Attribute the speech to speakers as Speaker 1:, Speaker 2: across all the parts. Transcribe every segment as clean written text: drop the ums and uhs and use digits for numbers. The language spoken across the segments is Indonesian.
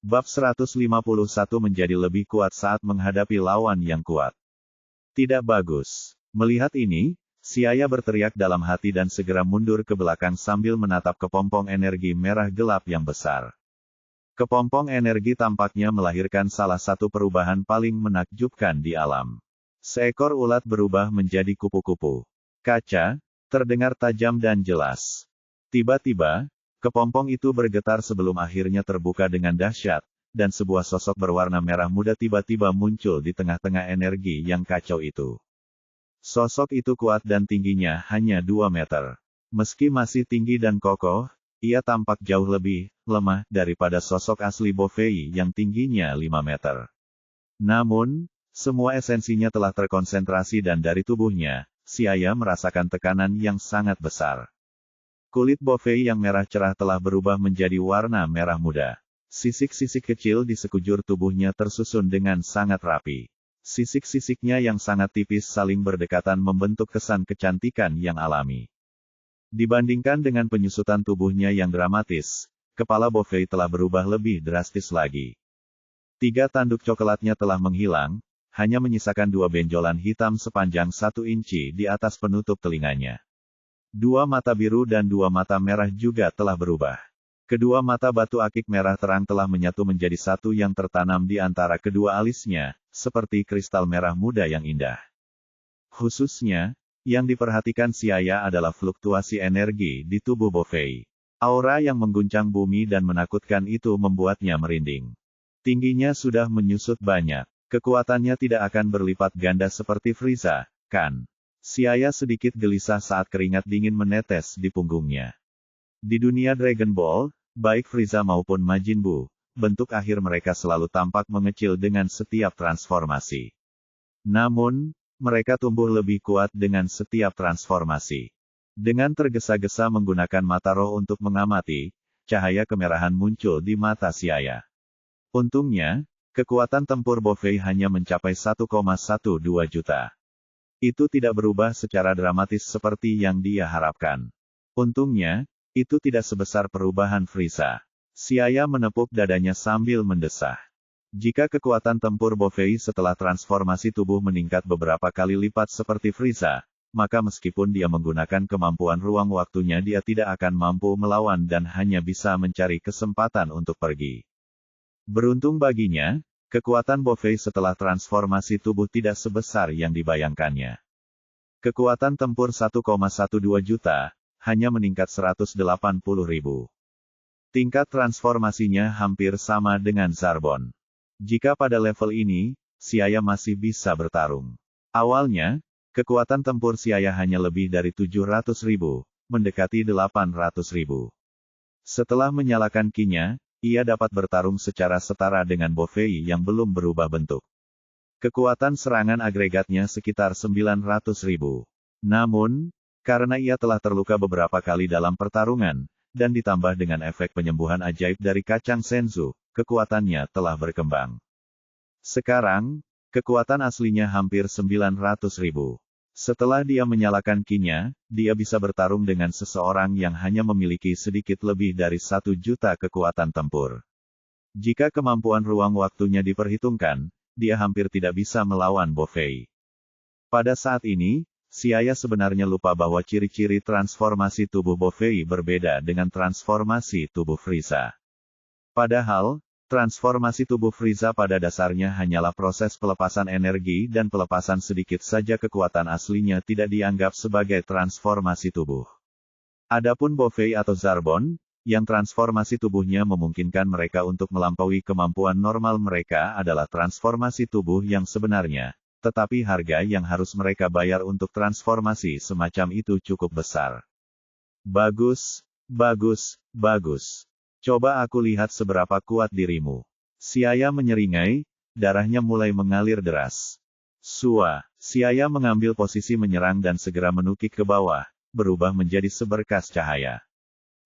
Speaker 1: Bab 151 menjadi lebih kuat saat menghadapi lawan yang kuat. Tidak bagus. Melihat ini, Siaya berteriak dalam hati dan segera mundur ke belakang sambil menatap kepompong energi merah gelap yang besar. Kepompong energi tampaknya melahirkan salah satu perubahan paling menakjubkan di alam. Seekor ulat berubah menjadi kupu-kupu. Kaca, terdengar tajam dan jelas. Tiba-tiba, kepompong itu bergetar sebelum akhirnya terbuka dengan dahsyat, dan sebuah sosok berwarna merah muda tiba-tiba muncul di tengah-tengah energi yang kacau itu. Sosok itu kuat dan tingginya hanya 2 meter. Meski masih tinggi dan kokoh, ia tampak jauh lebih lemah daripada sosok asli Bovei yang tingginya 5 meter. Namun, semua esensinya telah terkonsentrasi dan dari tubuhnya, Siaya merasakan tekanan yang sangat besar. Kulit Bovei yang merah cerah telah berubah menjadi warna merah muda. Sisik-sisik kecil di sekujur tubuhnya tersusun dengan sangat rapi. Sisik-sisiknya yang sangat tipis saling berdekatan membentuk kesan kecantikan yang alami. Dibandingkan dengan penyusutan tubuhnya yang dramatis, kepala Bovei telah berubah lebih drastis lagi. 3 tanduk coklatnya telah menghilang, hanya menyisakan 2 benjolan hitam sepanjang 1 inci di atas penutup telinganya. 2 mata biru dan 2 mata merah juga telah berubah. Kedua mata batu akik merah terang telah menyatu menjadi satu yang tertanam di antara kedua alisnya, seperti kristal merah muda yang indah. Khususnya, yang diperhatikan Siaya adalah fluktuasi energi di tubuh Bovei. Aura yang mengguncang bumi dan menakutkan itu membuatnya merinding. Tingginya sudah menyusut banyak. Kekuatannya tidak akan berlipat ganda seperti Frieza, kan? Siaya sedikit gelisah saat keringat dingin menetes di punggungnya. Di dunia Dragon Ball, baik Frieza maupun Majin Buu, bentuk akhir mereka selalu tampak mengecil dengan setiap transformasi. Namun, mereka tumbuh lebih kuat dengan setiap transformasi. Dengan tergesa-gesa menggunakan mata roh untuk mengamati, cahaya kemerahan muncul di mata Siaya. Untungnya, kekuatan tempur Bovei hanya mencapai 1,12 juta. Itu tidak berubah secara dramatis seperti yang dia harapkan. Untungnya, itu tidak sebesar perubahan Frieza. Siaya menepuk dadanya sambil mendesah. Jika kekuatan tempur Bovei setelah transformasi tubuh meningkat beberapa kali lipat seperti Frieza, maka meskipun dia menggunakan kemampuan ruang waktunya dia tidak akan mampu melawan dan hanya bisa mencari kesempatan untuk pergi. Beruntung baginya, kekuatan Bovei setelah transformasi tubuh tidak sebesar yang dibayangkannya. Kekuatan tempur 1,12 juta, hanya meningkat 180.000. Tingkat transformasinya hampir sama dengan Zarbon. Jika pada level ini, Siaya masih bisa bertarung. Awalnya, kekuatan tempur Siaya hanya lebih dari 700.000, mendekati 800.000. Setelah menyalakan Ki-nya, ia dapat bertarung secara setara dengan Bovei yang belum berubah bentuk. Kekuatan serangan agregatnya sekitar 900.000. Namun, karena ia telah terluka beberapa kali dalam pertarungan, dan ditambah dengan efek penyembuhan ajaib dari kacang Senzu, kekuatannya telah berkembang. Sekarang, kekuatan aslinya hampir 900.000. Setelah dia menyalakan Ki-nya, dia bisa bertarung dengan seseorang yang hanya memiliki sedikit lebih dari 1 juta kekuatan tempur. Jika kemampuan ruang waktunya diperhitungkan, dia hampir tidak bisa melawan Bovei. Pada saat ini, Siaya sebenarnya lupa bahwa ciri-ciri transformasi tubuh Bovei berbeda dengan transformasi tubuh Frieza. Padahal, transformasi tubuh Frieza pada dasarnya hanyalah proses pelepasan energi dan pelepasan sedikit saja kekuatan aslinya tidak dianggap sebagai transformasi tubuh. Adapun Bovei atau Zarbon, yang transformasi tubuhnya memungkinkan mereka untuk melampaui kemampuan normal mereka adalah transformasi tubuh yang sebenarnya, tetapi harga yang harus mereka bayar untuk transformasi semacam itu cukup besar. Bagus, bagus, bagus. Coba aku lihat seberapa kuat dirimu. Siaya menyeringai, darahnya mulai mengalir deras. Siaya mengambil posisi menyerang dan segera menukik ke bawah, berubah menjadi seberkas cahaya.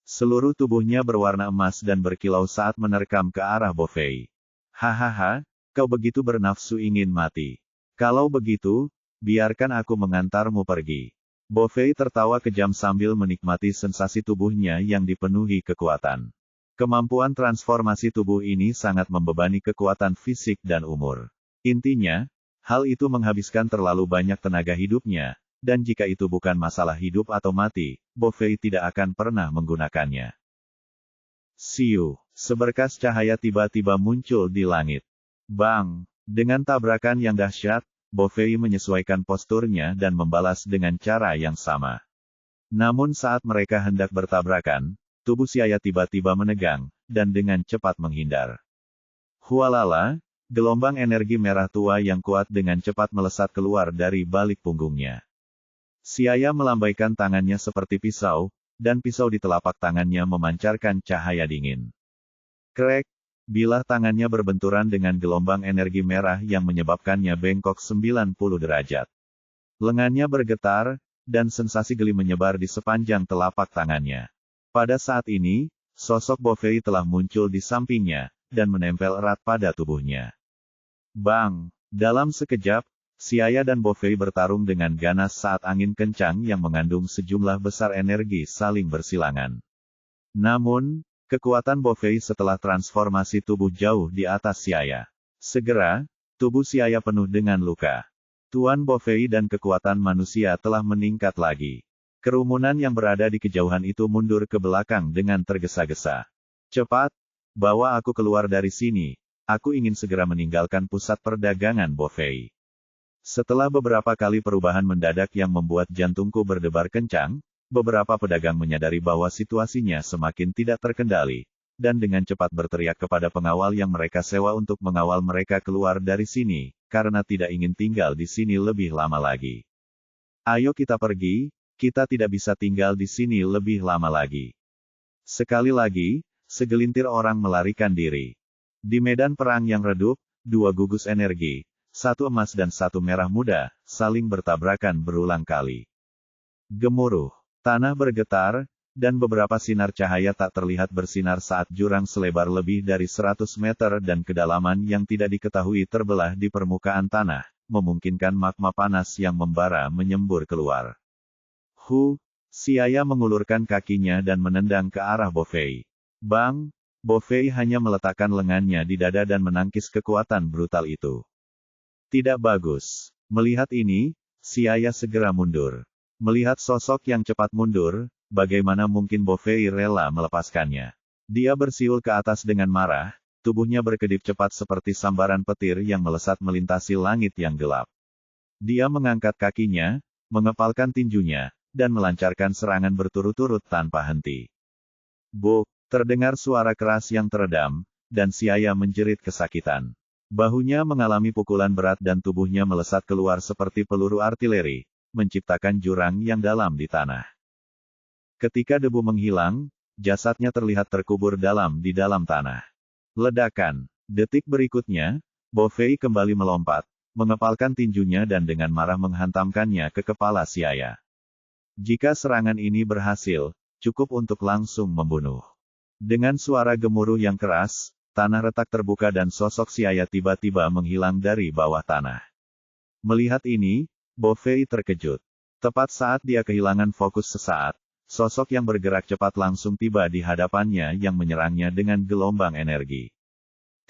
Speaker 1: Seluruh tubuhnya berwarna emas dan berkilau saat menerkam ke arah Bovei. Hahaha, kau begitu bernafsu ingin mati. Kalau begitu, biarkan aku mengantarmu pergi. Bovei tertawa kejam sambil menikmati sensasi tubuhnya yang dipenuhi kekuatan. Kemampuan transformasi tubuh ini sangat membebani kekuatan fisik dan umur. Intinya, hal itu menghabiskan terlalu banyak tenaga hidupnya, dan jika itu bukan masalah hidup atau mati, Bo Fei tidak akan pernah menggunakannya. Siu, seberkas cahaya tiba-tiba muncul di langit. Bang! Dengan tabrakan yang dahsyat, Bo Fei menyesuaikan posturnya dan membalas dengan cara yang sama. Namun saat mereka hendak bertabrakan, tubuh Siaya tiba-tiba menegang, dan dengan cepat menghindar. Hualala, gelombang energi merah tua yang kuat dengan cepat melesat keluar dari balik punggungnya. Siaya melambaikan tangannya seperti pisau, dan pisau di telapak tangannya memancarkan cahaya dingin. Krek! Bilah tangannya berbenturan dengan gelombang energi merah yang menyebabkannya bengkok 90 derajat. Lengannya bergetar, dan sensasi geli menyebar di sepanjang telapak tangannya. Pada saat ini, sosok Bo Fei telah muncul di sampingnya, dan menempel erat pada tubuhnya. Bang! Dalam sekejap, Siaya dan Bo Fei bertarung dengan ganas saat angin kencang yang mengandung sejumlah besar energi saling bersilangan. Namun, kekuatan Bo Fei setelah transformasi tubuh jauh di atas Siaya. Segera, tubuh Siaya penuh dengan luka. Tuan Bo Fei dan kekuatan manusia telah meningkat lagi. Kerumunan yang berada di kejauhan itu mundur ke belakang dengan tergesa-gesa. Cepat, bawa aku keluar dari sini. Aku ingin segera meninggalkan pusat perdagangan Bo Fei. Setelah beberapa kali perubahan mendadak yang membuat jantungku berdebar kencang, beberapa pedagang menyadari bahwa situasinya semakin tidak terkendali, dan dengan cepat berteriak kepada pengawal yang mereka sewa untuk mengawal mereka keluar dari sini, karena tidak ingin tinggal di sini lebih lama lagi. Ayo kita pergi. Kita tidak bisa tinggal di sini lebih lama lagi. Sekali lagi, segelintir orang melarikan diri. Di medan perang yang redup, dua gugus energi, satu emas dan satu merah muda, saling bertabrakan berulang kali. Gemuruh, tanah bergetar, dan beberapa sinar cahaya tak terlihat bersinar saat jurang selebar lebih dari 100 meter dan kedalaman yang tidak diketahui terbelah di permukaan tanah, memungkinkan magma panas yang membara menyembur keluar. Siaya mengulurkan kakinya dan menendang ke arah Bo Fei. Bang! Bo Fei hanya meletakkan lengannya di dada dan menangkis kekuatan brutal itu. Tidak bagus. Melihat ini, Siaya segera mundur. Melihat sosok yang cepat mundur, bagaimana mungkin Bo Fei rela melepaskannya? Dia bersiul ke atas dengan marah, tubuhnya berkedip cepat seperti sambaran petir yang melesat melintasi langit yang gelap. Dia mengangkat kakinya, mengepalkan tinjunya, dan melancarkan serangan berturut-turut tanpa henti. Buk! Terdengar suara keras yang teredam, dan Siaya menjerit kesakitan. Bahunya mengalami pukulan berat dan tubuhnya melesat keluar seperti peluru artileri, menciptakan jurang yang dalam di tanah. Ketika debu menghilang, jasadnya terlihat terkubur dalam di dalam tanah. Ledakan! Detik berikutnya, Bo Fei kembali melompat, mengepalkan tinjunya dan dengan marah menghantamkannya ke kepala Siaya. Jika serangan ini berhasil, cukup untuk langsung membunuh. Dengan suara gemuruh yang keras, tanah retak terbuka dan sosok Siaya tiba-tiba menghilang dari bawah tanah. Melihat ini, Bo Fei terkejut. Tepat saat dia kehilangan fokus sesaat, sosok yang bergerak cepat langsung tiba di hadapannya yang menyerangnya dengan gelombang energi.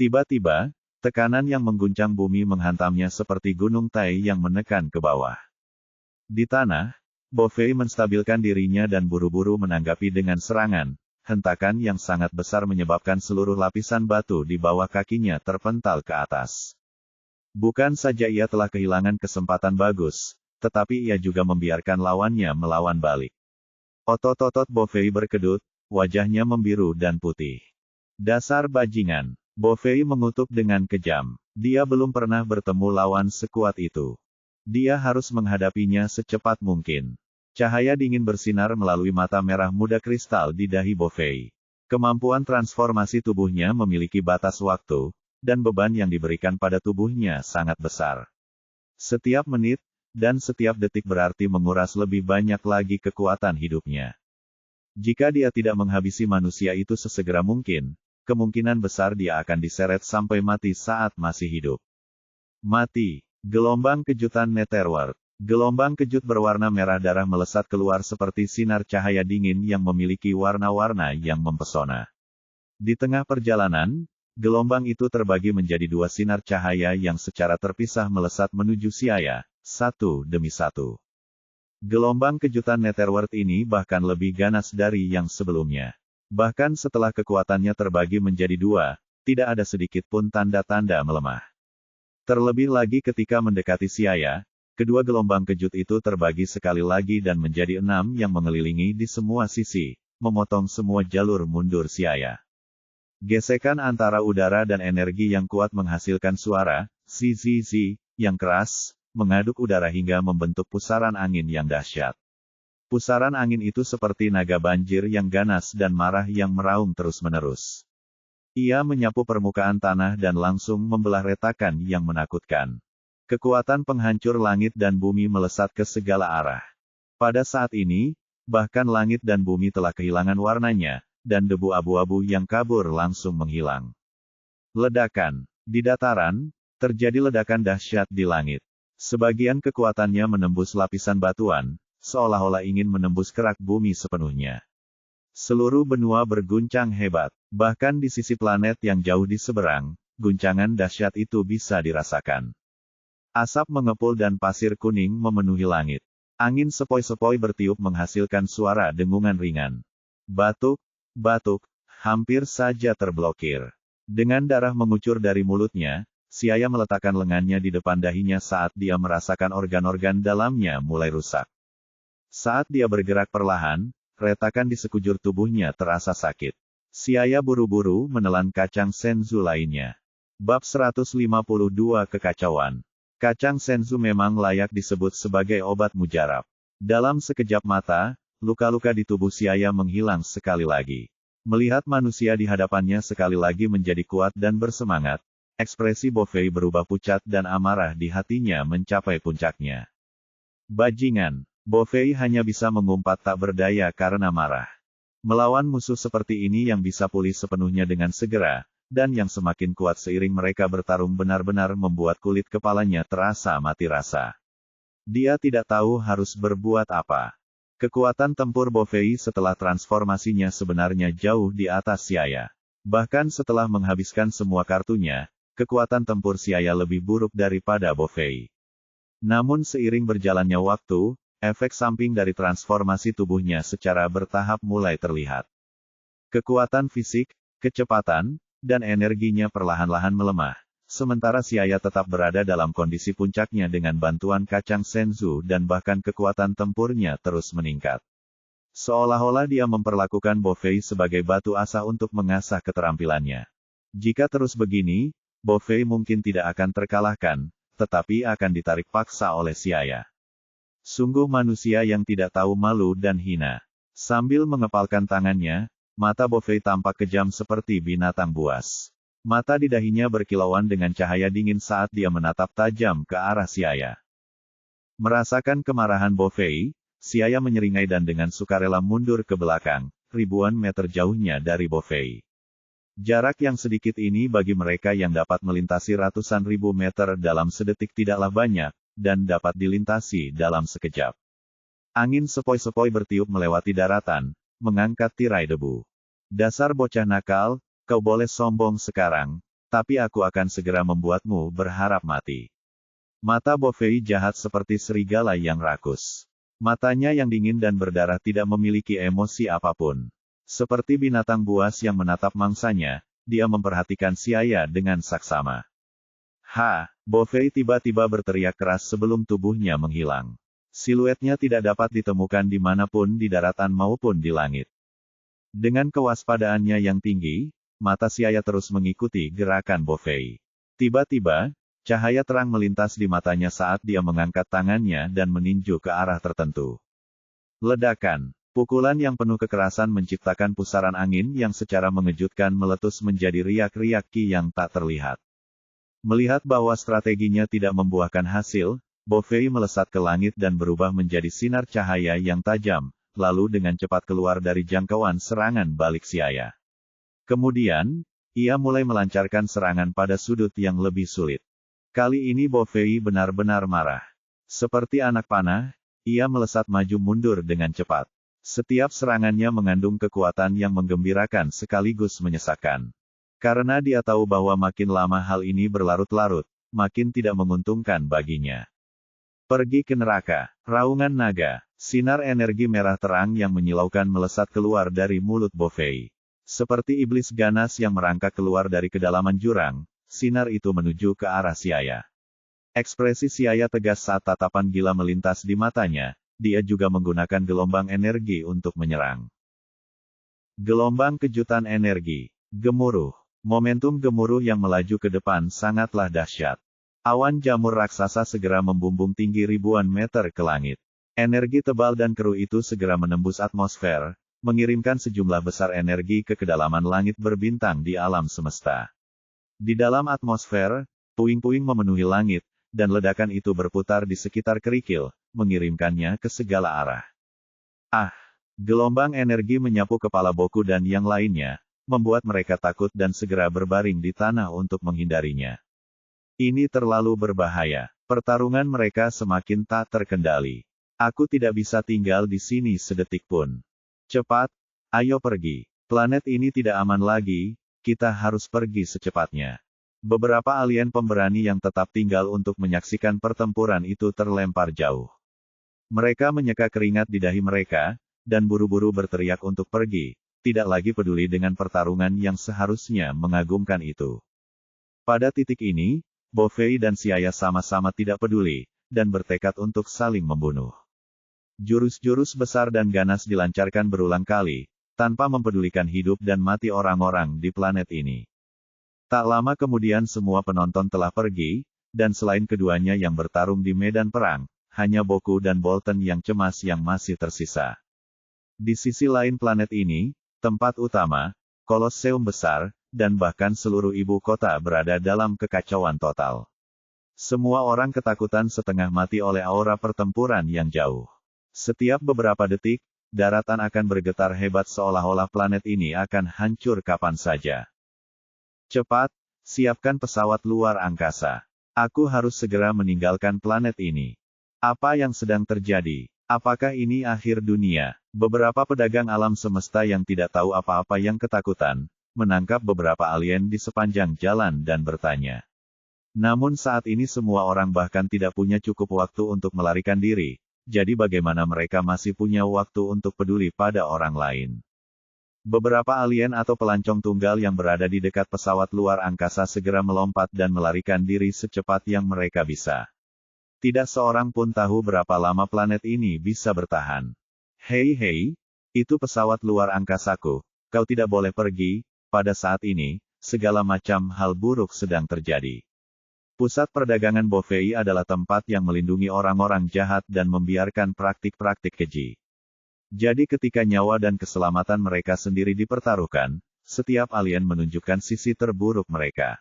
Speaker 1: Tiba-tiba, tekanan yang mengguncang bumi menghantamnya seperti gunung Tai yang menekan ke bawah. Di tanah, Bo Fei menstabilkan dirinya dan buru-buru menanggapi dengan serangan. Hentakan yang sangat besar menyebabkan seluruh lapisan batu di bawah kakinya terpental ke atas. Bukan saja ia telah kehilangan kesempatan bagus, tetapi ia juga membiarkan lawannya melawan balik. Otot-otot Bo Fei berkedut, wajahnya membiru dan putih. Dasar bajingan! Bo Fei mengutuk dengan kejam. Dia belum pernah bertemu lawan sekuat itu. Dia harus menghadapinya secepat mungkin. Cahaya dingin bersinar melalui mata merah muda kristal di dahi Bo Fei. Kemampuan transformasi tubuhnya memiliki batas waktu, dan beban yang diberikan pada tubuhnya sangat besar. Setiap menit, dan setiap detik berarti menguras lebih banyak lagi kekuatan hidupnya. Jika dia tidak menghabisi manusia itu sesegera mungkin, kemungkinan besar dia akan diseret sampai mati saat masih hidup. Mati! Gelombang kejutan Netherworld. Gelombang kejut berwarna merah darah melesat keluar seperti sinar cahaya dingin yang memiliki warna-warna yang mempesona. Di tengah perjalanan, gelombang itu terbagi menjadi dua sinar cahaya yang secara terpisah melesat menuju Siaya, satu demi satu. Gelombang kejutan Netherworld ini bahkan lebih ganas dari yang sebelumnya. Bahkan setelah kekuatannya terbagi menjadi dua, tidak ada sedikit pun tanda-tanda melemah. Terlebih lagi ketika mendekati Siaya, kedua gelombang kejut itu terbagi sekali lagi dan menjadi 6 yang mengelilingi di semua sisi, memotong semua jalur mundur Siaya. Gesekan antara udara dan energi yang kuat menghasilkan suara, zzz, yang keras, mengaduk udara hingga membentuk pusaran angin yang dahsyat. Pusaran angin itu seperti naga banjir yang ganas dan marah yang meraung terus-menerus. Ia menyapu permukaan tanah dan langsung membelah retakan yang menakutkan. Kekuatan penghancur langit dan bumi melesat ke segala arah. Pada saat ini, bahkan langit dan bumi telah kehilangan warnanya, dan debu abu-abu yang kabur langsung menghilang. Ledakan. Di dataran, terjadi ledakan dahsyat di langit. Sebagian kekuatannya menembus lapisan batuan, seolah-olah ingin menembus kerak bumi sepenuhnya. Seluruh benua berguncang hebat. Bahkan di sisi planet yang jauh di seberang, guncangan dahsyat itu bisa dirasakan. Asap mengepul dan pasir kuning memenuhi langit. Angin sepoi-sepoi bertiup menghasilkan suara dengungan ringan. Batuk, hampir saja terblokir. Dengan darah mengucur dari mulutnya, Siaya meletakkan lengannya di depan dahinya saat dia merasakan organ-organ dalamnya mulai rusak. Saat dia bergerak perlahan, retakan di sekujur tubuhnya terasa sakit. Siaya buru-buru menelan kacang senzu lainnya. Bab 152 Kekacauan. Kacang senzu memang layak disebut sebagai obat mujarab. Dalam sekejap mata, luka-luka di tubuh Siaya menghilang sekali lagi. Melihat manusia di hadapannya sekali lagi menjadi kuat dan bersemangat, ekspresi Bofei berubah pucat dan amarah di hatinya mencapai puncaknya. Bajingan, Bofei hanya bisa mengumpat tak berdaya karena marah. Melawan musuh seperti ini yang bisa pulih sepenuhnya dengan segera, dan yang semakin kuat seiring mereka bertarung benar-benar membuat kulit kepalanya terasa mati rasa. Dia tidak tahu harus berbuat apa. Kekuatan tempur Bofei setelah transformasinya sebenarnya jauh di atas Siaya. Bahkan setelah menghabiskan semua kartunya, kekuatan tempur Siaya lebih buruk daripada Bofei. Namun seiring berjalannya waktu, efek samping dari transformasi tubuhnya secara bertahap mulai terlihat. Kekuatan fisik, kecepatan, dan energinya perlahan-lahan melemah. Sementara Siaya tetap berada dalam kondisi puncaknya dengan bantuan kacang senzu dan bahkan kekuatan tempurnya terus meningkat. Seolah-olah dia memperlakukan Bofei sebagai batu asa untuk mengasah keterampilannya. Jika terus begini, Bofei mungkin tidak akan terkalahkan, tetapi akan ditarik paksa oleh Siaya. Sungguh manusia yang tidak tahu malu dan hina. Sambil mengepalkan tangannya, mata Bofei tampak kejam seperti binatang buas. Mata di dahinya berkilauan dengan cahaya dingin saat dia menatap tajam ke arah Siaya. Merasakan kemarahan Bofei, Siaya menyeringai dan dengan sukarela mundur ke belakang, ribuan meter jauhnya dari Bofei. Jarak yang sedikit ini bagi mereka yang dapat melintasi ratusan ribu meter dalam sedetik tidaklah banyak, dan dapat dilintasi dalam sekejap. Angin sepoi-sepoi bertiup melewati daratan, mengangkat tirai debu. Dasar bocah nakal, kau boleh sombong sekarang, tapi aku akan segera membuatmu berharap mati. Mata Bofei jahat seperti serigala yang rakus. Matanya yang dingin dan berdarah tidak memiliki emosi apapun. Seperti binatang buas yang menatap mangsanya, dia memperhatikan Siaya dengan saksama. Bofei tiba-tiba berteriak keras sebelum tubuhnya menghilang. Siluetnya tidak dapat ditemukan dimanapun di daratan maupun di langit. Dengan kewaspadaannya yang tinggi, mata Siaya terus mengikuti gerakan Bofei. Tiba-tiba, cahaya terang melintas di matanya saat dia mengangkat tangannya dan meninju ke arah tertentu. Ledakan. Pukulan yang penuh kekerasan menciptakan pusaran angin yang secara mengejutkan meletus menjadi riak-riak ki yang tak terlihat. Melihat bahwa strateginya tidak membuahkan hasil, Bofei melesat ke langit dan berubah menjadi sinar cahaya yang tajam, lalu dengan cepat keluar dari jangkauan serangan balik Siaya. Kemudian, ia mulai melancarkan serangan pada sudut yang lebih sulit. Kali ini Bofei benar-benar marah. Seperti anak panah, ia melesat maju mundur dengan cepat. Setiap serangannya mengandung kekuatan yang menggembirakan sekaligus menyesakan. Karena dia tahu bahwa makin lama hal ini berlarut-larut, makin tidak menguntungkan baginya. Pergi ke neraka, raungan naga, sinar energi merah terang yang menyilaukan melesat keluar dari mulut Bofei. Seperti iblis ganas yang merangkak keluar dari kedalaman jurang, sinar itu menuju ke arah Siaya. Ekspresi Siaya tegas saat tatapan gila melintas di matanya, dia juga menggunakan gelombang energi untuk menyerang. Gelombang kejutan energi, gemuruh. Momentum gemuruh yang melaju ke depan sangatlah dahsyat. Awan jamur raksasa segera membumbung tinggi ribuan meter ke langit. Energi tebal dan keruh itu segera menembus atmosfer, mengirimkan sejumlah besar energi ke kedalaman langit berbintang di alam semesta. Di dalam atmosfer, puing-puing memenuhi langit, dan ledakan itu berputar di sekitar kerikil, mengirimkannya ke segala arah. Ah! Gelombang energi menyapu kepala Boku dan yang lainnya, membuat mereka takut dan segera berbaring di tanah untuk menghindarinya. Ini terlalu berbahaya. Pertarungan mereka semakin tak terkendali. Aku tidak bisa tinggal di sini sedetik pun. Cepat, ayo pergi. Planet ini tidak aman lagi, kita harus pergi secepatnya. Beberapa alien pemberani yang tetap tinggal untuk menyaksikan pertempuran itu terlempar jauh. Mereka menyeka keringat di dahi mereka, dan buru-buru berteriak untuk pergi, tidak lagi peduli dengan pertarungan yang seharusnya mengagumkan itu. Pada titik ini, Bofei dan Siaya sama-sama tidak peduli, dan bertekad untuk saling membunuh. Jurus-jurus besar dan ganas dilancarkan berulang kali, tanpa mempedulikan hidup dan mati orang-orang di planet ini. Tak lama kemudian semua penonton telah pergi, dan selain keduanya yang bertarung di medan perang, hanya Boku dan Bolton yang cemas yang masih tersisa. Di sisi lain planet ini, tempat utama, Kolosseum besar, dan bahkan seluruh ibu kota berada dalam kekacauan total. Semua orang ketakutan setengah mati oleh aura pertempuran yang jauh. Setiap beberapa detik, daratan akan bergetar hebat seolah-olah planet ini akan hancur kapan saja. Cepat, siapkan pesawat luar angkasa. Aku harus segera meninggalkan planet ini. Apa yang sedang terjadi? Apakah ini akhir dunia? Beberapa pedagang alam semesta yang tidak tahu apa-apa yang ketakutan, menangkap beberapa alien di sepanjang jalan dan bertanya. Namun saat ini semua orang bahkan tidak punya cukup waktu untuk melarikan diri, jadi bagaimana mereka masih punya waktu untuk peduli pada orang lain? Beberapa alien atau pelancong tunggal yang berada di dekat pesawat luar angkasa segera melompat dan melarikan diri secepat yang mereka bisa. Tidak seorang pun tahu berapa lama planet ini bisa bertahan. Hei, itu pesawat luar angkasaku, kau tidak boleh pergi. Pada saat ini, segala macam hal buruk sedang terjadi. Pusat perdagangan Bofei adalah tempat yang melindungi orang-orang jahat dan membiarkan praktik-praktik keji. Jadi ketika nyawa dan keselamatan mereka sendiri dipertaruhkan, setiap alien menunjukkan sisi terburuk mereka.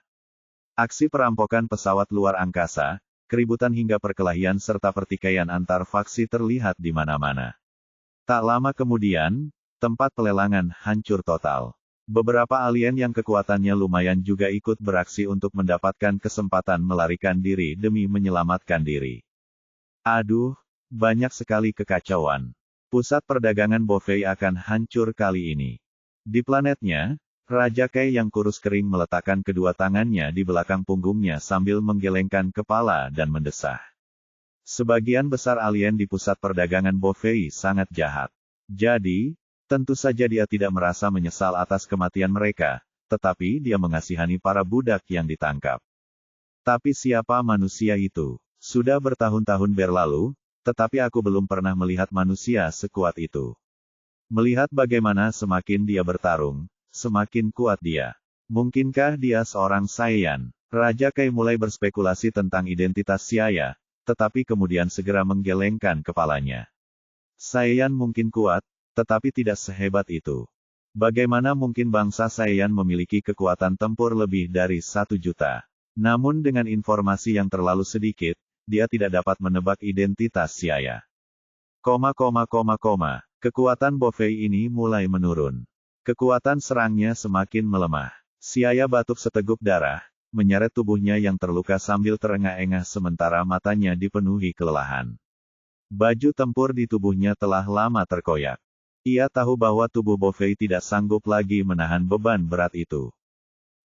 Speaker 1: Aksi perampokan pesawat luar angkasa, keributan hingga perkelahian serta pertikaian antar faksi terlihat di mana-mana. Tak lama kemudian, tempat pelelangan hancur total. Beberapa alien yang kekuatannya lumayan juga ikut beraksi untuk mendapatkan kesempatan melarikan diri demi menyelamatkan diri. Aduh, banyak sekali kekacauan. Pusat perdagangan Bofei akan hancur kali ini. Di planetnya, Raja Kei yang kurus kering meletakkan kedua tangannya di belakang punggungnya sambil menggelengkan kepala dan mendesah. Sebagian besar alien di pusat perdagangan Bofei sangat jahat. Jadi, tentu saja dia tidak merasa menyesal atas kematian mereka, tetapi dia mengasihani para budak yang ditangkap. Tapi siapa manusia itu? Sudah bertahun-tahun berlalu, tetapi aku belum pernah melihat manusia sekuat itu. Melihat bagaimana semakin dia bertarung, semakin kuat dia. Mungkinkah dia seorang Saiyan? Raja Kei mulai berspekulasi tentang identitas Siaya, tetapi kemudian segera menggelengkan kepalanya. Saiyan mungkin kuat, tetapi tidak sehebat itu. Bagaimana mungkin bangsa Saiyan memiliki kekuatan tempur lebih dari 1 juta? Namun dengan informasi yang terlalu sedikit, dia tidak dapat menebak identitas Siaya. Kekuatan Bofei ini mulai menurun. Kekuatan serangnya semakin melemah. Siaya batuk seteguk darah, menyeret tubuhnya yang terluka sambil terengah-engah sementara matanya dipenuhi kelelahan. Baju tempur di tubuhnya telah lama terkoyak. Ia tahu bahwa tubuh Bofei tidak sanggup lagi menahan beban berat itu.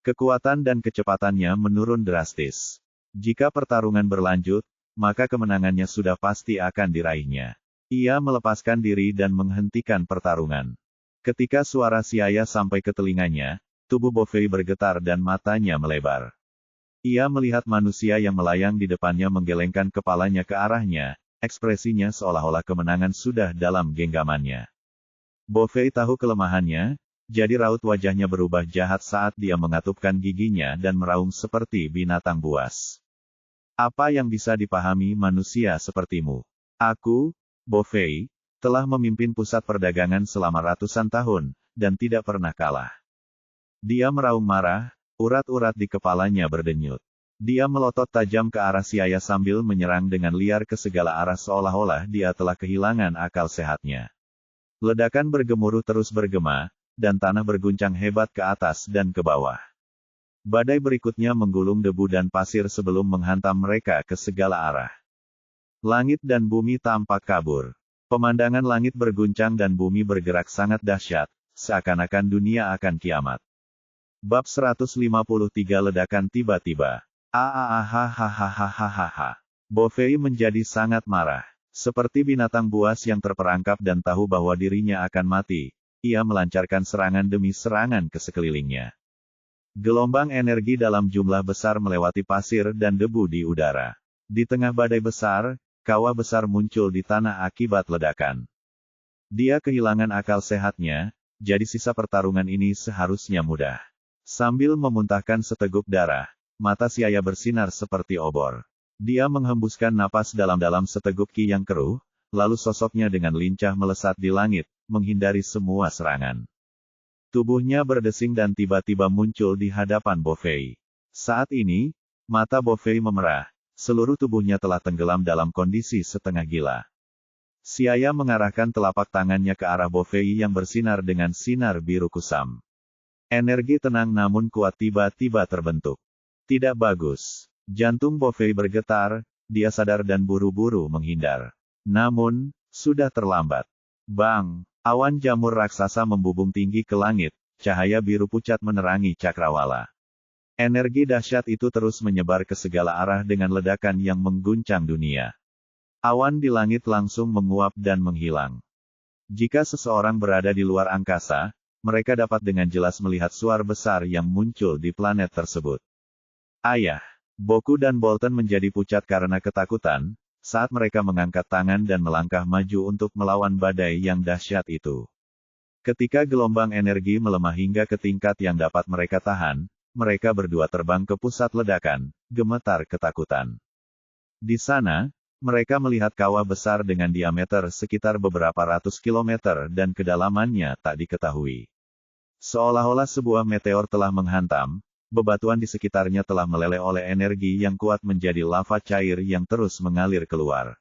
Speaker 1: Kekuatan dan kecepatannya menurun drastis. Jika pertarungan berlanjut, maka kemenangannya sudah pasti akan diraihnya. Ia melepaskan diri dan menghentikan pertarungan. Ketika suara Siaya sampai ke telinganya, tubuh Bofei bergetar dan matanya melebar. Ia melihat manusia yang melayang di depannya menggelengkan kepalanya ke arahnya, ekspresinya seolah-olah kemenangan sudah dalam genggamannya. Bofei tahu kelemahannya, jadi raut wajahnya berubah jahat saat dia mengatupkan giginya dan meraung seperti binatang buas. Apa yang bisa dipahami manusia sepertimu? Aku, Bofei, telah memimpin pusat perdagangan selama ratusan tahun, dan tidak pernah kalah. Dia meraung marah, urat-urat di kepalanya berdenyut. Dia melotot tajam ke arah Siaya sambil menyerang dengan liar ke segala arah seolah-olah dia telah kehilangan akal sehatnya. Ledakan bergemuruh terus bergema, dan tanah berguncang hebat ke atas dan ke bawah. Badai berikutnya menggulung debu dan pasir sebelum menghantam mereka ke segala arah. Langit dan bumi tampak kabur. Pemandangan langit berguncang dan bumi bergerak sangat dahsyat, seakan-akan dunia akan kiamat. Bab 153 Ledakan tiba-tiba. Hahaha. Bofei menjadi sangat marah. Seperti binatang buas yang terperangkap dan tahu bahwa dirinya akan mati, ia melancarkan serangan demi serangan ke sekelilingnya. Gelombang energi dalam jumlah besar melewati pasir dan debu di udara. Di tengah badai besar, kawah besar muncul di tanah akibat ledakan. Dia kehilangan akal sehatnya, jadi sisa pertarungan ini seharusnya mudah. Sambil memuntahkan seteguk darah, mata Siaya bersinar seperti obor. Dia menghembuskan napas dalam-dalam seteguk ki yang keruh, lalu sosoknya dengan lincah melesat di langit, menghindari semua serangan. Tubuhnya berdesing dan tiba-tiba muncul di hadapan Bofei. Saat ini, mata Bofei memerah, seluruh tubuhnya telah tenggelam dalam kondisi setengah gila. Siaya mengarahkan telapak tangannya ke arah Bofei yang bersinar dengan sinar biru kusam. Energi tenang namun kuat tiba-tiba terbentuk. Tidak bagus. Jantung Bofei bergetar, dia sadar dan buru-buru menghindar. Namun, sudah terlambat. Bang! Awan jamur raksasa membubung tinggi ke langit, cahaya biru pucat menerangi cakrawala. Energi dahsyat itu terus menyebar ke segala arah dengan ledakan yang mengguncang dunia. Awan di langit langsung menguap dan menghilang. Jika seseorang berada di luar angkasa, mereka dapat dengan jelas melihat suar besar yang muncul di planet tersebut. Ayah! Boku dan Bolton menjadi pucat karena ketakutan, saat mereka mengangkat tangan dan melangkah maju untuk melawan badai yang dahsyat itu. Ketika gelombang energi melemah hingga ke tingkat yang dapat mereka tahan, mereka berdua terbang ke pusat ledakan, gemetar ketakutan. Di sana, mereka melihat kawah besar dengan diameter sekitar beberapa ratus kilometer dan kedalamannya tak diketahui. Seolah-olah sebuah meteor telah menghantam, bebatuan di sekitarnya telah meleleh oleh energi yang kuat menjadi lava cair yang terus mengalir keluar.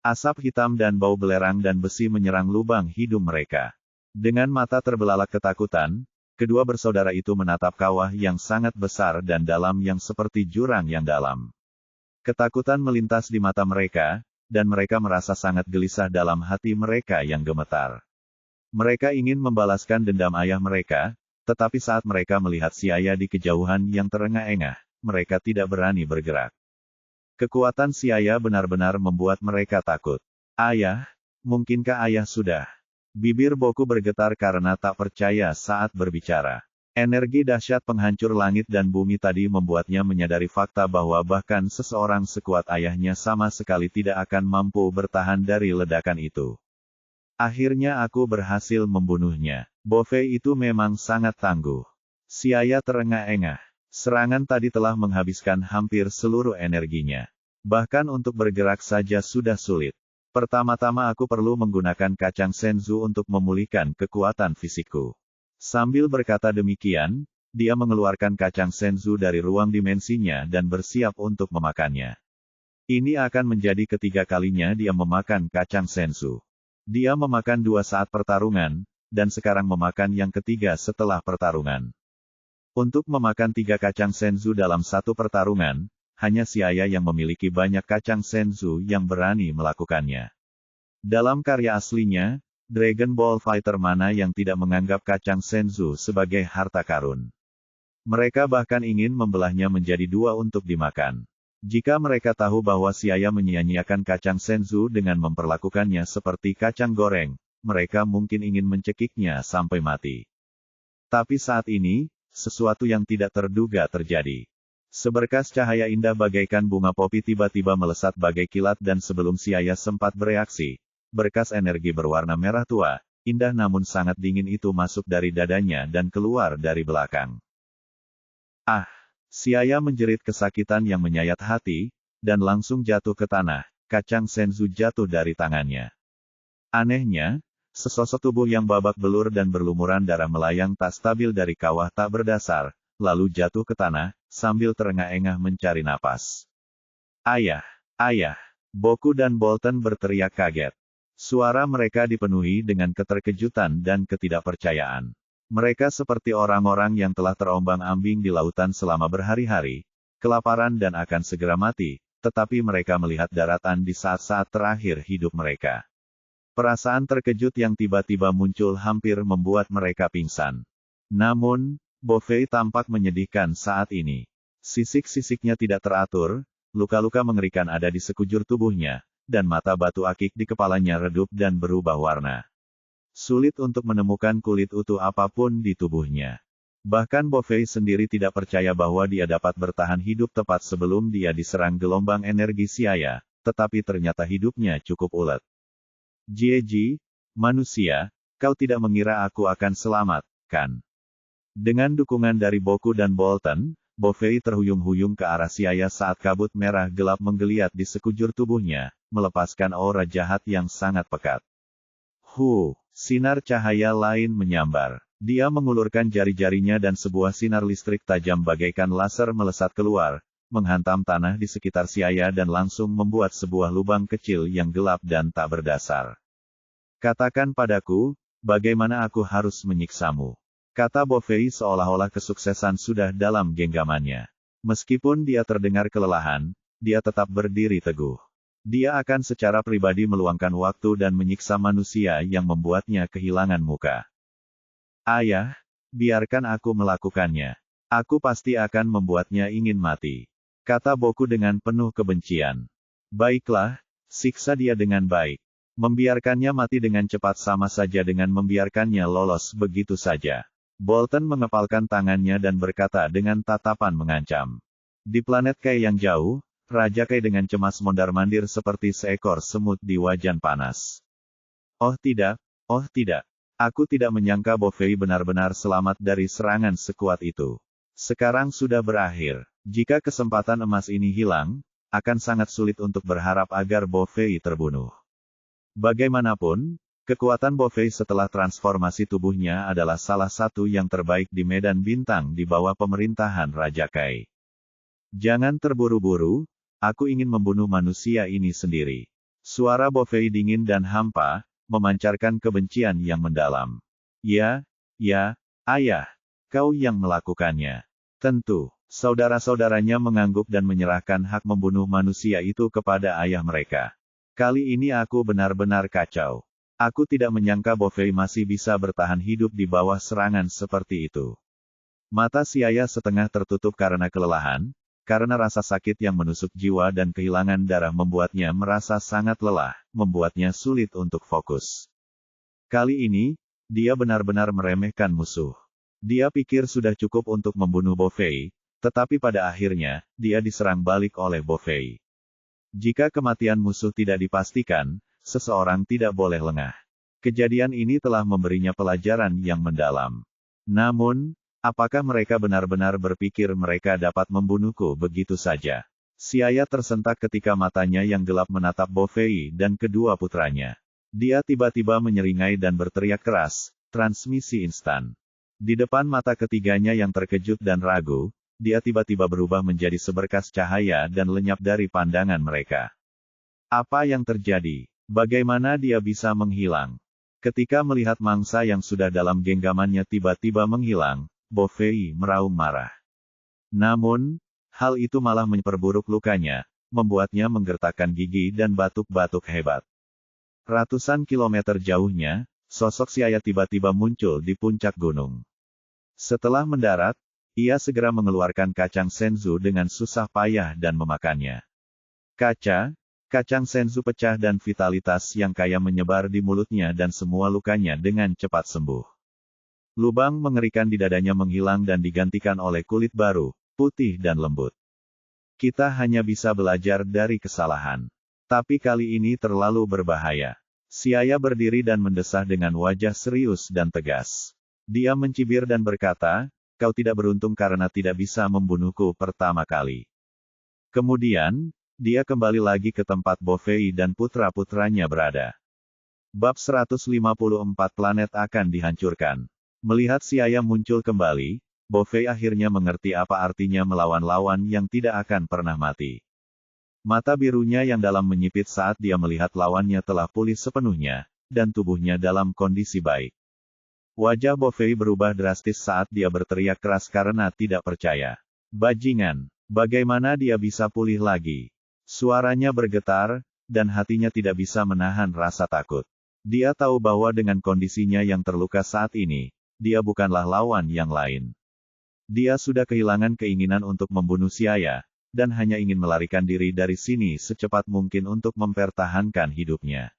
Speaker 1: Asap hitam dan bau belerang dan besi menyerang lubang hidung mereka. Dengan mata terbelalak ketakutan, kedua bersaudara itu menatap kawah yang sangat besar dan dalam yang seperti jurang yang dalam. Ketakutan melintas di mata mereka, dan mereka merasa sangat gelisah dalam hati mereka yang gemetar. Mereka ingin membalaskan dendam ayah mereka, tetapi saat mereka melihat Siaya di kejauhan yang terengah-engah, mereka tidak berani bergerak. Kekuatan Siaya benar-benar membuat mereka takut. Ayah, mungkinkah ayah sudah? Bibir Boku bergetar karena tak percaya saat berbicara. Energi dahsyat penghancur langit dan bumi tadi membuatnya menyadari fakta bahwa bahkan seseorang sekuat ayahnya sama sekali tidak akan mampu bertahan dari ledakan itu. Akhirnya aku berhasil membunuhnya. Bofei itu memang sangat tangguh. Siaya terengah-engah. Serangan tadi telah menghabiskan hampir seluruh energinya. Bahkan untuk bergerak saja sudah sulit. Pertama-tama aku perlu menggunakan kacang senzu untuk memulihkan kekuatan fisikku. Sambil berkata demikian, dia mengeluarkan kacang senzu dari ruang dimensinya dan bersiap untuk memakannya. Ini akan menjadi ketiga kalinya dia memakan kacang senzu. Dia memakan 2 saat pertarungan, dan sekarang memakan yang ketiga setelah pertarungan. Untuk memakan 3 kacang senzu dalam satu pertarungan, hanya Siaya yang memiliki banyak kacang senzu yang berani melakukannya. Dalam karya aslinya, Dragon Ball Fighter mana yang tidak menganggap kacang Senzu sebagai harta karun. Mereka bahkan ingin membelahnya menjadi dua untuk dimakan. Jika mereka tahu bahwa si ayah menyia-nyiakan kacang Senzu dengan memperlakukannya seperti kacang goreng, mereka mungkin ingin mencekiknya sampai mati. Tapi saat ini, sesuatu yang tidak terduga terjadi. Seberkas cahaya indah bagaikan bunga popi tiba-tiba melesat bagai kilat dan sebelum si ayah sempat bereaksi, berkas energi berwarna merah tua, indah namun sangat dingin itu masuk dari dadanya dan keluar dari belakang. Ah! Si ayah menjerit kesakitan yang menyayat hati, dan langsung jatuh ke tanah, kacang Senzu jatuh dari tangannya. Anehnya, sesosok tubuh yang babak belur dan berlumuran darah melayang tak stabil dari kawah tak berdasar, lalu jatuh ke tanah, sambil terengah-engah mencari napas. Ayah! Ayah! Boku dan Bolton berteriak kaget. Suara mereka dipenuhi dengan keterkejutan dan ketidakpercayaan. Mereka seperti orang-orang yang telah terombang-ambing di lautan selama berhari-hari, kelaparan dan akan segera mati, tetapi mereka melihat daratan di saat-saat terakhir hidup mereka. Perasaan terkejut yang tiba-tiba muncul hampir membuat mereka pingsan. Namun, Bofei tampak menyedihkan saat ini. Sisik-sisiknya tidak teratur, luka-luka mengerikan ada di sekujur tubuhnya, dan mata batu akik di kepalanya redup dan berubah warna. Sulit untuk menemukan kulit utuh apapun di tubuhnya. Bahkan Bofei sendiri tidak percaya bahwa dia dapat bertahan hidup tepat sebelum dia diserang gelombang energi siaya, tetapi ternyata hidupnya cukup ulet. Jieji, manusia, kau tidak mengira aku akan selamat, kan? Dengan dukungan dari Boku dan Bolton, Bofei terhuyung-huyung ke arah siaya saat kabut merah gelap menggeliat di sekujur tubuhnya, melepaskan aura jahat yang sangat pekat. Sinar cahaya lain menyambar. Dia mengulurkan jari-jarinya dan sebuah sinar listrik tajam bagaikan laser melesat keluar, menghantam tanah di sekitar siaya dan langsung membuat sebuah lubang kecil yang gelap dan tak berdasar. Katakan padaku, bagaimana aku harus menyiksamu? Kata Bofei seolah-olah kesuksesan sudah dalam genggamannya. Meskipun dia terdengar kelelahan, dia tetap berdiri teguh. Dia akan secara pribadi meluangkan waktu dan menyiksa manusia yang membuatnya kehilangan muka. Ayah, biarkan aku melakukannya. Aku pasti akan membuatnya ingin mati. Kata Boku dengan penuh kebencian. Baiklah, siksa dia dengan baik. Membiarkannya mati dengan cepat sama saja dengan membiarkannya lolos begitu saja. Bolton mengepalkan tangannya dan berkata dengan tatapan mengancam. Di planet Kai yang jauh, Raja Kai dengan cemas mondar-mandir seperti seekor semut di wajan panas. Oh tidak, aku tidak menyangka Bofei benar-benar selamat dari serangan sekuat itu. Sekarang sudah berakhir. Jika kesempatan emas ini hilang, akan sangat sulit untuk berharap agar Bofei terbunuh. Bagaimanapun, kekuatan Bofei setelah transformasi tubuhnya adalah salah satu yang terbaik di medan bintang di bawah pemerintahan Raja Kai. Jangan terburu-buru, aku ingin membunuh manusia ini sendiri. Suara Bofei dingin dan hampa, memancarkan kebencian yang mendalam. Ya, ayah, kau yang melakukannya. Tentu, saudara-saudaranya mengangguk dan menyerahkan hak membunuh manusia itu kepada ayah mereka. Kali ini aku benar-benar kacau. Aku tidak menyangka Bofei masih bisa bertahan hidup di bawah serangan seperti itu. Mata si ayah setengah tertutup karena kelelahan, karena rasa sakit yang menusuk jiwa dan kehilangan darah membuatnya merasa sangat lelah, membuatnya sulit untuk fokus. Kali ini, dia benar-benar meremehkan musuh. Dia pikir sudah cukup untuk membunuh Bofei, tetapi pada akhirnya, dia diserang balik oleh Bofei. Jika kematian musuh tidak dipastikan, seseorang tidak boleh lengah. Kejadian ini telah memberinya pelajaran yang mendalam. Namun, apakah mereka benar-benar berpikir mereka dapat membunuhku begitu saja? Si ayah tersentak ketika matanya yang gelap menatap Bofei dan kedua putranya. Dia tiba-tiba menyeringai dan berteriak keras, transmisi instan. Di depan mata ketiganya yang terkejut dan ragu, dia tiba-tiba berubah menjadi seberkas cahaya dan lenyap dari pandangan mereka. Apa yang terjadi? Bagaimana dia bisa menghilang? Ketika melihat mangsa yang sudah dalam genggamannya tiba-tiba menghilang, Bofei meraung marah. Namun, hal itu malah memperburuk lukanya, membuatnya menggertakkan gigi dan batuk-batuk hebat. Ratusan kilometer jauhnya, sosok Siaya tiba-tiba muncul di puncak gunung. Setelah mendarat, ia segera mengeluarkan kacang senzu dengan susah payah dan memakannya. Kacang senzu pecah dan vitalitas yang kaya menyebar di mulutnya dan semua lukanya dengan cepat sembuh. Lubang mengerikan di dadanya menghilang dan digantikan oleh kulit baru, putih dan lembut. Kita hanya bisa belajar dari kesalahan. Tapi kali ini terlalu berbahaya. Siaya berdiri dan mendesah dengan wajah serius dan tegas. Dia mencibir dan berkata, "Kau tidak beruntung karena tidak bisa membunuhku pertama kali." Kemudian, dia kembali lagi ke tempat Bofei dan putra-putranya berada. Bab 154 Planet akan dihancurkan. Melihat Siaya muncul kembali, Bofei akhirnya mengerti apa artinya melawan lawan yang tidak akan pernah mati. Mata birunya yang dalam menyipit saat dia melihat lawannya telah pulih sepenuhnya, dan tubuhnya dalam kondisi baik. Wajah Bofei berubah drastis saat dia berteriak keras karena tidak percaya. "Bajingan, bagaimana dia bisa pulih lagi?" Suaranya bergetar, dan hatinya tidak bisa menahan rasa takut. Dia tahu bahwa dengan kondisinya yang terluka saat ini, dia bukanlah lawan yang lain. Dia sudah kehilangan keinginan untuk membunuh Siaya, dan hanya ingin melarikan diri dari sini secepat mungkin untuk mempertahankan hidupnya.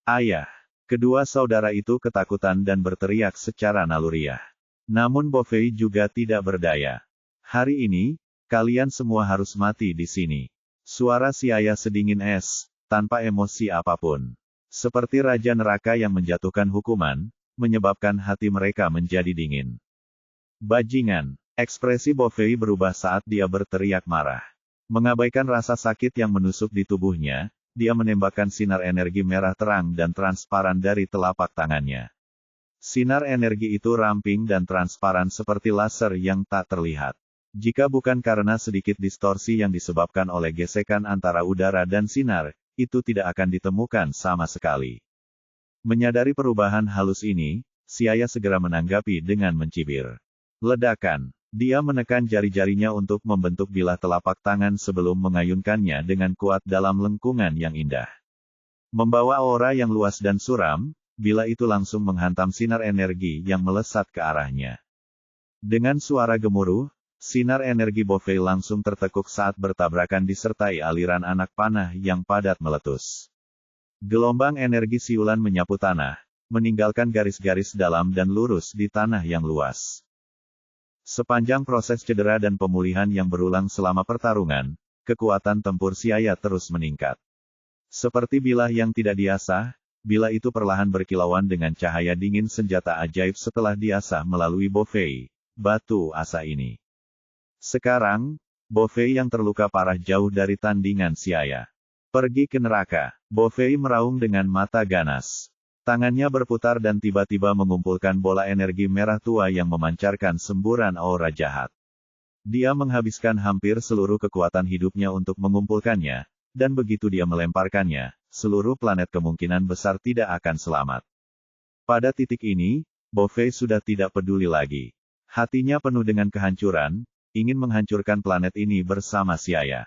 Speaker 1: "Ayah!" Kedua saudara itu ketakutan dan berteriak secara naluriah. Namun Bofei juga tidak berdaya. "Hari ini, kalian semua harus mati di sini." Suara Siaya sedingin es, tanpa emosi apapun. Seperti Raja Neraka yang menjatuhkan hukuman, menyebabkan hati mereka menjadi dingin. "Bajingan!" Ekspresi Bofei berubah saat dia berteriak marah. Mengabaikan rasa sakit yang menusuk di tubuhnya, dia menembakkan sinar energi merah terang dan transparan dari telapak tangannya. Sinar energi itu ramping dan transparan seperti laser yang tak terlihat. Jika bukan karena sedikit distorsi yang disebabkan oleh gesekan antara udara dan sinar, itu tidak akan ditemukan sama sekali. Menyadari perubahan halus ini, Siaya segera menanggapi dengan mencibir. Ledakan. Dia menekan jari-jarinya untuk membentuk bilah telapak tangan sebelum mengayunkannya dengan kuat dalam lengkungan yang indah. Membawa aura yang luas dan suram, bilah itu langsung menghantam sinar energi yang melesat ke arahnya. Dengan suara gemuruh, sinar energi Bofei langsung tertekuk saat bertabrakan disertai aliran anak panah yang padat meletus. Gelombang energi siulan menyapu tanah, meninggalkan garis-garis dalam dan lurus di tanah yang luas. Sepanjang proses cedera dan pemulihan yang berulang selama pertarungan, kekuatan tempur Siaya terus meningkat. Seperti bilah yang tidak diasah, bilah itu perlahan berkilauan dengan cahaya dingin senjata ajaib setelah diasah melalui Bofei, batu asa ini. Sekarang, Bofei yang terluka parah jauh dari tandingan Siaya. "Pergi ke neraka." Bofei meraung dengan mata ganas. Tangannya berputar dan tiba-tiba mengumpulkan bola energi merah tua yang memancarkan semburan aura jahat. Dia menghabiskan hampir seluruh kekuatan hidupnya untuk mengumpulkannya, dan begitu dia melemparkannya, seluruh planet kemungkinan besar tidak akan selamat. Pada titik ini, Bofei sudah tidak peduli lagi. Hatinya penuh dengan kehancuran, ingin menghancurkan planet ini bersama Siaya.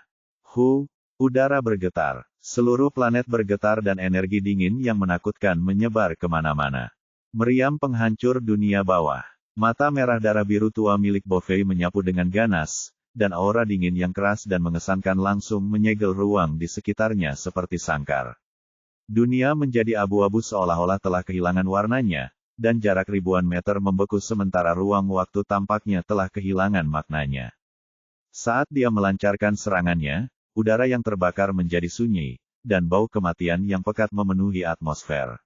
Speaker 1: Udara bergetar. Seluruh planet bergetar dan energi dingin yang menakutkan menyebar kemana-mana. Meriam penghancur dunia bawah. Mata merah darah biru tua milik Bofei menyapu dengan ganas, dan aura dingin yang keras dan mengesankan langsung menyegel ruang di sekitarnya seperti sangkar. Dunia menjadi abu-abu seolah-olah telah kehilangan warnanya, dan jarak ribuan meter membeku sementara ruang waktu tampaknya telah kehilangan maknanya. Saat dia melancarkan serangannya, udara yang terbakar menjadi sunyi, dan bau kematian yang pekat memenuhi atmosfer.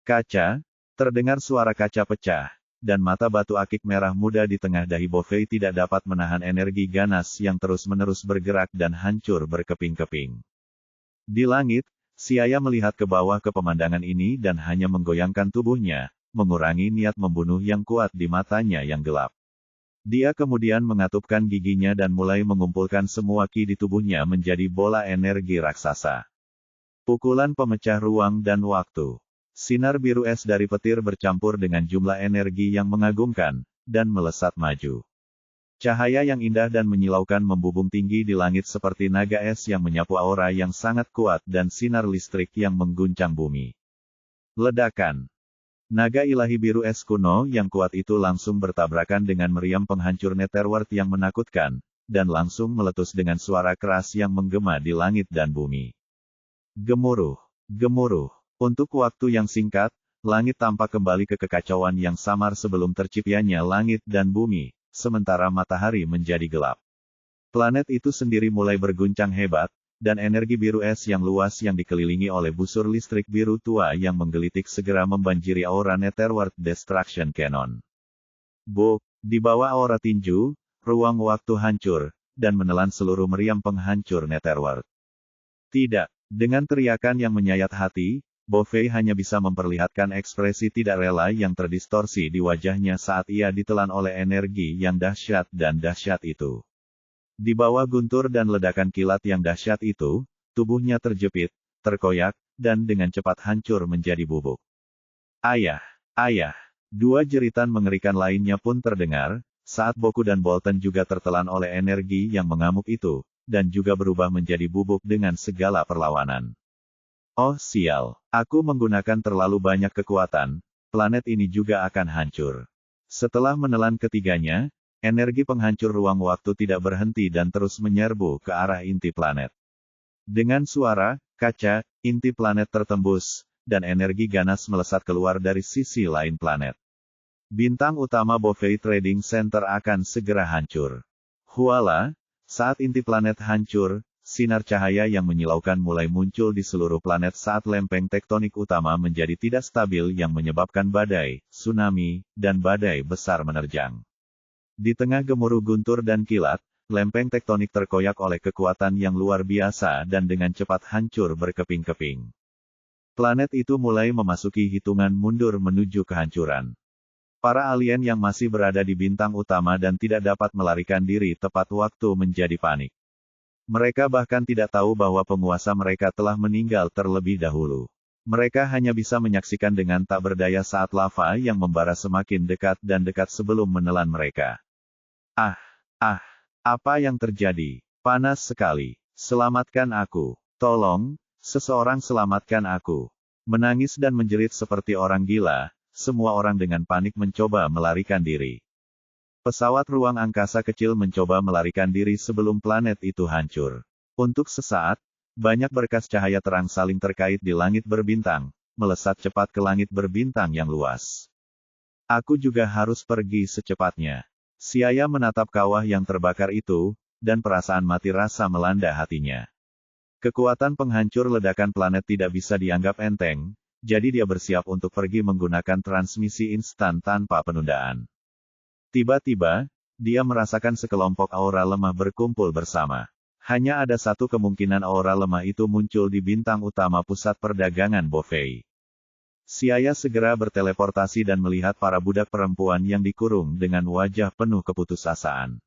Speaker 1: Kaca, terdengar suara kaca pecah, dan mata batu akik merah muda di tengah dahi Bofei tidak dapat menahan energi ganas yang terus-menerus bergerak dan hancur berkeping-keping. Di langit, Siaya melihat ke bawah ke pemandangan ini dan hanya menggoyangkan tubuhnya, mengurangi niat membunuh yang kuat di matanya yang gelap. Dia kemudian mengatupkan giginya dan mulai mengumpulkan semua ki di tubuhnya menjadi bola energi raksasa. Pukulan pemecah ruang dan waktu. Sinar biru es dari petir bercampur dengan jumlah energi yang mengagumkan, dan melesat maju. Cahaya yang indah dan menyilaukan membubung tinggi di langit seperti naga es yang menyapu aura yang sangat kuat dan sinar listrik yang mengguncang bumi. Ledakan. Naga ilahi biru es kuno yang kuat itu langsung bertabrakan dengan meriam penghancur Netherworld yang menakutkan, dan langsung meletus dengan suara keras yang menggema di langit dan bumi. Gemuruh, gemuruh. Untuk waktu yang singkat, langit tampak kembali ke kekacauan yang samar sebelum terciptanya langit dan bumi, sementara matahari menjadi gelap. Planet itu sendiri mulai berguncang hebat, dan energi biru es yang luas yang dikelilingi oleh busur listrik biru tua yang menggelitik segera membanjiri aura Netherworld Destruction Cannon. Di bawah aura tinju, ruang waktu hancur, dan menelan seluruh meriam penghancur Netherworld. Tidak, dengan teriakan yang menyayat hati, Bovei hanya bisa memperlihatkan ekspresi tidak rela yang terdistorsi di wajahnya saat ia ditelan oleh energi yang dahsyat dan dahsyat itu. Di bawah guntur dan ledakan kilat yang dahsyat itu, tubuhnya terjepit, terkoyak, dan dengan cepat hancur menjadi bubuk. Ayah! Ayah! Dua jeritan mengerikan lainnya pun terdengar, saat Boku dan Bolton juga tertelan oleh energi yang mengamuk itu, dan juga berubah menjadi bubuk dengan segala perlawanan. Oh sial, aku menggunakan terlalu banyak kekuatan, planet ini juga akan hancur. Setelah menelan ketiganya, energi penghancur ruang waktu tidak berhenti dan terus menyerbu ke arah inti planet. Dengan suara kaca, inti planet tertembus, dan energi ganas melesat keluar dari sisi lain planet. Bintang utama Bovei Trading Center akan segera hancur. Huala, saat inti planet hancur, sinar cahaya yang menyilaukan mulai muncul di seluruh planet saat lempeng tektonik utama menjadi tidak stabil yang menyebabkan badai, tsunami, dan badai besar menerjang. Di tengah gemuruh guntur dan kilat, lempeng tektonik terkoyak oleh kekuatan yang luar biasa dan dengan cepat hancur berkeping-keping. Planet itu mulai memasuki hitungan mundur menuju kehancuran. Para alien yang masih berada di bintang utama dan tidak dapat melarikan diri tepat waktu menjadi panik. Mereka bahkan tidak tahu bahwa penguasa mereka telah meninggal terlebih dahulu. Mereka hanya bisa menyaksikan dengan tak berdaya saat lava yang membara semakin dekat dan dekat sebelum menelan mereka. Apa yang terjadi? Panas sekali. Selamatkan aku. Tolong, seseorang selamatkan aku. Menangis dan menjerit seperti orang gila, semua orang dengan panik mencoba melarikan diri. Pesawat ruang angkasa kecil mencoba melarikan diri sebelum planet itu hancur. Untuk sesaat, banyak berkas cahaya terang saling terkait di langit berbintang, melesat cepat ke langit berbintang yang luas. Aku juga harus pergi secepatnya. Siaya menatap kawah yang terbakar itu, dan perasaan mati rasa melanda hatinya. Kekuatan penghancur ledakan planet tidak bisa dianggap enteng, jadi dia bersiap untuk pergi menggunakan transmisi instan tanpa penundaan. Tiba-tiba, dia merasakan sekelompok aura lemah berkumpul bersama. Hanya ada satu kemungkinan aura lemah itu muncul di bintang utama pusat perdagangan Bovei. Siaya segera berteleportasi dan melihat para budak perempuan yang dikurung dengan wajah penuh keputusasaan.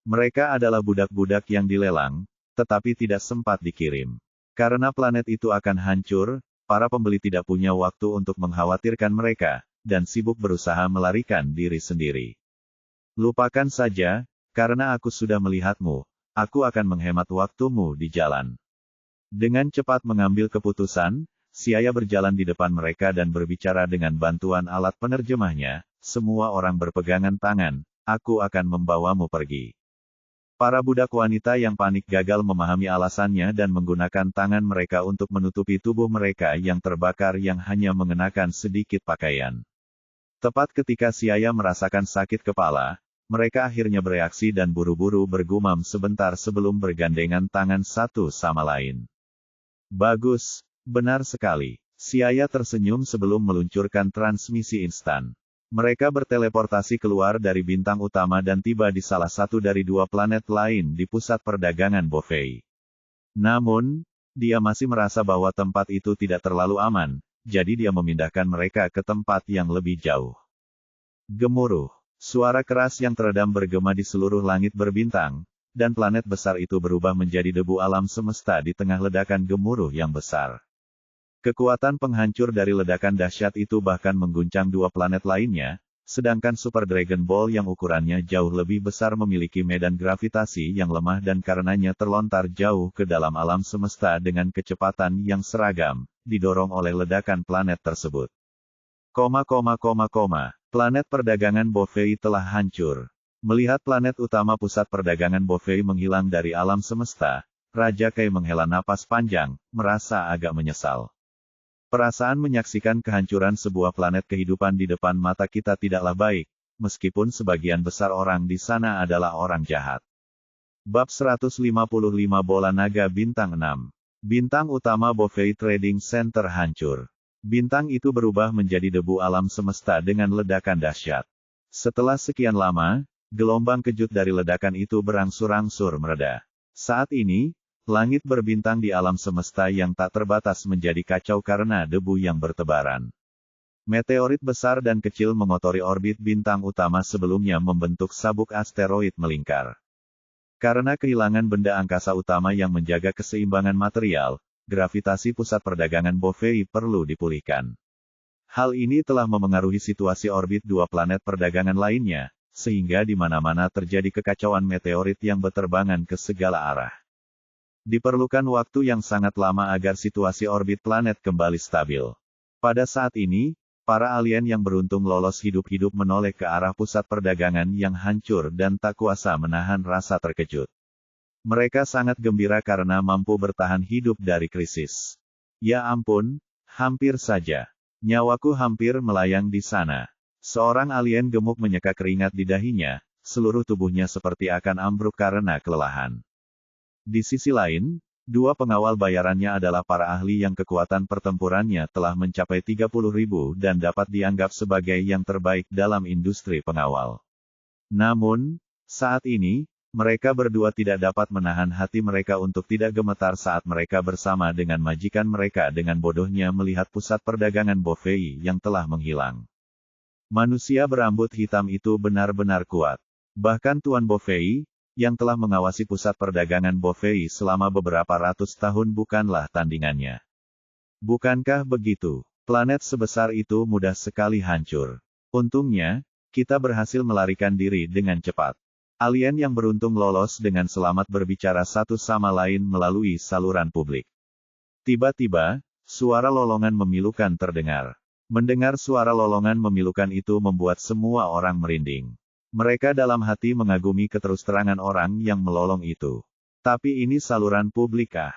Speaker 1: Mereka adalah budak-budak yang dilelang, tetapi tidak sempat dikirim. Karena planet itu akan hancur, para pembeli tidak punya waktu untuk mengkhawatirkan mereka, dan sibuk berusaha melarikan diri sendiri. Lupakan saja, karena aku sudah melihatmu. Aku akan menghemat waktumu di jalan. Dengan cepat mengambil keputusan, Siaya berjalan di depan mereka dan berbicara dengan bantuan alat penerjemahnya, semua orang berpegangan tangan, aku akan membawamu pergi. Para budak wanita yang panik gagal memahami alasannya dan menggunakan tangan mereka untuk menutupi tubuh mereka yang terbakar yang hanya mengenakan sedikit pakaian. Tepat ketika Siaya merasakan sakit kepala, mereka akhirnya bereaksi dan buru-buru bergumam sebentar sebelum bergandengan tangan satu sama lain. Bagus, benar sekali. Siaya tersenyum sebelum meluncurkan transmisi instan. Mereka berteleportasi keluar dari bintang utama dan tiba di salah satu dari dua planet lain di pusat perdagangan Bovei. Namun, dia masih merasa bahwa tempat itu tidak terlalu aman, jadi dia memindahkan mereka ke tempat yang lebih jauh. Gemuruh. Suara keras yang teredam bergema di seluruh langit berbintang, dan planet besar itu berubah menjadi debu alam semesta di tengah ledakan gemuruh yang besar. Kekuatan penghancur dari ledakan dahsyat itu bahkan mengguncang dua planet lainnya, sedangkan Super Dragon Ball yang ukurannya jauh lebih besar memiliki medan gravitasi yang lemah dan karenanya terlontar jauh ke dalam alam semesta dengan kecepatan yang seragam, didorong oleh ledakan planet tersebut. Planet perdagangan Bovei telah hancur. Melihat planet utama pusat perdagangan Bovei menghilang dari alam semesta, Raja Kai menghela napas panjang, merasa agak menyesal. Perasaan menyaksikan kehancuran sebuah planet kehidupan di depan mata kita tidaklah baik, meskipun sebagian besar orang di sana adalah orang jahat. Bab 155 Bola Naga Bintang 6. Bintang utama Bovei Trading Center hancur. Bintang itu berubah menjadi debu alam semesta dengan ledakan dahsyat. Setelah sekian lama, gelombang kejut dari ledakan itu berangsur-angsur mereda. Saat ini, langit berbintang di alam semesta yang tak terbatas menjadi kacau karena debu yang bertebaran. Meteorit besar dan kecil mengotori orbit bintang utama sebelumnya membentuk sabuk asteroid melingkar. Karena kehilangan benda angkasa utama yang menjaga keseimbangan material, gravitasi pusat perdagangan Bovei perlu dipulihkan. Hal ini telah memengaruhi situasi orbit dua planet perdagangan lainnya, sehingga di mana-mana terjadi kekacauan meteorit yang berterbangan ke segala arah. Diperlukan waktu yang sangat lama agar situasi orbit planet kembali stabil. Pada saat ini, para alien yang beruntung lolos hidup-hidup menoleh ke arah pusat perdagangan yang hancur dan tak kuasa menahan rasa terkejut. Mereka sangat gembira karena mampu bertahan hidup dari krisis. Ya ampun, hampir saja. Nyawaku hampir melayang di sana. Seorang alien gemuk menyeka keringat di dahinya, seluruh tubuhnya seperti akan ambruk karena kelelahan. Di sisi lain, dua pengawal bayarannya adalah para ahli yang kekuatan pertempurannya telah mencapai 30.000 dan dapat dianggap sebagai yang terbaik dalam industri pengawal. Namun, saat ini, mereka berdua tidak dapat menahan hati mereka untuk tidak gemetar saat mereka bersama dengan majikan mereka dengan bodohnya melihat pusat perdagangan Bovei yang telah menghilang. Manusia berambut hitam itu benar-benar kuat. Bahkan Tuan Bovei, yang telah mengawasi pusat perdagangan Bovei selama beberapa ratus tahun bukanlah tandingannya. Bukankah begitu? Planet sebesar itu mudah sekali hancur. Untungnya, kita berhasil melarikan diri dengan cepat. Alien yang beruntung lolos dengan selamat berbicara satu sama lain melalui saluran publik. Tiba-tiba, suara lolongan memilukan terdengar. Mendengar suara lolongan memilukan itu membuat semua orang merinding. Mereka dalam hati mengagumi keterus-terangan orang yang melolong itu. Tapi ini saluran publik ah.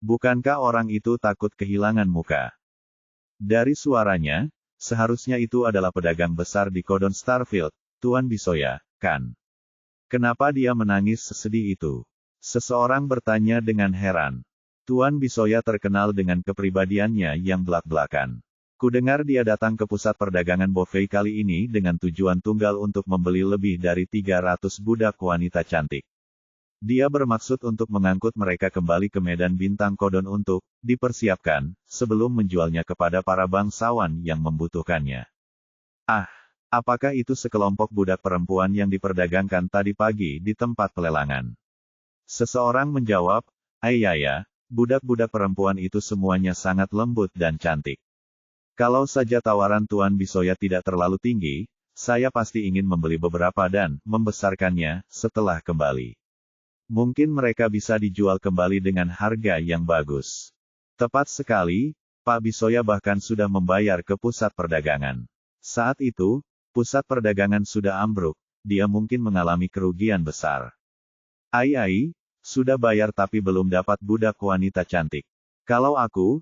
Speaker 1: Bukankah orang itu takut kehilangan muka? Dari suaranya, seharusnya itu adalah pedagang besar di Kodon Starfield, Tuan Bisoya, kan? Kenapa dia menangis sesedih itu? Seseorang bertanya dengan heran. Tuan Bisoya terkenal dengan kepribadiannya yang belak-belakan. Kudengar dia datang ke pusat perdagangan Bovei kali ini dengan tujuan tunggal untuk membeli lebih dari 300 budak wanita cantik. Dia bermaksud untuk mengangkut mereka kembali ke medan bintang Kodon untuk dipersiapkan, sebelum menjualnya kepada para bangsawan yang membutuhkannya. Ah! Apakah itu sekelompok budak perempuan yang diperdagangkan tadi pagi di tempat pelelangan? Seseorang menjawab, "Ayaya, budak-budak perempuan itu semuanya sangat lembut dan cantik. Kalau saja tawaran Tuan Bisoya tidak terlalu tinggi, saya pasti ingin membeli beberapa dan membesarkannya setelah kembali. Mungkin mereka bisa dijual kembali dengan harga yang bagus." Tepat sekali, Pak Bisoya bahkan sudah membayar ke pusat perdagangan. Saat itu, pusat perdagangan sudah ambruk, dia mungkin mengalami kerugian besar. Ai, sudah bayar tapi belum dapat budak wanita cantik. Kalau aku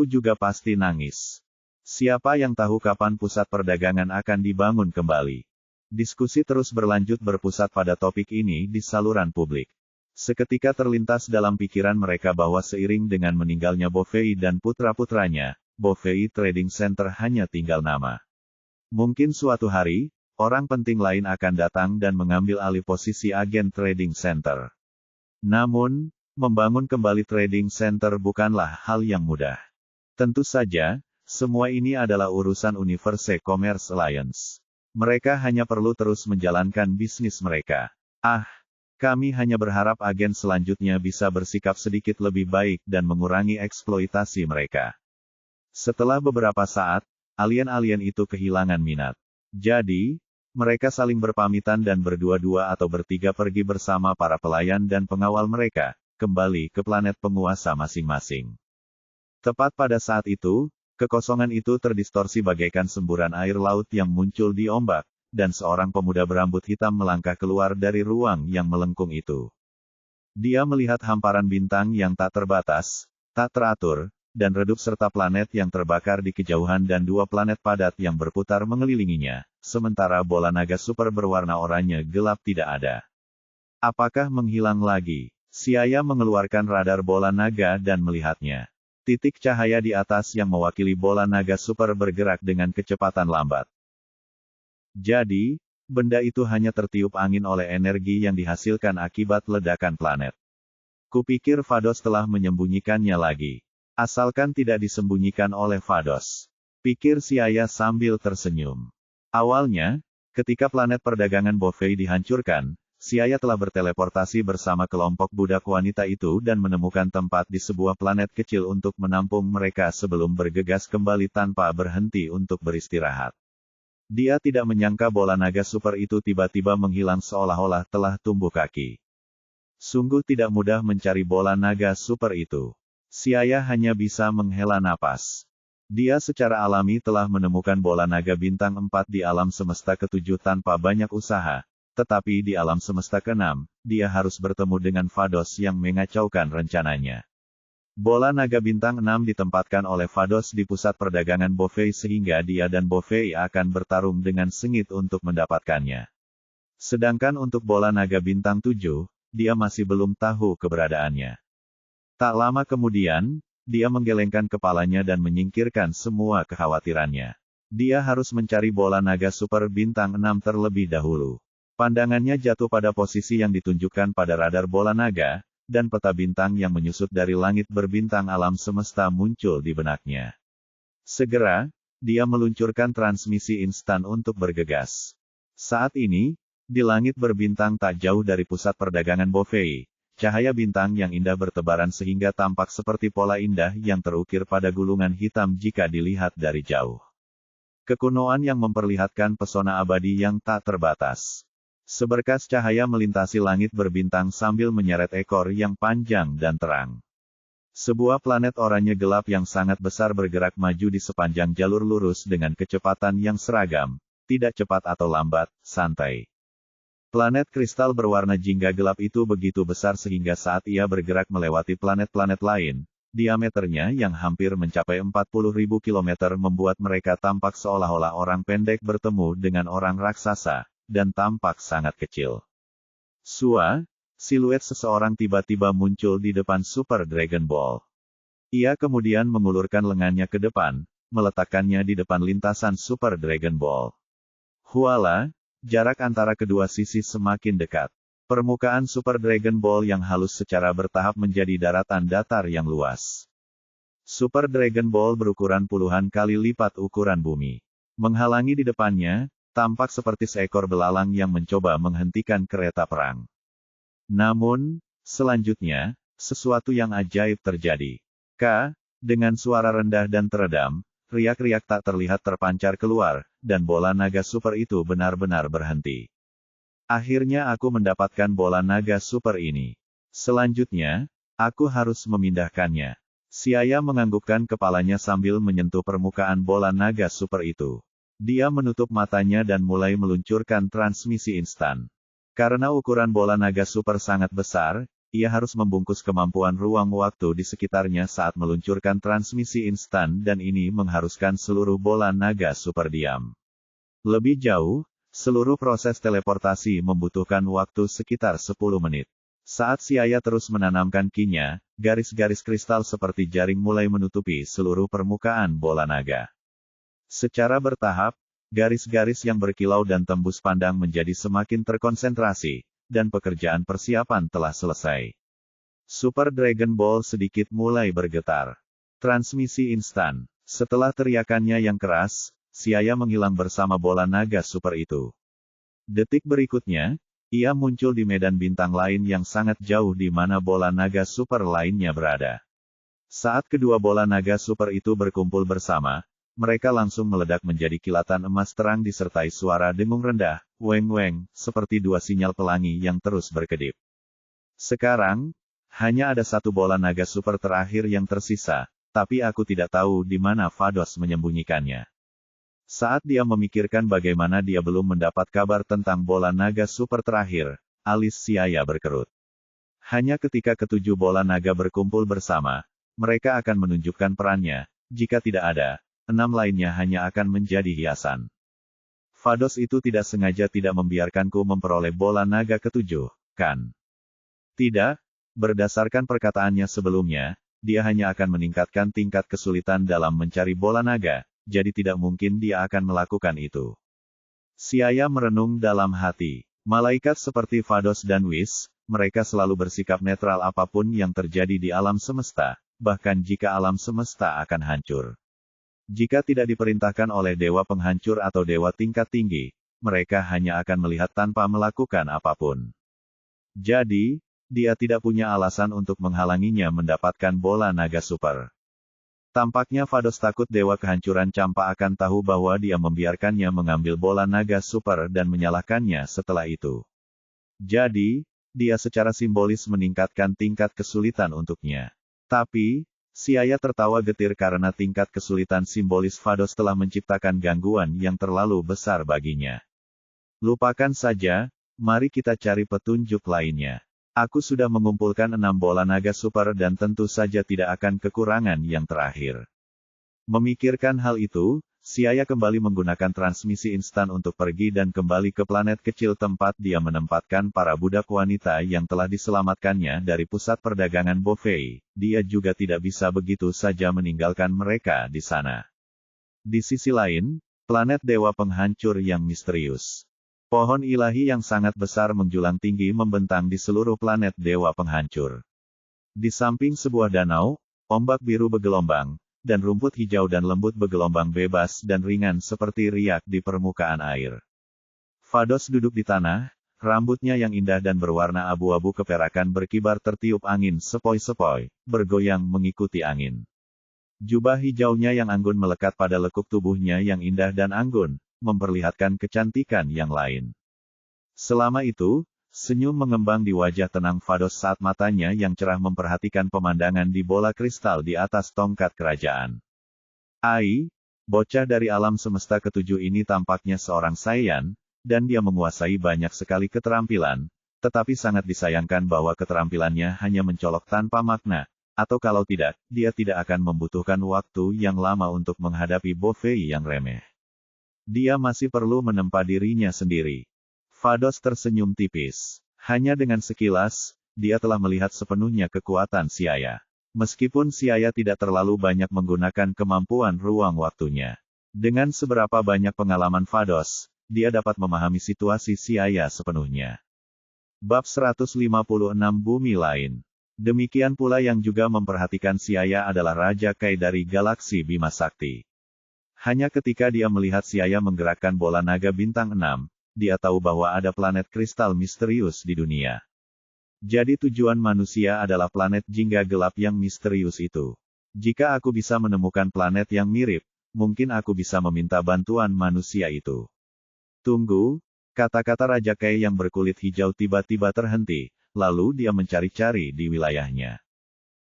Speaker 1: juga pasti nangis. Siapa yang tahu kapan pusat perdagangan akan dibangun kembali? Diskusi terus berlanjut berpusat pada topik ini di saluran publik. Seketika terlintas dalam pikiran mereka bahwa seiring dengan meninggalnya Bovei dan putra-putranya, Bovei Trading Center hanya tinggal nama. Mungkin suatu hari, orang penting lain akan datang dan mengambil alih posisi agen trading center. Namun, membangun kembali trading center bukanlah hal yang mudah. Tentu saja, semua ini adalah urusan Universe Commerce Alliance. Mereka hanya perlu terus menjalankan bisnis mereka. Kami hanya berharap agen selanjutnya bisa bersikap sedikit lebih baik dan mengurangi eksploitasi mereka. Setelah beberapa saat, alien-alien itu kehilangan minat. Jadi, mereka saling berpamitan dan berdua-dua atau bertiga pergi bersama para pelayan dan pengawal mereka, kembali ke planet penguasa masing-masing. Tepat pada saat itu, Kekosongan itu terdistorsi bagaikan semburan air laut yang muncul di ombak, dan seorang pemuda berambut hitam melangkah keluar dari ruang yang melengkung itu. Dia melihat hamparan bintang yang tak terbatas, tak teratur, dan redup serta planet yang terbakar di kejauhan dan dua planet padat yang berputar mengelilinginya, sementara bola naga super berwarna oranye gelap tidak ada. Apakah menghilang lagi? Siaya mengeluarkan radar bola naga dan melihatnya. Titik cahaya di atas yang mewakili bola naga super bergerak dengan kecepatan lambat. Jadi, benda itu hanya tertiup angin oleh energi yang dihasilkan akibat ledakan planet. Kupikir Vados telah menyembunyikannya lagi. Asalkan tidak disembunyikan oleh Vados. Pikir Siaya sambil tersenyum. Awalnya, ketika planet perdagangan Bovei dihancurkan, Siaya telah berteleportasi bersama kelompok budak wanita itu dan menemukan tempat di sebuah planet kecil untuk menampung mereka sebelum bergegas kembali tanpa berhenti untuk beristirahat. Dia tidak menyangka bola naga super itu tiba-tiba menghilang seolah-olah telah tumbuh kaki. Sungguh tidak mudah mencari bola naga super itu. Siaya hanya bisa menghela napas. Dia secara alami telah menemukan bola naga bintang 4 di alam semesta ke-7 tanpa banyak usaha, tetapi di alam semesta ke-6, dia harus bertemu dengan Vados yang mengacaukan rencananya. Bola naga bintang 6 ditempatkan oleh Vados di pusat perdagangan Bovei sehingga dia dan Bovei akan bertarung dengan sengit untuk mendapatkannya. Sedangkan untuk bola naga bintang 7, dia masih belum tahu keberadaannya. Tak lama kemudian, dia menggelengkan kepalanya dan menyingkirkan semua kekhawatirannya. Dia harus mencari bola naga super bintang 6 terlebih dahulu. Pandangannya jatuh pada posisi yang ditunjukkan pada radar bola naga, dan peta bintang yang menyusut dari langit berbintang alam semesta muncul di benaknya. Segera, dia meluncurkan transmisi instan untuk bergegas. Saat ini, di langit berbintang tak jauh dari pusat perdagangan Bovei, cahaya bintang yang indah bertebaran sehingga tampak seperti pola indah yang terukir pada gulungan hitam jika dilihat dari jauh. Kekunoan yang memperlihatkan pesona abadi yang tak terbatas. Seberkas cahaya melintasi langit berbintang sambil menyeret ekor yang panjang dan terang. Sebuah planet oranye gelap yang sangat besar bergerak maju di sepanjang jalur lurus dengan kecepatan yang seragam, tidak cepat atau lambat, santai. Planet kristal berwarna jingga gelap itu begitu besar sehingga saat ia bergerak melewati planet-planet lain, diameternya yang hampir mencapai 40.000 km membuat mereka tampak seolah-olah orang pendek bertemu dengan orang raksasa, dan tampak sangat kecil. Siluet seseorang tiba-tiba muncul di depan Super Dragon Ball. Ia kemudian mengulurkan lengannya ke depan, meletakkannya di depan lintasan Super Dragon Ball. Huala! Jarak antara kedua sisi semakin dekat. Permukaan Super Dragon Ball yang halus secara bertahap menjadi daratan datar yang luas. Super Dragon Ball berukuran puluhan kali lipat ukuran bumi. Menghalangi di depannya, tampak seperti seekor belalang yang mencoba menghentikan kereta perang. Namun, selanjutnya, sesuatu yang ajaib terjadi. Dengan suara rendah dan teredam, riak-riak tak terlihat terpancar keluar, dan bola naga super itu benar-benar berhenti. Akhirnya aku mendapatkan bola naga super ini. Selanjutnya, aku harus memindahkannya. Siaya menganggukkan kepalanya sambil menyentuh permukaan bola naga super itu. Dia menutup matanya dan mulai meluncurkan transmisi instan. Karena ukuran bola naga super sangat besar, ia harus membungkus kemampuan ruang waktu di sekitarnya saat meluncurkan transmisi instan dan ini mengharuskan seluruh bola naga super diam. Lebih jauh, seluruh proses teleportasi membutuhkan waktu sekitar 10 menit. Saat Siaya terus menanamkan kinya, garis-garis kristal seperti jaring mulai menutupi seluruh permukaan bola naga. Secara bertahap, garis-garis yang berkilau dan tembus pandang menjadi semakin terkonsentrasi, dan pekerjaan persiapan telah selesai. Super Dragon Ball sedikit mulai bergetar. Transmisi instan. Setelah teriakannya yang keras, Siaya menghilang bersama bola naga super itu. Detik berikutnya, ia muncul di medan bintang lain yang sangat jauh di mana bola naga super lainnya berada. Saat kedua bola naga super itu berkumpul bersama, mereka langsung meledak menjadi kilatan emas terang disertai suara dengung rendah, weng-weng, seperti dua sinyal pelangi yang terus berkedip. Sekarang, hanya ada satu bola naga super terakhir yang tersisa, tapi aku tidak tahu di mana Vados menyembunyikannya. Saat dia memikirkan bagaimana dia belum mendapat kabar tentang bola naga super terakhir, alis Siaya berkerut. Hanya ketika ketujuh bola naga berkumpul bersama, mereka akan menunjukkan perannya. Jika tidak ada, 6 lainnya hanya akan menjadi hiasan. Vados itu tidak sengaja tidak membiarkanku memperoleh bola naga ketujuh, kan? Tidak, berdasarkan perkataannya sebelumnya, dia hanya akan meningkatkan tingkat kesulitan dalam mencari bola naga, jadi tidak mungkin dia akan melakukan itu. Siaya merenung dalam hati. Malaikat seperti Vados dan Whis, mereka selalu bersikap netral apapun yang terjadi di alam semesta, bahkan jika alam semesta akan hancur. Jika tidak diperintahkan oleh dewa penghancur atau dewa tingkat tinggi, mereka hanya akan melihat tanpa melakukan apapun. Jadi, dia tidak punya alasan untuk menghalanginya mendapatkan bola naga super. Tampaknya Vados takut dewa kehancuran Champa akan tahu bahwa dia membiarkannya mengambil bola naga super dan menyalahkannya setelah itu. Jadi, dia secara simbolis meningkatkan tingkat kesulitan untuknya. Tapi, Siaya tertawa getir karena tingkat kesulitan simbolis Vados telah menciptakan gangguan yang terlalu besar baginya. Lupakan saja, mari kita cari petunjuk lainnya. Aku sudah mengumpulkan 6 bola naga super dan tentu saja tidak akan kekurangan yang terakhir. Memikirkan hal itu, Siaya kembali menggunakan transmisi instan untuk pergi dan kembali ke planet kecil tempat dia menempatkan para budak wanita yang telah diselamatkannya dari pusat perdagangan Bovei. Dia juga tidak bisa begitu saja meninggalkan mereka di sana. Di sisi lain, planet dewa penghancur yang misterius. Pohon ilahi yang sangat besar menjulang tinggi membentang di seluruh planet dewa penghancur. Di samping sebuah danau, ombak biru bergelombang, dan rumput hijau dan lembut bergelombang bebas dan ringan seperti riak di permukaan air. Vados duduk di tanah, rambutnya yang indah dan berwarna abu-abu keperakan berkibar tertiup angin sepoi-sepoi, bergoyang mengikuti angin. Jubah hijaunya yang anggun melekat pada lekuk tubuhnya yang indah dan anggun, memperlihatkan kecantikan yang lain. Selama itu, senyum mengembang di wajah tenang Vados saat matanya yang cerah memperhatikan pemandangan di bola kristal di atas tongkat kerajaan. Ai, bocah dari alam semesta ketujuh ini tampaknya seorang Saiyan, dan dia menguasai banyak sekali keterampilan, tetapi sangat disayangkan bahwa keterampilannya hanya mencolok tanpa makna, atau kalau tidak, dia tidak akan membutuhkan waktu yang lama untuk menghadapi Bovei yang remeh. Dia masih perlu menempa dirinya sendiri. Vados tersenyum tipis. Hanya dengan sekilas, dia telah melihat sepenuhnya kekuatan Siaya. Meskipun Siaya tidak terlalu banyak menggunakan kemampuan ruang waktunya. Dengan seberapa banyak pengalaman Vados, dia dapat memahami situasi Siaya sepenuhnya. Bab 156 Bumi Lain. Demikian pula yang juga memperhatikan Siaya adalah Raja Kai dari galaksi Bima Sakti. Hanya ketika dia melihat Siaya menggerakkan bola naga bintang 6, dia tahu bahwa ada planet kristal misterius di dunia. Jadi tujuan manusia adalah planet jingga gelap yang misterius itu. Jika aku bisa menemukan planet yang mirip, mungkin aku bisa meminta bantuan manusia itu. Tunggu, kata-kata Raja Kai yang berkulit hijau tiba-tiba terhenti, lalu dia mencari-cari di wilayahnya.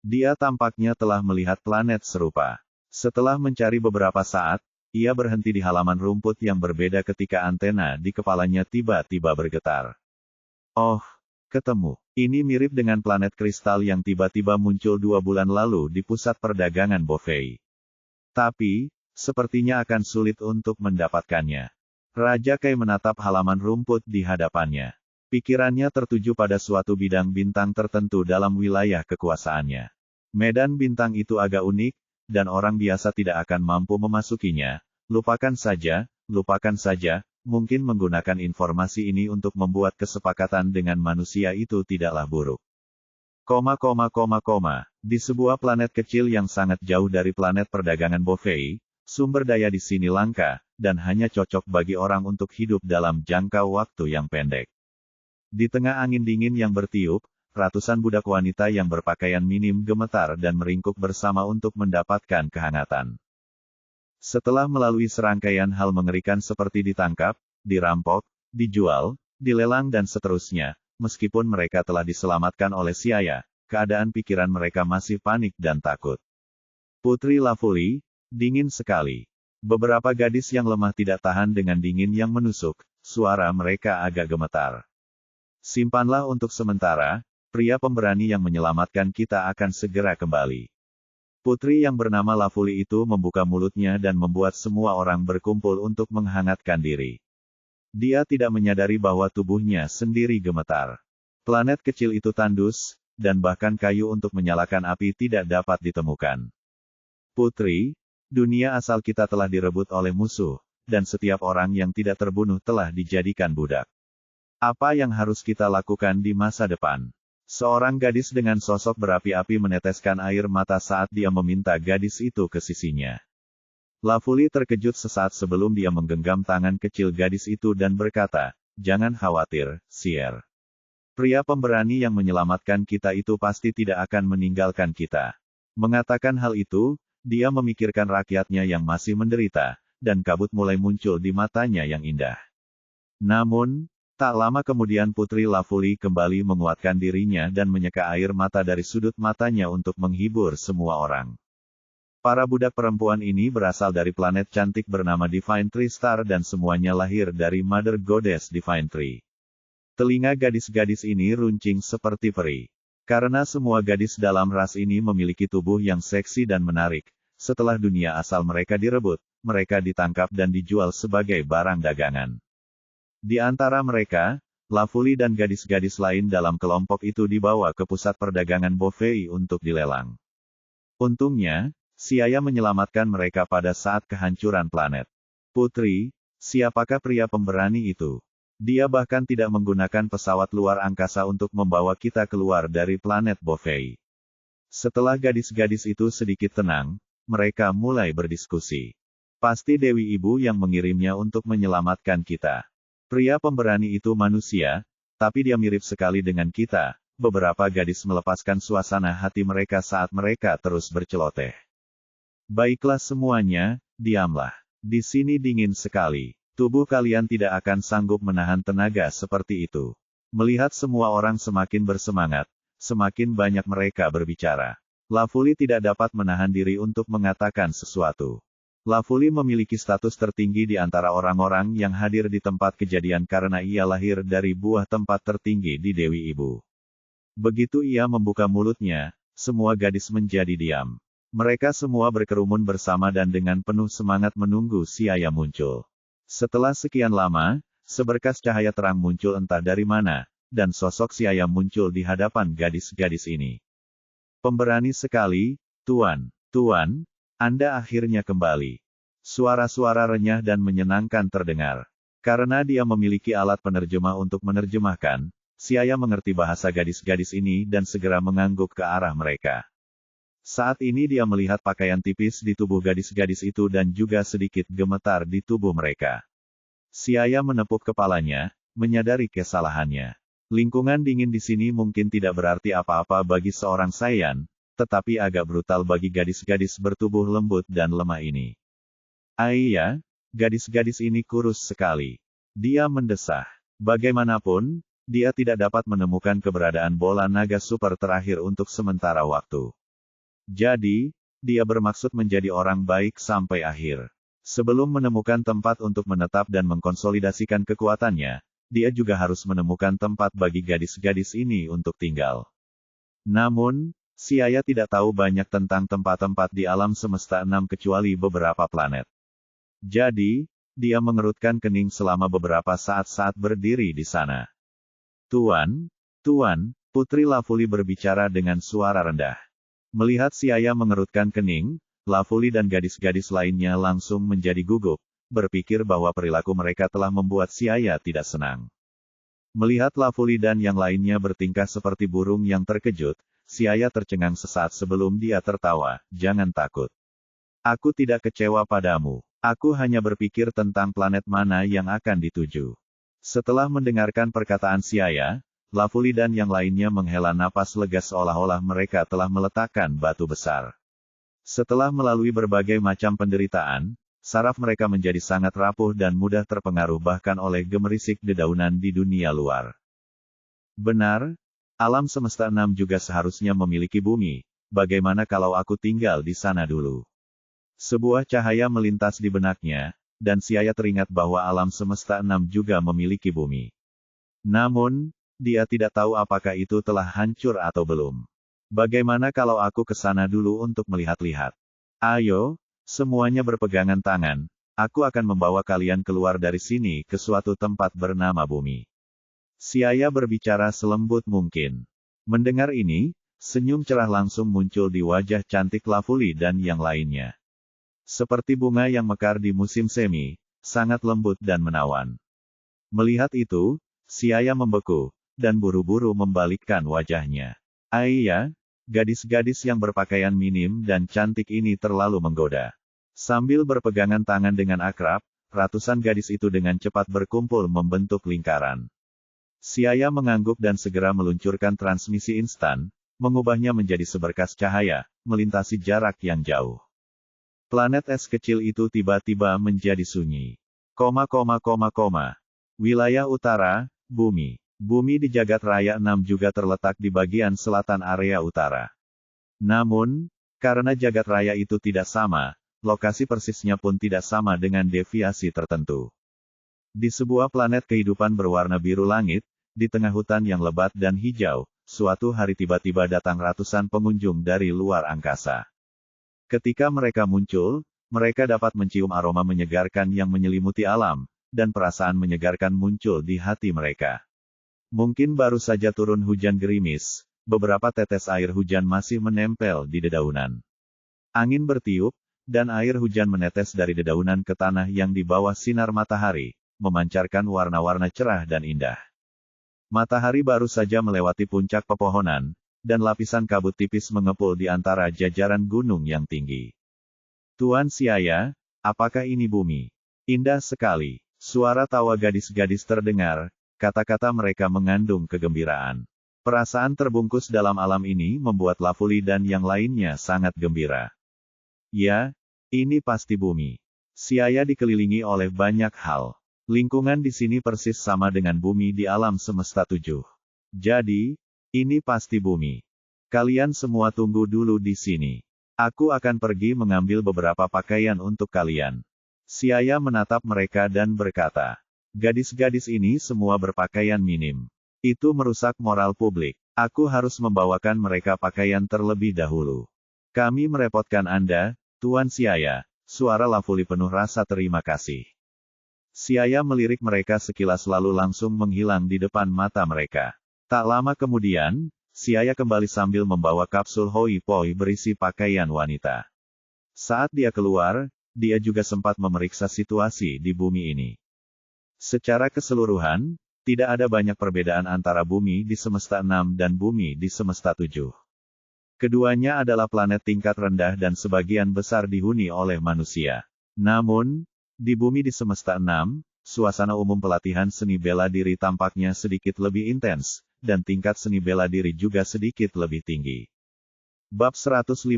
Speaker 1: Dia tampaknya telah melihat planet serupa. Setelah mencari beberapa saat, ia berhenti di halaman rumput yang berbeda ketika antena di kepalanya tiba-tiba bergetar. Oh, ketemu. Ini mirip dengan planet kristal yang tiba-tiba muncul 2 bulan lalu di pusat perdagangan Bovei. Tapi, sepertinya akan sulit untuk mendapatkannya. Raja Kai menatap halaman rumput di hadapannya. Pikirannya tertuju pada suatu bidang bintang tertentu dalam wilayah kekuasaannya. Medan bintang itu agak unik, dan orang biasa tidak akan mampu memasukinya. Lupakan saja, mungkin menggunakan informasi ini untuk membuat kesepakatan dengan manusia itu tidaklah buruk. Di sebuah planet kecil yang sangat jauh dari planet perdagangan Bovei, sumber daya di sini langka, dan hanya cocok bagi orang untuk hidup dalam jangka waktu yang pendek. Di tengah angin dingin yang bertiup, ratusan budak wanita yang berpakaian minim gemetar dan meringkuk bersama untuk mendapatkan kehangatan. Setelah melalui serangkaian hal mengerikan seperti ditangkap, dirampok, dijual, dilelang dan seterusnya, meskipun mereka telah diselamatkan oleh Siaya, keadaan pikiran mereka masih panik dan takut. Putri Lavuli, dingin sekali. Beberapa gadis yang lemah tidak tahan dengan dingin yang menusuk, suara mereka agak gemetar. Simpanlah untuk sementara, pria pemberani yang menyelamatkan kita akan segera kembali. Putri yang bernama Lavuli itu membuka mulutnya dan membuat semua orang berkumpul untuk menghangatkan diri. Dia tidak menyadari bahwa tubuhnya sendiri gemetar. Planet kecil itu tandus, dan bahkan kayu untuk menyalakan api tidak dapat ditemukan. Putri, dunia asal kita telah direbut oleh musuh, dan setiap orang yang tidak terbunuh telah dijadikan budak. Apa yang harus kita lakukan di masa depan? Seorang gadis dengan sosok berapi-api meneteskan air mata saat dia meminta gadis itu ke sisinya. Lavuli terkejut sesaat sebelum dia menggenggam tangan kecil gadis itu dan berkata, "Jangan khawatir, Sier. Pria pemberani yang menyelamatkan kita itu pasti tidak akan meninggalkan kita." Mengatakan hal itu, dia memikirkan rakyatnya yang masih menderita, dan kabut mulai muncul di matanya yang indah. Namun, tak lama kemudian Putri Lavuli kembali menguatkan dirinya dan menyeka air mata dari sudut matanya untuk menghibur semua orang. Para budak perempuan ini berasal dari planet cantik bernama Divine Tree Star dan semuanya lahir dari Mother Goddess Divine Tree. Telinga gadis-gadis ini runcing seperti peri. Karena semua gadis dalam ras ini memiliki tubuh yang seksi dan menarik, setelah dunia asal mereka direbut, mereka ditangkap dan dijual sebagai barang dagangan. Di antara mereka, Lavuli dan gadis-gadis lain dalam kelompok itu dibawa ke pusat perdagangan Bovei untuk dilelang. Untungnya, Siaya menyelamatkan mereka pada saat kehancuran planet. Putri, siapakah pria pemberani itu? Dia bahkan tidak menggunakan pesawat luar angkasa untuk membawa kita keluar dari planet Bovei. Setelah gadis-gadis itu sedikit tenang, mereka mulai berdiskusi. Pasti Dewi Ibu yang mengirimnya untuk menyelamatkan kita. Pria pemberani itu manusia, tapi dia mirip sekali dengan kita. Beberapa gadis melepaskan suasana hati mereka saat mereka terus berceloteh. Baiklah semuanya, diamlah. Di sini dingin sekali. Tubuh kalian tidak akan sanggup menahan tenaga seperti itu. Melihat semua orang semakin bersemangat, semakin banyak mereka berbicara. Lavuli tidak dapat menahan diri untuk mengatakan sesuatu. Lavuli memiliki status tertinggi di antara orang-orang yang hadir di tempat kejadian karena ia lahir dari buah tempat tertinggi di Dewi Ibu. Begitu ia membuka mulutnya, semua gadis menjadi diam. Mereka semua berkerumun bersama dan dengan penuh semangat menunggu Siaya muncul. Setelah sekian lama, seberkas cahaya terang muncul entah dari mana, dan sosok Siaya muncul di hadapan gadis-gadis ini. "Pemberani sekali, Tuan. Tuan, Anda akhirnya kembali." Suara-suara renyah dan menyenangkan terdengar. Karena dia memiliki alat penerjemah untuk menerjemahkan, Siaya mengerti bahasa gadis-gadis ini dan segera mengangguk ke arah mereka. Saat ini dia melihat pakaian tipis di tubuh gadis-gadis itu dan juga sedikit gemetar di tubuh mereka. Siaya menepuk kepalanya, menyadari kesalahannya. Lingkungan dingin di sini mungkin tidak berarti apa-apa bagi seorang Saiyan, tetapi agak brutal bagi gadis-gadis bertubuh lembut dan lemah ini. "Iya, gadis-gadis ini kurus sekali." Dia mendesah. Bagaimanapun, dia tidak dapat menemukan keberadaan bola naga super terakhir untuk sementara waktu. Jadi, dia bermaksud menjadi orang baik sampai akhir. Sebelum menemukan tempat untuk menetap dan mengkonsolidasikan kekuatannya, dia juga harus menemukan tempat bagi gadis-gadis ini untuk tinggal. Namun, Siaya tidak tahu banyak tentang tempat-tempat di alam semesta 6 kecuali beberapa planet. Jadi, dia mengerutkan kening selama beberapa saat berdiri di sana. "Tuan, Tuan," Putri Lavuli berbicara dengan suara rendah. Melihat Siaya mengerutkan kening, Lavuli dan gadis-gadis lainnya langsung menjadi gugup, berpikir bahwa perilaku mereka telah membuat Siaya tidak senang. Melihat Lavuli dan yang lainnya bertingkah seperti burung yang terkejut, Siaya tercengang sesaat sebelum dia tertawa, "Jangan takut. Aku tidak kecewa padamu. Aku hanya berpikir tentang planet mana yang akan dituju." Setelah mendengarkan perkataan Siaya, Lavuli dan yang lainnya menghela napas lega seolah-olah mereka telah meletakkan batu besar. Setelah melalui berbagai macam penderitaan, saraf mereka menjadi sangat rapuh dan mudah terpengaruh bahkan oleh gemerisik dedaunan di dunia luar. Benar, alam semesta 6 juga seharusnya memiliki bumi, bagaimana kalau aku tinggal di sana dulu? Sebuah cahaya melintas di benaknya, dan Siaya teringat bahwa alam semesta 6 juga memiliki bumi. Namun, dia tidak tahu apakah itu telah hancur atau belum. Bagaimana kalau aku ke sana dulu untuk melihat-lihat? Ayo, semuanya berpegangan tangan, aku akan membawa kalian keluar dari sini ke suatu tempat bernama bumi. Siaya berbicara selembut mungkin. Mendengar ini, senyum cerah langsung muncul di wajah cantik Lafuli dan yang lainnya. Seperti bunga yang mekar di musim semi, sangat lembut dan menawan. Melihat itu, Siaya membeku, dan buru-buru membalikkan wajahnya. Iya, gadis-gadis yang berpakaian minim dan cantik ini terlalu menggoda. Sambil berpegangan tangan dengan akrab, ratusan gadis itu dengan cepat berkumpul membentuk lingkaran. Siaya mengangguk dan segera meluncurkan transmisi instan, mengubahnya menjadi seberkas cahaya, melintasi jarak yang jauh. Planet es kecil itu tiba-tiba menjadi sunyi. Wilayah utara, bumi. Bumi di jagat raya 6 juga terletak di bagian selatan area utara. Namun, karena jagat raya itu tidak sama, lokasi persisnya pun tidak sama dengan deviasi tertentu. Di sebuah planet kehidupan berwarna biru langit, di tengah hutan yang lebat dan hijau, suatu hari tiba-tiba datang ratusan pengunjung dari luar angkasa. Ketika mereka muncul, mereka dapat mencium aroma menyegarkan yang menyelimuti alam, dan perasaan menyegarkan muncul di hati mereka. Mungkin baru saja turun hujan gerimis, beberapa tetes air hujan masih menempel di dedaunan. Angin bertiup, dan air hujan menetes dari dedaunan ke tanah yang di bawah sinar matahari, memancarkan warna-warna cerah dan indah. Matahari baru saja melewati puncak pepohonan, dan lapisan kabut tipis mengepul di antara jajaran gunung yang tinggi. Tuan Siaya, apakah ini bumi? Indah sekali. Suara tawa gadis-gadis terdengar. Kata-kata mereka mengandung kegembiraan. Perasaan terbungkus dalam alam ini membuat Lafuli dan yang lainnya sangat gembira. Ya, ini pasti bumi. Siaya dikelilingi oleh banyak hal. Lingkungan di sini persis sama dengan bumi di alam semesta 7. Jadi, ini pasti bumi. Kalian semua tunggu dulu di sini. Aku akan pergi mengambil beberapa pakaian untuk kalian. Siaya menatap mereka dan berkata, gadis-gadis ini semua berpakaian minim. Itu merusak moral publik. Aku harus membawakan mereka pakaian terlebih dahulu. Kami merepotkan Anda, Tuan Siaya. Suara Lafuli penuh rasa terima kasih. Siaya melirik mereka sekilas lalu langsung menghilang di depan mata mereka. Tak lama kemudian, Siaya kembali sambil membawa kapsul Hoi Poi berisi pakaian wanita. Saat dia keluar, dia juga sempat memeriksa situasi di bumi ini. Secara keseluruhan, tidak ada banyak perbedaan antara bumi di semesta 6 dan bumi di semesta 7. Keduanya adalah planet tingkat rendah dan sebagian besar dihuni oleh manusia. Namun, di bumi di semesta 6, suasana umum pelatihan seni bela diri tampaknya sedikit lebih intens, dan tingkat seni bela diri juga sedikit lebih tinggi. Bab 157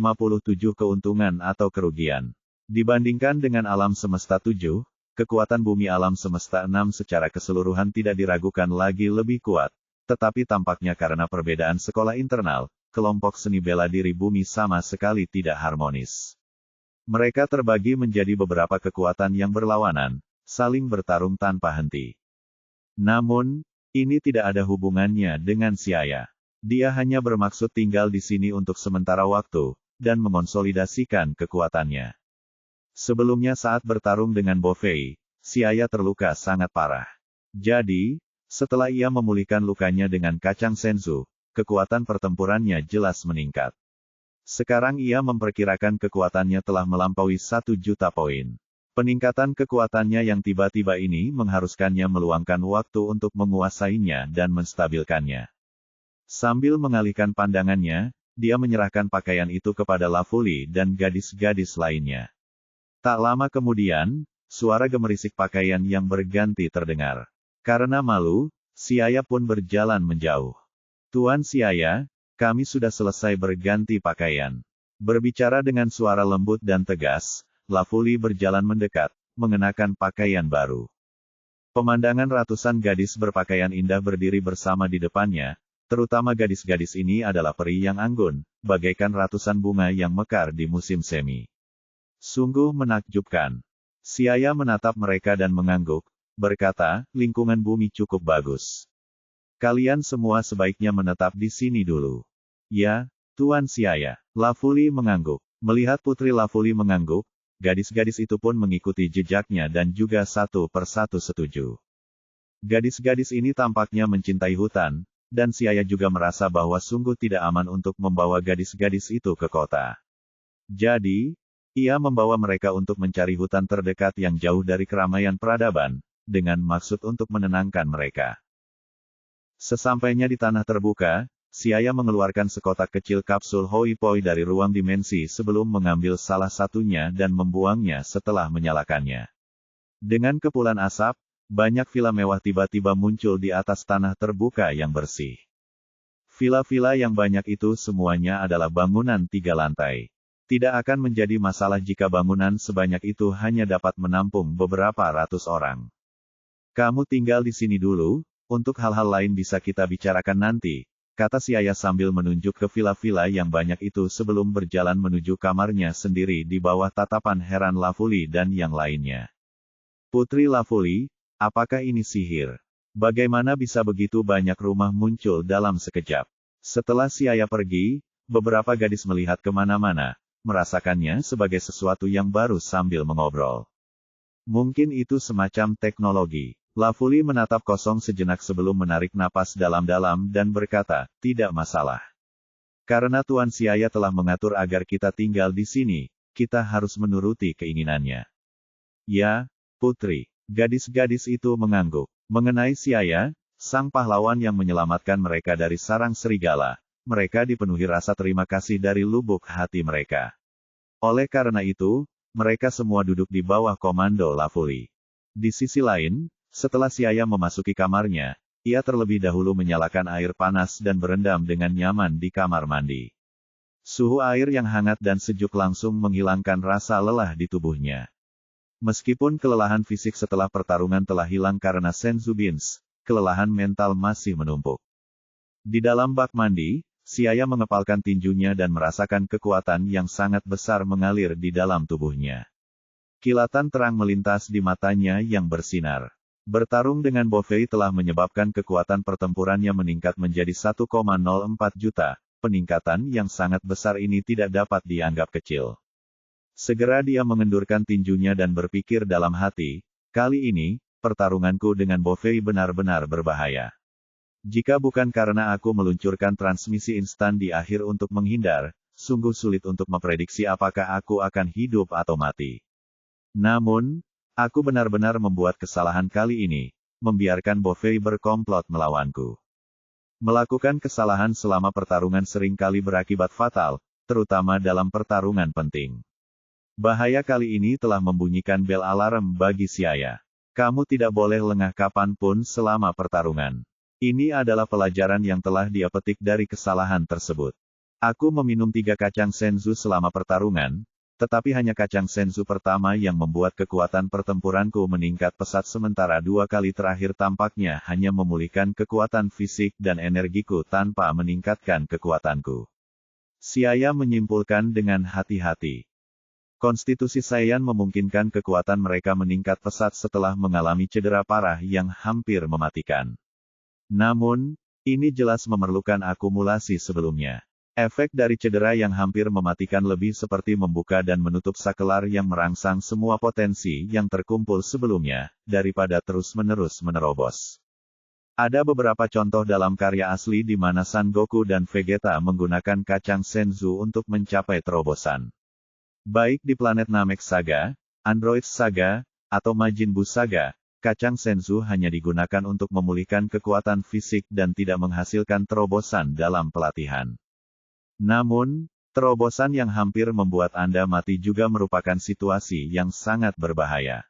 Speaker 1: Keuntungan atau kerugian. Dibandingkan dengan alam semesta 7, kekuatan bumi alam semesta 6 secara keseluruhan tidak diragukan lagi lebih kuat, tetapi tampaknya karena perbedaan sekolah internal, kelompok seni bela diri bumi sama sekali tidak harmonis. Mereka terbagi menjadi beberapa kekuatan yang berlawanan, saling bertarung tanpa henti. Namun, ini tidak ada hubungannya dengan Siaya. Dia hanya bermaksud tinggal di sini untuk sementara waktu, dan mengonsolidasikan kekuatannya. Sebelumnya saat bertarung dengan Bovei, Siaya terluka sangat parah. Jadi, setelah ia memulihkan lukanya dengan kacang senzu, kekuatan pertempurannya jelas meningkat. Sekarang ia memperkirakan kekuatannya telah melampaui 1 juta poin. Peningkatan kekuatannya yang tiba-tiba ini mengharuskannya meluangkan waktu untuk menguasainya dan menstabilkannya. Sambil mengalihkan pandangannya, dia menyerahkan pakaian itu kepada Lafuli dan gadis-gadis lainnya. Tak lama kemudian, suara gemerisik pakaian yang berganti terdengar. Karena malu, Siaya pun berjalan menjauh. Tuan Siaya, kami sudah selesai berganti pakaian. Berbicara dengan suara lembut dan tegas, Lafuli berjalan mendekat, mengenakan pakaian baru. Pemandangan ratusan gadis berpakaian indah berdiri bersama di depannya, terutama gadis-gadis ini adalah peri yang anggun, bagaikan ratusan bunga yang mekar di musim semi. Sungguh menakjubkan. Siaya menatap mereka dan mengangguk, berkata, lingkungan bumi cukup bagus. Kalian semua sebaiknya menetap di sini dulu. Ya, Tuan Siaya. Lafuli mengangguk. Melihat Putri Lafuli mengangguk, gadis-gadis itu pun mengikuti jejaknya dan juga satu persatu setuju. Gadis-gadis ini tampaknya mencintai hutan, dan Siaya juga merasa bahwa sungguh tidak aman untuk membawa gadis-gadis itu ke kota. Jadi, ia membawa mereka untuk mencari hutan terdekat yang jauh dari keramaian peradaban, dengan maksud untuk menenangkan mereka. Sesampainya di tanah terbuka, Siaya mengeluarkan sekotak kecil kapsul Hoi Poi dari ruang dimensi sebelum mengambil salah satunya dan membuangnya setelah menyalakannya. Dengan kepulan asap, banyak villa mewah tiba-tiba muncul di atas tanah terbuka yang bersih. Villa-villa yang banyak itu semuanya adalah bangunan 3 lantai. Tidak akan menjadi masalah jika bangunan sebanyak itu hanya dapat menampung beberapa ratus orang. Kamu tinggal di sini dulu, untuk hal-hal lain bisa kita bicarakan nanti, kata Siaya sambil menunjuk ke villa-villa yang banyak itu sebelum berjalan menuju kamarnya sendiri di bawah tatapan heran Lafuli dan yang lainnya. Putri Lafuli, apakah ini sihir? Bagaimana bisa begitu banyak rumah muncul dalam sekejap? Setelah Siaya pergi, beberapa gadis melihat kemana-mana, merasakannya sebagai sesuatu yang baru sambil mengobrol. Mungkin itu semacam teknologi. Lafuli menatap kosong sejenak sebelum menarik napas dalam-dalam dan berkata, tidak masalah. Karena Tuan Siaya telah mengatur agar kita tinggal di sini, kita harus menuruti keinginannya. Ya, Putri. Gadis-gadis itu mengangguk. Mengenai Siaya, sang pahlawan yang menyelamatkan mereka dari sarang serigala, mereka dipenuhi rasa terima kasih dari lubuk hati mereka. Oleh karena itu, mereka semua duduk di bawah komando Lafuli. Di sisi lain, setelah Siaya memasuki kamarnya, ia terlebih dahulu menyalakan air panas dan berendam dengan nyaman di kamar mandi. Suhu air yang hangat dan sejuk langsung menghilangkan rasa lelah di tubuhnya. Meskipun kelelahan fisik setelah pertarungan telah hilang karena Senzu Beans, kelelahan mental masih menumpuk. Di dalam bak mandi, Siaya mengepalkan tinjunya dan merasakan kekuatan yang sangat besar mengalir di dalam tubuhnya. Kilatan terang melintas di matanya yang bersinar. Bertarung dengan Bovei telah menyebabkan kekuatan pertempurannya meningkat menjadi 1,04 juta, peningkatan yang sangat besar ini tidak dapat dianggap kecil. Segera dia mengendurkan tinjunya dan berpikir dalam hati, kali ini, pertarunganku dengan Bovei benar-benar berbahaya. Jika bukan karena aku meluncurkan transmisi instan di akhir untuk menghindar, sungguh sulit untuk memprediksi apakah aku akan hidup atau mati. Namun, aku benar-benar membuat kesalahan kali ini, membiarkan Bovei berkomplot melawanku. Melakukan kesalahan selama pertarungan seringkali berakibat fatal, terutama dalam pertarungan penting. Bahaya kali ini telah membunyikan bel alarm bagi Siaya. Kamu tidak boleh lengah kapanpun selama pertarungan. Ini adalah pelajaran yang telah dia petik dari kesalahan tersebut. Aku meminum 3 kacang senzu selama pertarungan, tetapi hanya kacang senzu pertama yang membuat kekuatan pertempuranku meningkat pesat sementara 2 kali terakhir tampaknya hanya memulihkan kekuatan fisik dan energiku tanpa meningkatkan kekuatanku. Siaya menyimpulkan dengan hati-hati. Konstitusi Saiyan memungkinkan kekuatan mereka meningkat pesat setelah mengalami cedera parah yang hampir mematikan. Namun, ini jelas memerlukan akumulasi sebelumnya. Efek dari cedera yang hampir mematikan lebih seperti membuka dan menutup sakelar yang merangsang semua potensi yang terkumpul sebelumnya, daripada terus-menerus menerobos. Ada beberapa contoh dalam karya asli di mana Son Goku dan Vegeta menggunakan kacang senzu untuk mencapai terobosan. Baik di planet Namek Saga, Android Saga, atau Majin Buu Saga, kacang senzu hanya digunakan untuk memulihkan kekuatan fisik dan tidak menghasilkan terobosan dalam pelatihan. Namun, terobosan yang hampir membuat Anda mati juga merupakan situasi yang sangat berbahaya.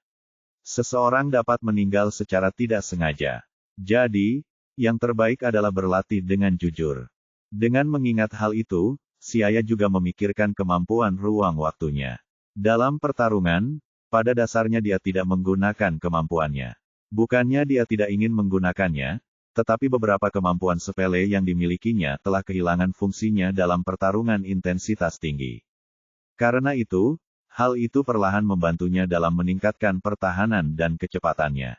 Speaker 1: Seseorang dapat meninggal secara tidak sengaja. Jadi, yang terbaik adalah berlatih dengan jujur. Dengan mengingat hal itu, Siaya juga memikirkan kemampuan ruang waktunya. Dalam pertarungan, pada dasarnya dia tidak menggunakan kemampuannya. Bukannya dia tidak ingin menggunakannya, tetapi beberapa kemampuan sepele yang dimilikinya telah kehilangan fungsinya dalam pertarungan intensitas tinggi. Karena itu, hal itu perlahan membantunya dalam meningkatkan pertahanan dan kecepatannya.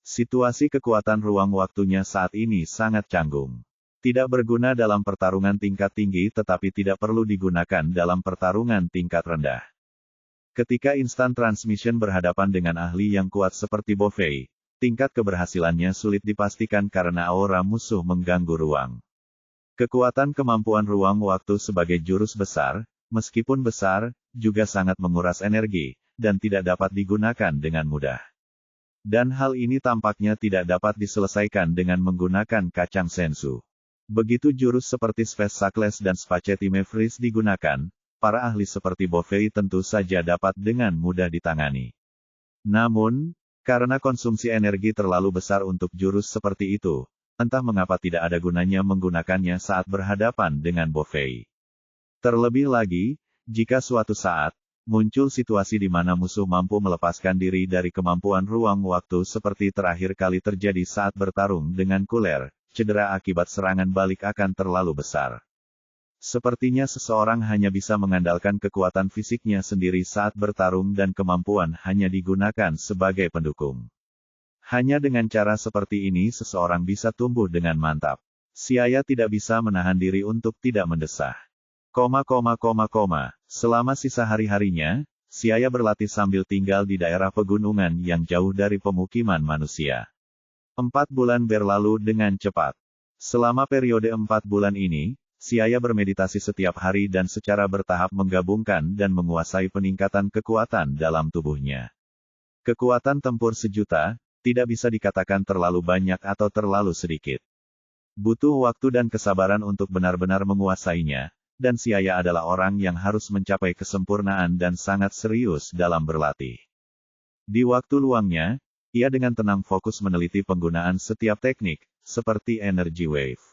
Speaker 1: Situasi kekuatan ruang waktunya saat ini sangat canggung. Tidak berguna dalam pertarungan tingkat tinggi tetapi tidak perlu digunakan dalam pertarungan tingkat rendah. Ketika instant transmission berhadapan dengan ahli yang kuat seperti Bovei, tingkat keberhasilannya sulit dipastikan karena aura musuh mengganggu ruang. Kekuatan kemampuan ruang waktu sebagai jurus besar, meskipun besar, juga sangat menguras energi, dan tidak dapat digunakan dengan mudah. Dan hal ini tampaknya tidak dapat diselesaikan dengan menggunakan kacang sensu. Begitu jurus seperti Space Success dan Spacetime Freeze digunakan, para ahli seperti Bovei tentu saja dapat dengan mudah ditangani. Namun, karena konsumsi energi terlalu besar untuk jurus seperti itu, entah mengapa tidak ada gunanya menggunakannya saat berhadapan dengan Bovei. Terlebih lagi, jika suatu saat, muncul situasi di mana musuh mampu melepaskan diri dari kemampuan ruang waktu seperti terakhir kali terjadi saat bertarung dengan Kuler, cedera akibat serangan balik akan terlalu besar. Sepertinya seseorang hanya bisa mengandalkan kekuatan fisiknya sendiri saat bertarung dan kemampuan hanya digunakan sebagai pendukung. Hanya dengan cara seperti ini seseorang bisa tumbuh dengan mantap. Siaya tidak bisa menahan diri untuk tidak mendesah. Selama sisa hari-harinya, Siaya berlatih sambil tinggal di daerah pegunungan yang jauh dari pemukiman manusia. 4 bulan berlalu dengan cepat. Selama periode 4 bulan ini, Siaya bermeditasi setiap hari dan secara bertahap menggabungkan dan menguasai peningkatan kekuatan dalam tubuhnya. Kekuatan tempur sejuta, tidak bisa dikatakan terlalu banyak atau terlalu sedikit. Butuh waktu dan kesabaran untuk benar-benar menguasainya, dan Siaya adalah orang yang harus mencapai kesempurnaan dan sangat serius dalam berlatih. Di waktu luangnya, ia dengan tenang fokus meneliti penggunaan setiap teknik, seperti Energy Wave.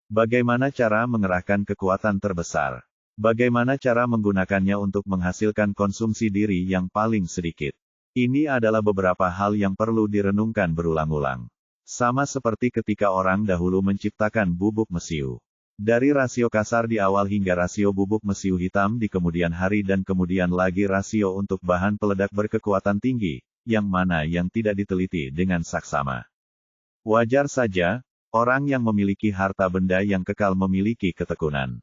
Speaker 1: Bagaimana cara mengerahkan kekuatan terbesar? Bagaimana cara menggunakannya untuk menghasilkan konsumsi diri yang paling sedikit? Ini adalah beberapa hal yang perlu direnungkan berulang-ulang. Sama seperti ketika orang dahulu menciptakan bubuk mesiu. Dari rasio kasar di awal hingga rasio bubuk mesiu hitam di kemudian hari dan kemudian lagi rasio untuk bahan peledak berkekuatan tinggi, yang mana yang tidak diteliti dengan saksama. Wajar saja, orang yang memiliki harta benda yang kekal memiliki ketekunan.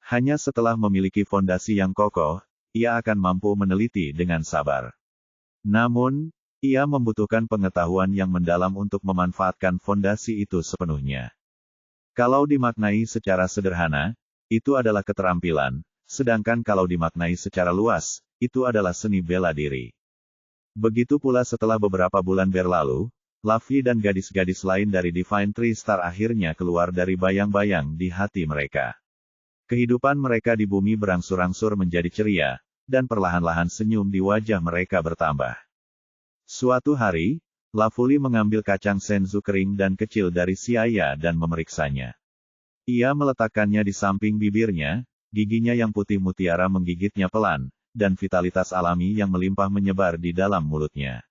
Speaker 1: Hanya setelah memiliki fondasi yang kokoh, ia akan mampu meneliti dengan sabar. Namun, ia membutuhkan pengetahuan yang mendalam untuk memanfaatkan fondasi itu sepenuhnya. Kalau dimaknai secara sederhana, itu adalah keterampilan, sedangkan kalau dimaknai secara luas, itu adalah seni bela diri. Begitu pula setelah beberapa bulan berlalu, Luffy dan gadis-gadis lain dari Divine Tree Star akhirnya keluar dari bayang-bayang di hati mereka. Kehidupan mereka di bumi berangsur-angsur menjadi ceria, dan perlahan-lahan senyum di wajah mereka bertambah. Suatu hari, Luffy mengambil kacang senzu kering dan kecil dari Siaya dan memeriksanya. Ia meletakkannya di samping bibirnya, giginya yang putih mutiara menggigitnya pelan, dan vitalitas alami yang melimpah menyebar di dalam mulutnya.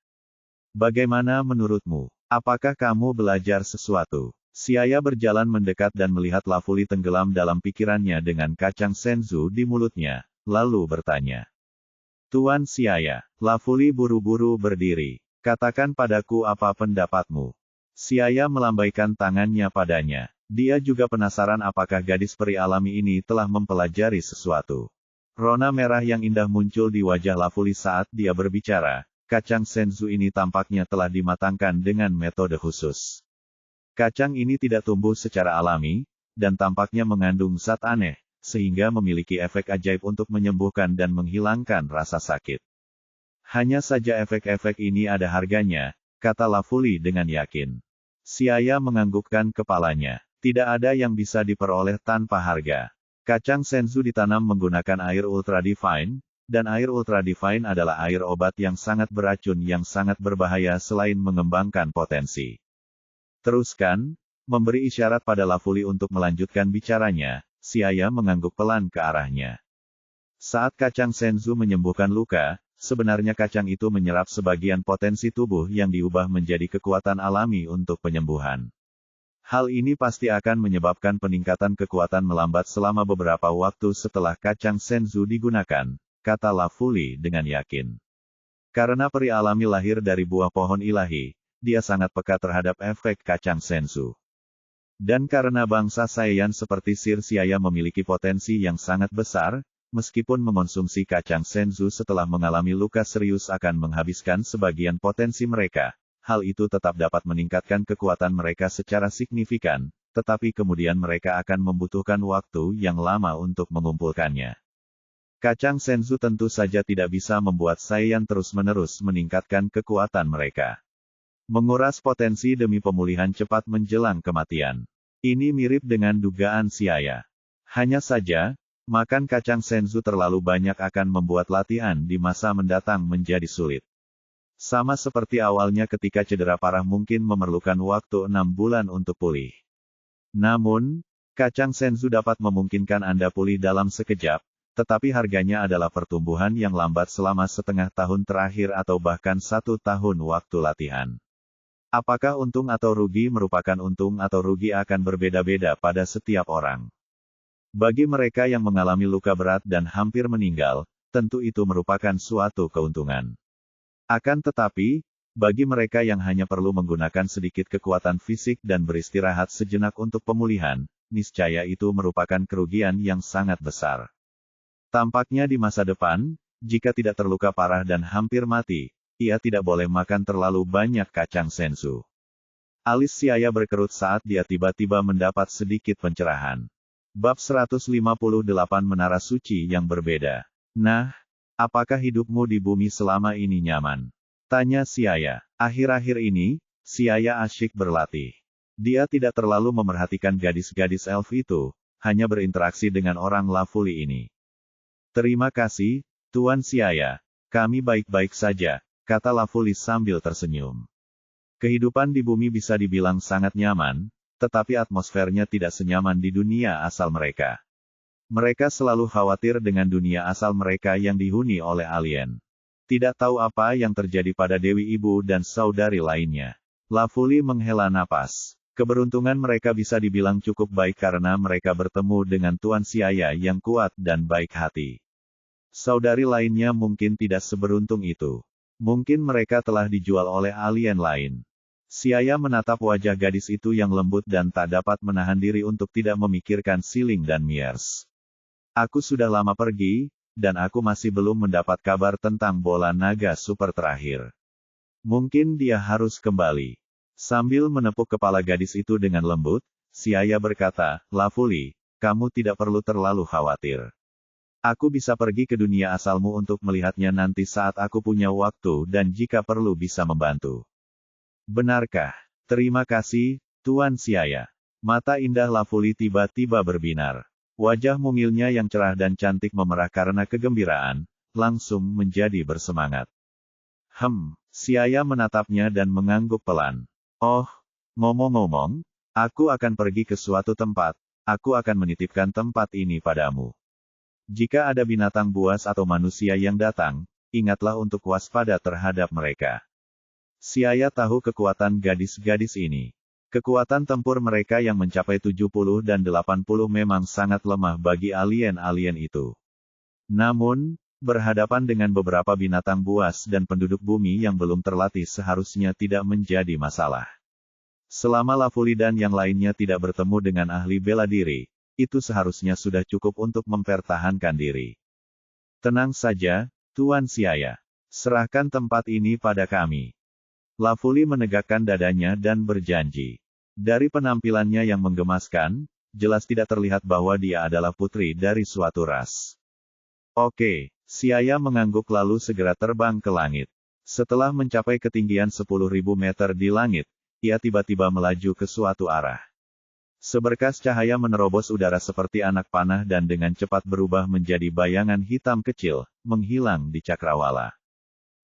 Speaker 1: Bagaimana menurutmu? Apakah kamu belajar sesuatu? Siaya berjalan mendekat dan melihat Luffy tenggelam dalam pikirannya dengan kacang senzu di mulutnya, lalu bertanya. Tuan Siaya, Luffy buru-buru berdiri. Katakan padaku apa pendapatmu. Siaya melambaikan tangannya padanya. Dia juga penasaran apakah gadis peri alami ini telah mempelajari sesuatu. Rona merah yang indah muncul di wajah Luffy saat dia berbicara. Kacang senzu ini tampaknya telah dimatangkan dengan metode khusus. Kacang ini tidak tumbuh secara alami, dan tampaknya mengandung zat aneh, sehingga memiliki efek ajaib untuk menyembuhkan dan menghilangkan rasa sakit. Hanya saja efek-efek ini ada harganya, kata Luffy dengan yakin. Siaya menganggukkan kepalanya. Tidak ada yang bisa diperoleh tanpa harga. Kacang senzu ditanam menggunakan air ultra divine, dan air ultra divine adalah air obat yang sangat beracun yang sangat berbahaya selain mengembangkan potensi. Teruskan, memberi isyarat pada Luffy untuk melanjutkan bicaranya, Siaya mengangguk pelan ke arahnya. Saat kacang senzu menyembuhkan luka, sebenarnya kacang itu menyerap sebagian potensi tubuh yang diubah menjadi kekuatan alami untuk penyembuhan. Hal ini pasti akan menyebabkan peningkatan kekuatan melambat selama beberapa waktu setelah kacang senzu digunakan, kata Lafuli dengan yakin. Karena peri alami lahir dari buah pohon ilahi, dia sangat peka terhadap efek kacang senzu. Dan karena bangsa Saiyan seperti Sir Siaya memiliki potensi yang sangat besar, meskipun mengonsumsi kacang senzu setelah mengalami luka serius akan menghabiskan sebagian potensi mereka, hal itu tetap dapat meningkatkan kekuatan mereka secara signifikan, tetapi kemudian mereka akan membutuhkan waktu yang lama untuk mengumpulkannya. Kacang senzu tentu saja tidak bisa membuat Saiyan terus-menerus meningkatkan kekuatan mereka. Menguras potensi demi pemulihan cepat menjelang kematian. Ini mirip dengan dugaan Siaya. Hanya saja, makan kacang senzu terlalu banyak akan membuat latihan di masa mendatang menjadi sulit. Sama seperti awalnya ketika cedera parah mungkin memerlukan waktu 6 bulan untuk pulih. Namun, kacang senzu dapat memungkinkan Anda pulih dalam sekejap, tetapi harganya adalah pertumbuhan yang lambat selama setengah tahun terakhir atau bahkan 1 tahun waktu latihan. Apakah untung atau rugi merupakan untung atau rugi akan berbeda-beda pada setiap orang. Bagi mereka yang mengalami luka berat dan hampir meninggal, tentu itu merupakan suatu keuntungan. Akan tetapi, bagi mereka yang hanya perlu menggunakan sedikit kekuatan fisik dan beristirahat sejenak untuk pemulihan, niscaya itu merupakan kerugian yang sangat besar. Tampaknya di masa depan, jika tidak terluka parah dan hampir mati, ia tidak boleh makan terlalu banyak kacang senzu. Alis Siaya berkerut saat dia tiba-tiba mendapat sedikit pencerahan. Bab 158 Menara Suci yang berbeda. Nah, apakah hidupmu di bumi selama ini nyaman? Tanya Siaya. Akhir-akhir ini, Siaya asyik berlatih. Dia tidak terlalu memerhatikan gadis-gadis elf itu, hanya berinteraksi dengan orang Lafuli ini. Terima kasih, Tuan Siaya. Kami baik-baik saja, kata Lafuli sambil tersenyum. Kehidupan di bumi bisa dibilang sangat nyaman, tetapi atmosfernya tidak senyaman di dunia asal mereka. Mereka selalu khawatir dengan dunia asal mereka yang dihuni oleh alien. Tidak tahu apa yang terjadi pada Dewi Ibu dan saudari lainnya. Lafuli menghela napas. Keberuntungan mereka bisa dibilang cukup baik karena mereka bertemu dengan Tuan Siaya yang kuat dan baik hati. Saudari lainnya mungkin tidak seberuntung itu. Mungkin mereka telah dijual oleh alien lain. Siaya menatap wajah gadis itu yang lembut dan tak dapat menahan diri untuk tidak memikirkan Siling dan Miers. Aku sudah lama pergi, dan aku masih belum mendapat kabar tentang bola naga super terakhir. Mungkin dia harus kembali. Sambil menepuk kepala gadis itu dengan lembut, Siaya berkata, Lafuli, kamu tidak perlu terlalu khawatir. Aku bisa pergi ke dunia asalmu untuk melihatnya nanti saat aku punya waktu dan jika perlu bisa membantu. Benarkah? Terima kasih, Tuan Siaya. Mata indah Lafuli tiba-tiba berbinar. Wajah mungilnya yang cerah dan cantik memerah karena kegembiraan, langsung menjadi bersemangat. Siaya menatapnya dan mengangguk pelan. Oh, ngomong-ngomong, aku akan pergi ke suatu tempat, aku akan menitipkan tempat ini padamu. Jika ada binatang buas atau manusia yang datang, ingatlah untuk waspada terhadap mereka. Siaya tahu kekuatan gadis-gadis ini. Kekuatan tempur mereka yang mencapai 70 dan 80 memang sangat lemah bagi alien-alien itu. Namun, berhadapan dengan beberapa binatang buas dan penduduk bumi yang belum terlatih seharusnya tidak menjadi masalah. Selama Lafuli dan yang lainnya tidak bertemu dengan ahli bela diri, itu seharusnya sudah cukup untuk mempertahankan diri. Tenang saja, Tuan Siaya. Serahkan tempat ini pada kami. Lafuli menegakkan dadanya dan berjanji. Dari penampilannya yang menggemaskan, jelas tidak terlihat bahwa dia adalah putri dari suatu ras. Oke, Siaya mengangguk lalu segera terbang ke langit. Setelah mencapai ketinggian 10.000 meter di langit, ia tiba-tiba melaju ke suatu arah. Seberkas cahaya menerobos udara seperti anak panah dan dengan cepat berubah menjadi bayangan hitam kecil, menghilang di cakrawala.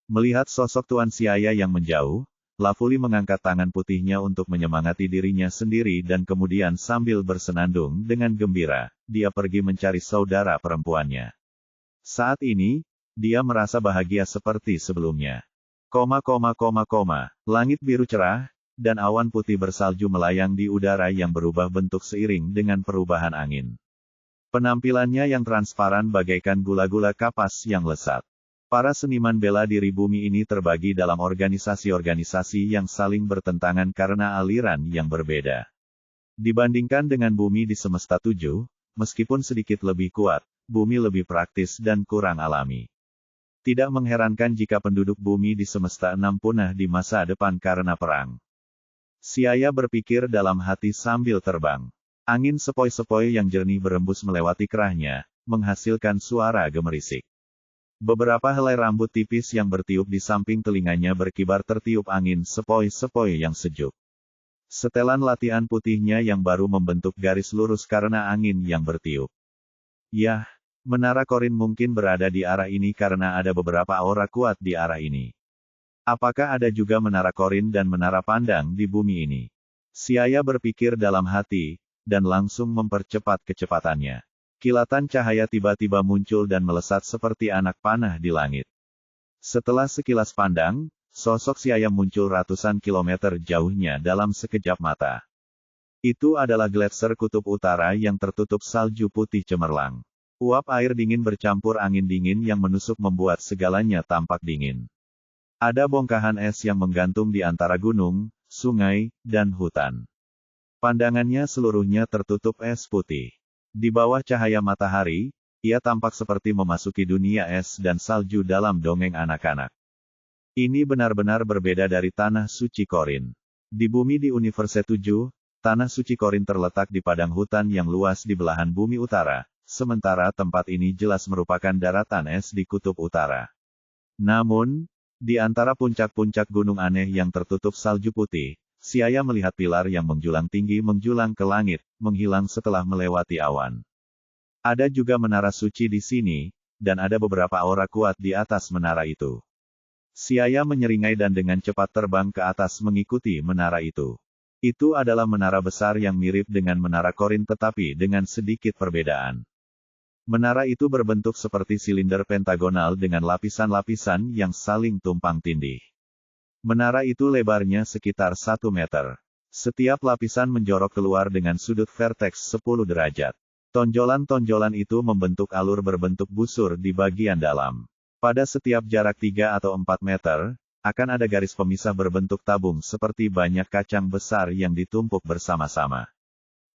Speaker 1: Melihat sosok Tuan Siaya yang menjauh, Lafuli mengangkat tangan putihnya untuk menyemangati dirinya sendiri dan kemudian sambil bersenandung dengan gembira, dia pergi mencari saudara perempuannya. Saat ini, dia merasa bahagia seperti sebelumnya. Langit biru cerah, dan awan putih bersalju melayang di udara yang berubah bentuk seiring dengan perubahan angin. Penampilannya yang transparan bagaikan gula-gula kapas yang lesat. Para seniman bela diri bumi ini terbagi dalam organisasi-organisasi yang saling bertentangan karena aliran yang berbeda. Dibandingkan dengan bumi di semesta 7, meskipun sedikit lebih kuat, bumi lebih praktis dan kurang alami. Tidak mengherankan jika penduduk bumi di semesta 6 punah di masa depan karena perang. Siaya berpikir dalam hati sambil terbang. Angin sepoi-sepoi yang jernih berembus melewati kerahnya, menghasilkan suara gemerisik. Beberapa helai rambut tipis yang bertiup di samping telinganya berkibar tertiup angin sepoi-sepoi yang sejuk. Setelan latihan putihnya yang baru membentuk garis lurus karena angin yang bertiup. Yah, menara Korin mungkin berada di arah ini karena ada beberapa aura kuat di arah ini. Apakah ada juga menara Korin dan menara pandang di bumi ini? Siaya berpikir dalam hati, dan langsung mempercepat kecepatannya. Kilatan cahaya tiba-tiba muncul dan melesat seperti anak panah di langit. Setelah sekilas pandang, sosok Siaya muncul ratusan kilometer jauhnya dalam sekejap mata. Itu adalah gletser kutub utara yang tertutup salju putih cemerlang. Uap air dingin bercampur angin dingin yang menusuk membuat segalanya tampak dingin. Ada bongkahan es yang menggantung di antara gunung, sungai, dan hutan. Pandangannya seluruhnya tertutup es putih. Di bawah cahaya matahari, ia tampak seperti memasuki dunia es dan salju dalam dongeng anak-anak. Ini benar-benar berbeda dari tanah suci Korin. Di bumi di Universe 7, tanah suci Korin terletak di padang hutan yang luas di belahan bumi utara, sementara tempat ini jelas merupakan daratan es di kutub utara. Namun, di antara puncak-puncak gunung aneh yang tertutup salju putih, Siaya melihat pilar yang menjulang tinggi menjulang ke langit, menghilang setelah melewati awan. Ada juga menara suci di sini, dan ada beberapa aura kuat di atas menara itu. Siaya menyeringai dan dengan cepat terbang ke atas mengikuti menara itu. Itu adalah menara besar yang mirip dengan menara Korin tetapi dengan sedikit perbedaan. Menara itu berbentuk seperti silinder pentagonal dengan lapisan-lapisan yang saling tumpang tindih. Menara itu lebarnya sekitar 1 meter. Setiap lapisan menjorok keluar dengan sudut vertex 10 derajat. Tonjolan-tonjolan itu membentuk alur berbentuk busur di bagian dalam. Pada setiap jarak 3 atau 4 meter, akan ada garis pemisah berbentuk tabung seperti banyak kacang besar yang ditumpuk bersama-sama.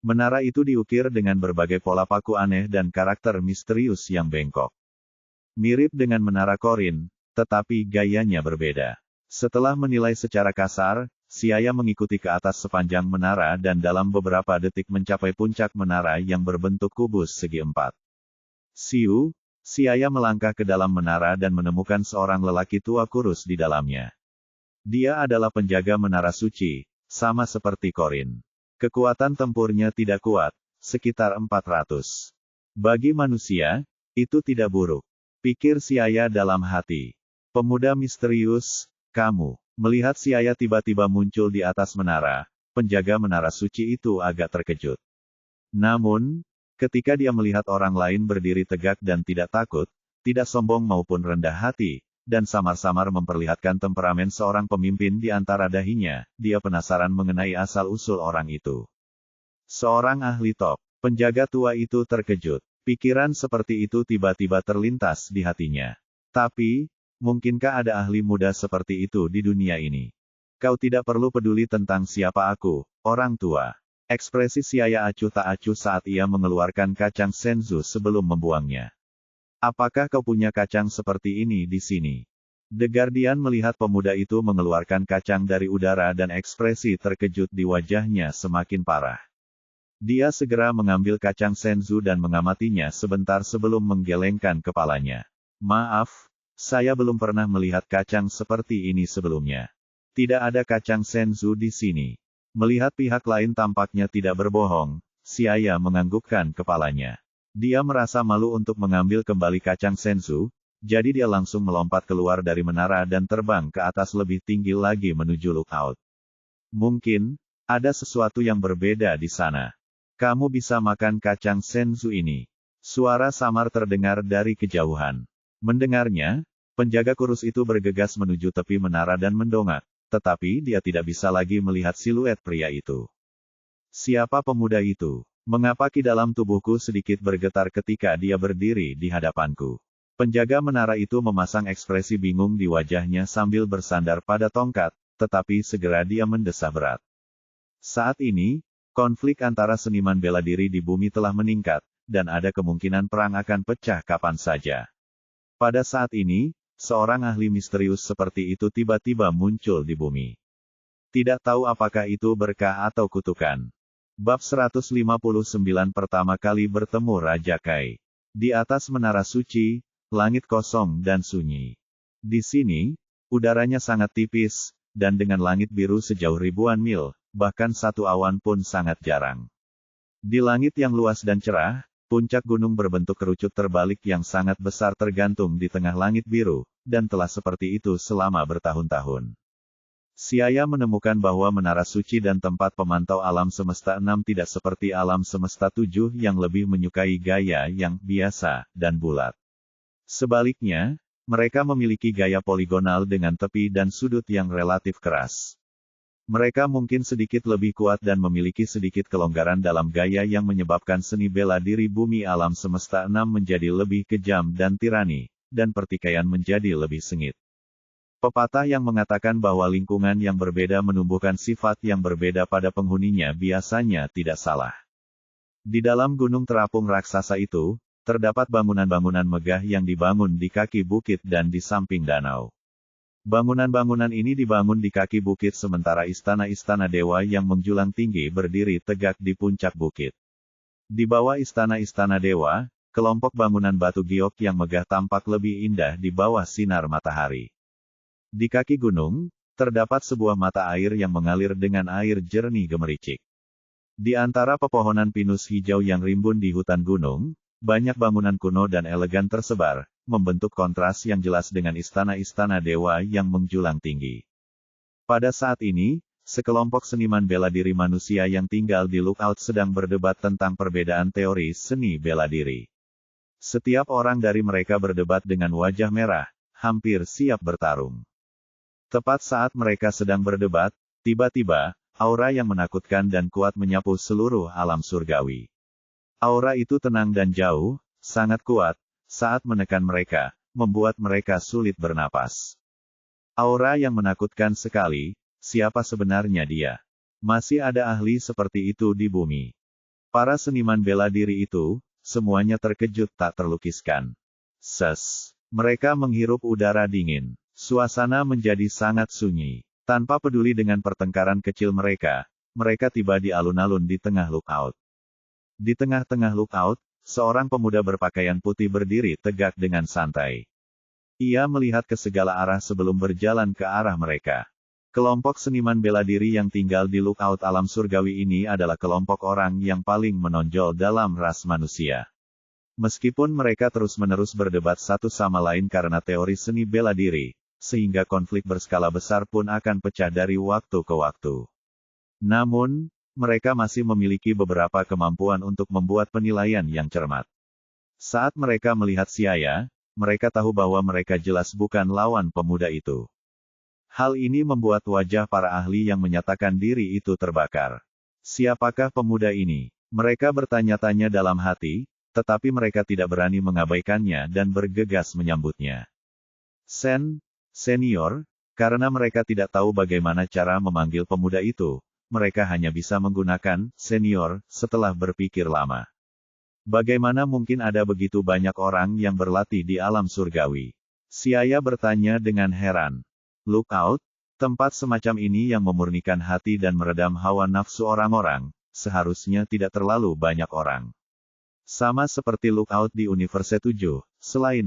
Speaker 1: Menara itu diukir dengan berbagai pola paku aneh dan karakter misterius yang bengkok. Mirip dengan menara Korin, tetapi gayanya berbeda. Setelah menilai secara kasar, Siaya mengikuti ke atas sepanjang menara dan dalam beberapa detik mencapai puncak menara yang berbentuk kubus segi 4. Siaya melangkah ke dalam menara dan menemukan seorang lelaki tua kurus di dalamnya. Dia adalah penjaga menara suci, sama seperti Korin. Kekuatan tempurnya tidak kuat, sekitar 400. Bagi manusia, itu tidak buruk. Pikir Siaya dalam hati. Pemuda misterius, kamu. Melihat Siaya tiba-tiba muncul di atas menara, penjaga menara suci itu agak terkejut. Namun, ketika dia melihat orang lain berdiri tegak dan tidak takut, tidak sombong maupun rendah hati, dan samar-samar memperlihatkan temperamen seorang pemimpin di antara dahinya, dia penasaran mengenai asal-usul orang itu. Seorang ahli top. Penjaga tua itu terkejut. Pikiran seperti itu tiba-tiba terlintas di hatinya. Tapi, mungkinkah ada ahli muda seperti itu di dunia ini? Kau tidak perlu peduli tentang siapa aku, orang tua. Ekspresi Siaya acuh tak acuh saat ia mengeluarkan kacang senzu sebelum membuangnya. Apakah kau punya kacang seperti ini di sini? The Guardian melihat pemuda itu mengeluarkan kacang dari udara dan ekspresi terkejut di wajahnya semakin parah. Dia segera mengambil kacang senzu dan mengamatinya sebentar sebelum menggelengkan kepalanya. Maaf, saya belum pernah melihat kacang seperti ini sebelumnya. Tidak ada kacang senzu di sini. Melihat pihak lain tampaknya tidak berbohong, Siaya menganggukkan kepalanya. Dia merasa malu untuk mengambil kembali kacang senzu, jadi dia langsung melompat keluar dari menara dan terbang ke atas lebih tinggi lagi menuju lookout. Mungkin, ada sesuatu yang berbeda di sana. Kamu bisa makan kacang senzu ini. Suara samar terdengar dari kejauhan. Mendengarnya, penjaga kurus itu bergegas menuju tepi menara dan mendongak, tetapi dia tidak bisa lagi melihat siluet pria itu. Siapa pemuda itu? Mengapa ki dalam tubuhku sedikit bergetar ketika dia berdiri di hadapanku? Penjaga menara itu memasang ekspresi bingung di wajahnya sambil bersandar pada tongkat, tetapi segera dia mendesah berat. Saat ini, konflik antara seniman bela diri di bumi telah meningkat, dan ada kemungkinan perang akan pecah kapan saja. Pada saat ini, seorang ahli misterius seperti itu tiba-tiba muncul di bumi. Tidak tahu apakah itu berkah atau kutukan. Bab 159 pertama kali bertemu Raja Kai. Di atas menara suci, langit kosong dan sunyi. Di sini, udaranya sangat tipis, dan dengan langit biru sejauh ribuan mil, bahkan satu awan pun sangat jarang. Di langit yang luas dan cerah, puncak gunung berbentuk kerucut terbalik yang sangat besar tergantung di tengah langit biru, dan telah seperti itu selama bertahun-tahun. Siaya menemukan bahwa menara suci dan tempat pemantau alam semesta 6 tidak seperti alam semesta 7 yang lebih menyukai gaya yang biasa dan bulat. Sebaliknya, mereka memiliki gaya poligonal dengan tepi dan sudut yang relatif keras. Mereka mungkin sedikit lebih kuat dan memiliki sedikit kelonggaran dalam gaya yang menyebabkan seni bela diri bumi alam semesta 6 menjadi lebih kejam dan tirani, dan pertikaian menjadi lebih sengit. Pepatah yang mengatakan bahwa lingkungan yang berbeda menumbuhkan sifat yang berbeda pada penghuninya biasanya tidak salah. Di dalam gunung terapung raksasa itu, terdapat bangunan-bangunan megah yang dibangun di kaki bukit dan di samping danau. Bangunan-bangunan ini dibangun di kaki bukit sementara istana-istana dewa yang menjulang tinggi berdiri tegak di puncak bukit. Di bawah istana-istana dewa, kelompok bangunan batu giok yang megah tampak lebih indah di bawah sinar matahari. Di kaki gunung, terdapat sebuah mata air yang mengalir dengan air jernih gemericik. Di antara pepohonan pinus hijau yang rimbun di hutan gunung, banyak bangunan kuno dan elegan tersebar, membentuk kontras yang jelas dengan istana-istana dewa yang menjulang tinggi. Pada saat ini, sekelompok seniman bela diri manusia yang tinggal di Lookout sedang berdebat tentang perbedaan teori seni bela diri. Setiap orang dari mereka berdebat dengan wajah merah, hampir siap bertarung. Tepat saat mereka sedang berdebat, tiba-tiba, aura yang menakutkan dan kuat menyapu seluruh alam surgawi. Aura itu tenang dan jauh, sangat kuat, saat menekan mereka, membuat mereka sulit bernapas. Aura yang menakutkan sekali, siapa sebenarnya dia? Masih ada ahli seperti itu di bumi. Para seniman bela diri itu, semuanya terkejut tak terlukiskan. Mereka menghirup udara dingin. Suasana menjadi sangat sunyi. Tanpa peduli dengan pertengkaran kecil mereka, mereka tiba di alun-alun di tengah Lookout. Di tengah-tengah Lookout, seorang pemuda berpakaian putih berdiri tegak dengan santai. Ia melihat ke segala arah sebelum berjalan ke arah mereka. Kelompok seniman bela diri yang tinggal di Lookout alam surgawi ini adalah kelompok orang yang paling menonjol dalam ras manusia. Meskipun mereka terus-menerus berdebat satu sama lain karena teori seni bela diri, sehingga konflik berskala besar pun akan pecah dari waktu ke waktu. Namun, mereka masih memiliki beberapa kemampuan untuk membuat penilaian yang cermat. Saat mereka melihat Siaya, mereka tahu bahwa mereka jelas bukan lawan pemuda itu. Hal ini membuat wajah para ahli yang menyatakan diri itu terbakar. Siapakah pemuda ini? Mereka bertanya-tanya dalam hati, tetapi mereka tidak berani mengabaikannya dan bergegas menyambutnya. Senior, karena mereka tidak tahu bagaimana cara memanggil pemuda itu, mereka hanya bisa menggunakan senior setelah berpikir lama. Bagaimana mungkin ada begitu banyak orang yang berlatih di alam surgawi? Siaya bertanya dengan heran. Lookout, tempat semacam ini yang memurnikan hati dan meredam hawa nafsu orang-orang, seharusnya tidak terlalu banyak orang. Sama seperti Lookout di Universe 7, selain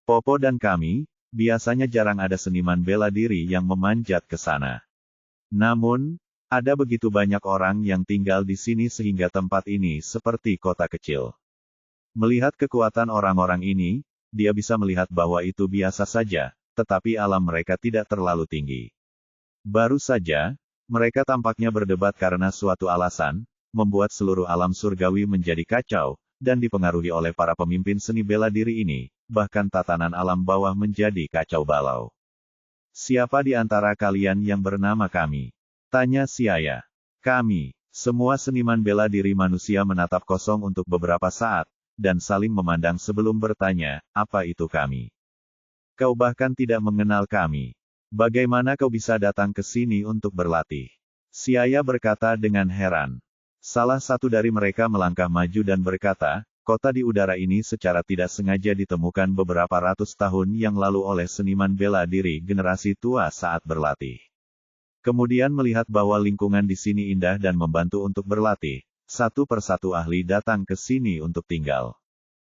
Speaker 1: Popo dan kami, biasanya jarang ada seniman bela diri yang memanjat ke sana. Namun, ada begitu banyak orang yang tinggal di sini sehingga tempat ini seperti kota kecil. Melihat kekuatan orang-orang ini, dia bisa melihat bahwa itu biasa saja, tetapi alam mereka tidak terlalu tinggi. Baru saja, mereka tampaknya berdebat karena suatu alasan, membuat seluruh alam surgawi menjadi kacau, dan dipengaruhi oleh para pemimpin seni bela diri ini, bahkan tatanan alam bawah menjadi kacau balau. Siapa di antara kalian yang bernama kami? Tanya Siaya. Kami, semua seniman bela diri manusia menatap kosong untuk beberapa saat, dan saling memandang sebelum bertanya, apa itu kami? Kau bahkan tidak mengenal kami. Bagaimana kau bisa datang ke sini untuk berlatih? Siaya berkata dengan heran. Salah satu dari mereka melangkah maju dan berkata, kota di udara ini secara tidak sengaja ditemukan beberapa ratus tahun yang lalu oleh seniman bela diri generasi tua saat berlatih. Kemudian melihat bahwa lingkungan di sini indah dan membantu untuk berlatih, satu persatu ahli datang ke sini untuk tinggal.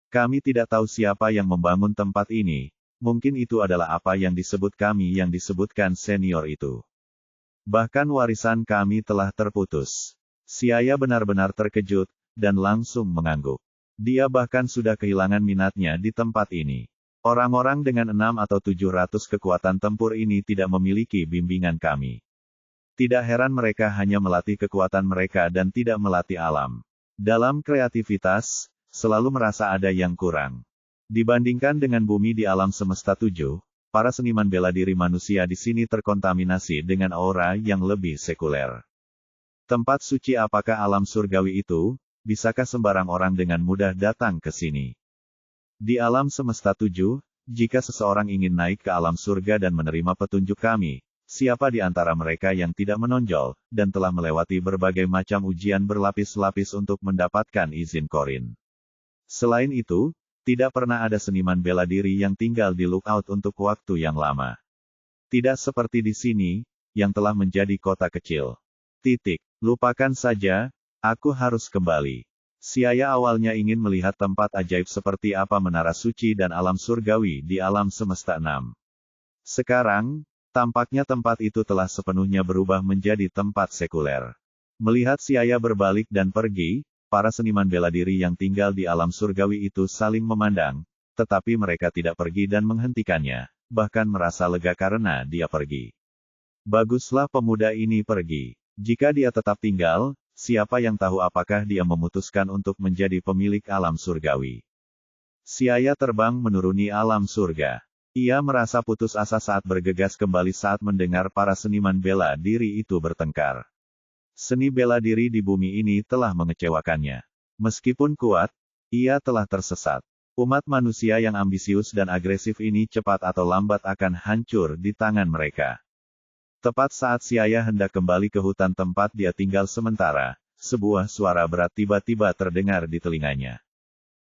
Speaker 1: Kami tidak tahu siapa yang membangun tempat ini, mungkin itu adalah apa yang disebut kami yang disebutkan senior itu. Bahkan warisan kami telah terputus. Siaya benar-benar terkejut, dan langsung mengangguk. Dia bahkan sudah kehilangan minatnya di tempat ini. Orang-orang dengan 6 atau 700 kekuatan tempur ini tidak memiliki bimbingan kami. Tidak heran mereka hanya melatih kekuatan mereka dan tidak melatih alam. Dalam kreativitas, selalu merasa ada yang kurang. Dibandingkan dengan bumi di alam semesta 7, para seniman bela diri manusia di sini terkontaminasi dengan aura yang lebih sekuler. Tempat suci apakah alam surgawi itu? Bisakah sembarang orang dengan mudah datang ke sini? Di alam semesta 7, jika seseorang ingin naik ke alam surga dan menerima petunjuk kami, siapa di antara mereka yang tidak menonjol, dan telah melewati berbagai macam ujian berlapis-lapis untuk mendapatkan izin korin? Selain itu, tidak pernah ada seniman bela diri yang tinggal di lookout untuk waktu yang lama. Tidak seperti di sini, yang telah menjadi kota kecil. Lupakan saja, aku harus kembali. Siaya awalnya ingin melihat tempat ajaib seperti apa menara suci dan alam surgawi di alam semesta 6. Sekarang, tampaknya tempat itu telah sepenuhnya berubah menjadi tempat sekuler. Melihat Siaya berbalik dan pergi, para seniman bela diri yang tinggal di alam surgawi itu saling memandang, tetapi mereka tidak pergi dan menghentikannya, bahkan merasa lega karena dia pergi. Baguslah pemuda ini pergi. Jika dia tetap tinggal, siapa yang tahu apakah dia memutuskan untuk menjadi pemilik alam surgawi. Siaya terbang menuruni alam surga. Ia merasa putus asa saat bergegas kembali saat mendengar para seniman bela diri itu bertengkar. Seni bela diri di bumi ini telah mengecewakannya. Meskipun kuat, ia telah tersesat. Umat manusia yang ambisius dan agresif ini cepat atau lambat akan hancur di tangan mereka. Tepat saat Siaya hendak kembali ke hutan tempat dia tinggal sementara, sebuah suara berat tiba-tiba terdengar di telinganya.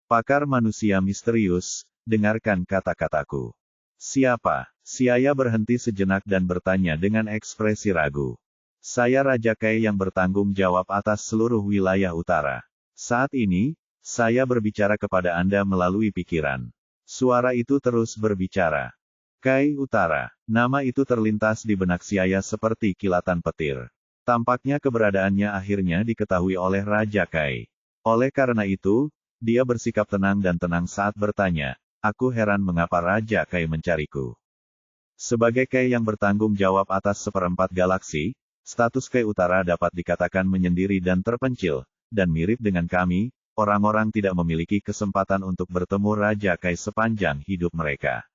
Speaker 1: Pakar manusia misterius, dengarkan kata-kataku. Siapa? Siaya berhenti sejenak dan bertanya dengan ekspresi ragu. Saya Raja Kai yang bertanggung jawab atas seluruh wilayah utara. Saat ini, saya berbicara kepada Anda melalui pikiran. Suara itu terus berbicara. Kai Utara. Nama itu terlintas di benak Siaya seperti kilatan petir. Tampaknya keberadaannya akhirnya diketahui oleh Raja Kai. Oleh karena itu, dia bersikap tenang dan tenang saat bertanya, aku heran mengapa Raja Kai mencariku. Sebagai Kai yang bertanggung jawab atas seperempat galaksi, status Kai Utara dapat dikatakan menyendiri dan terpencil, dan mirip dengan kami, orang-orang tidak memiliki kesempatan untuk bertemu Raja Kai sepanjang hidup mereka.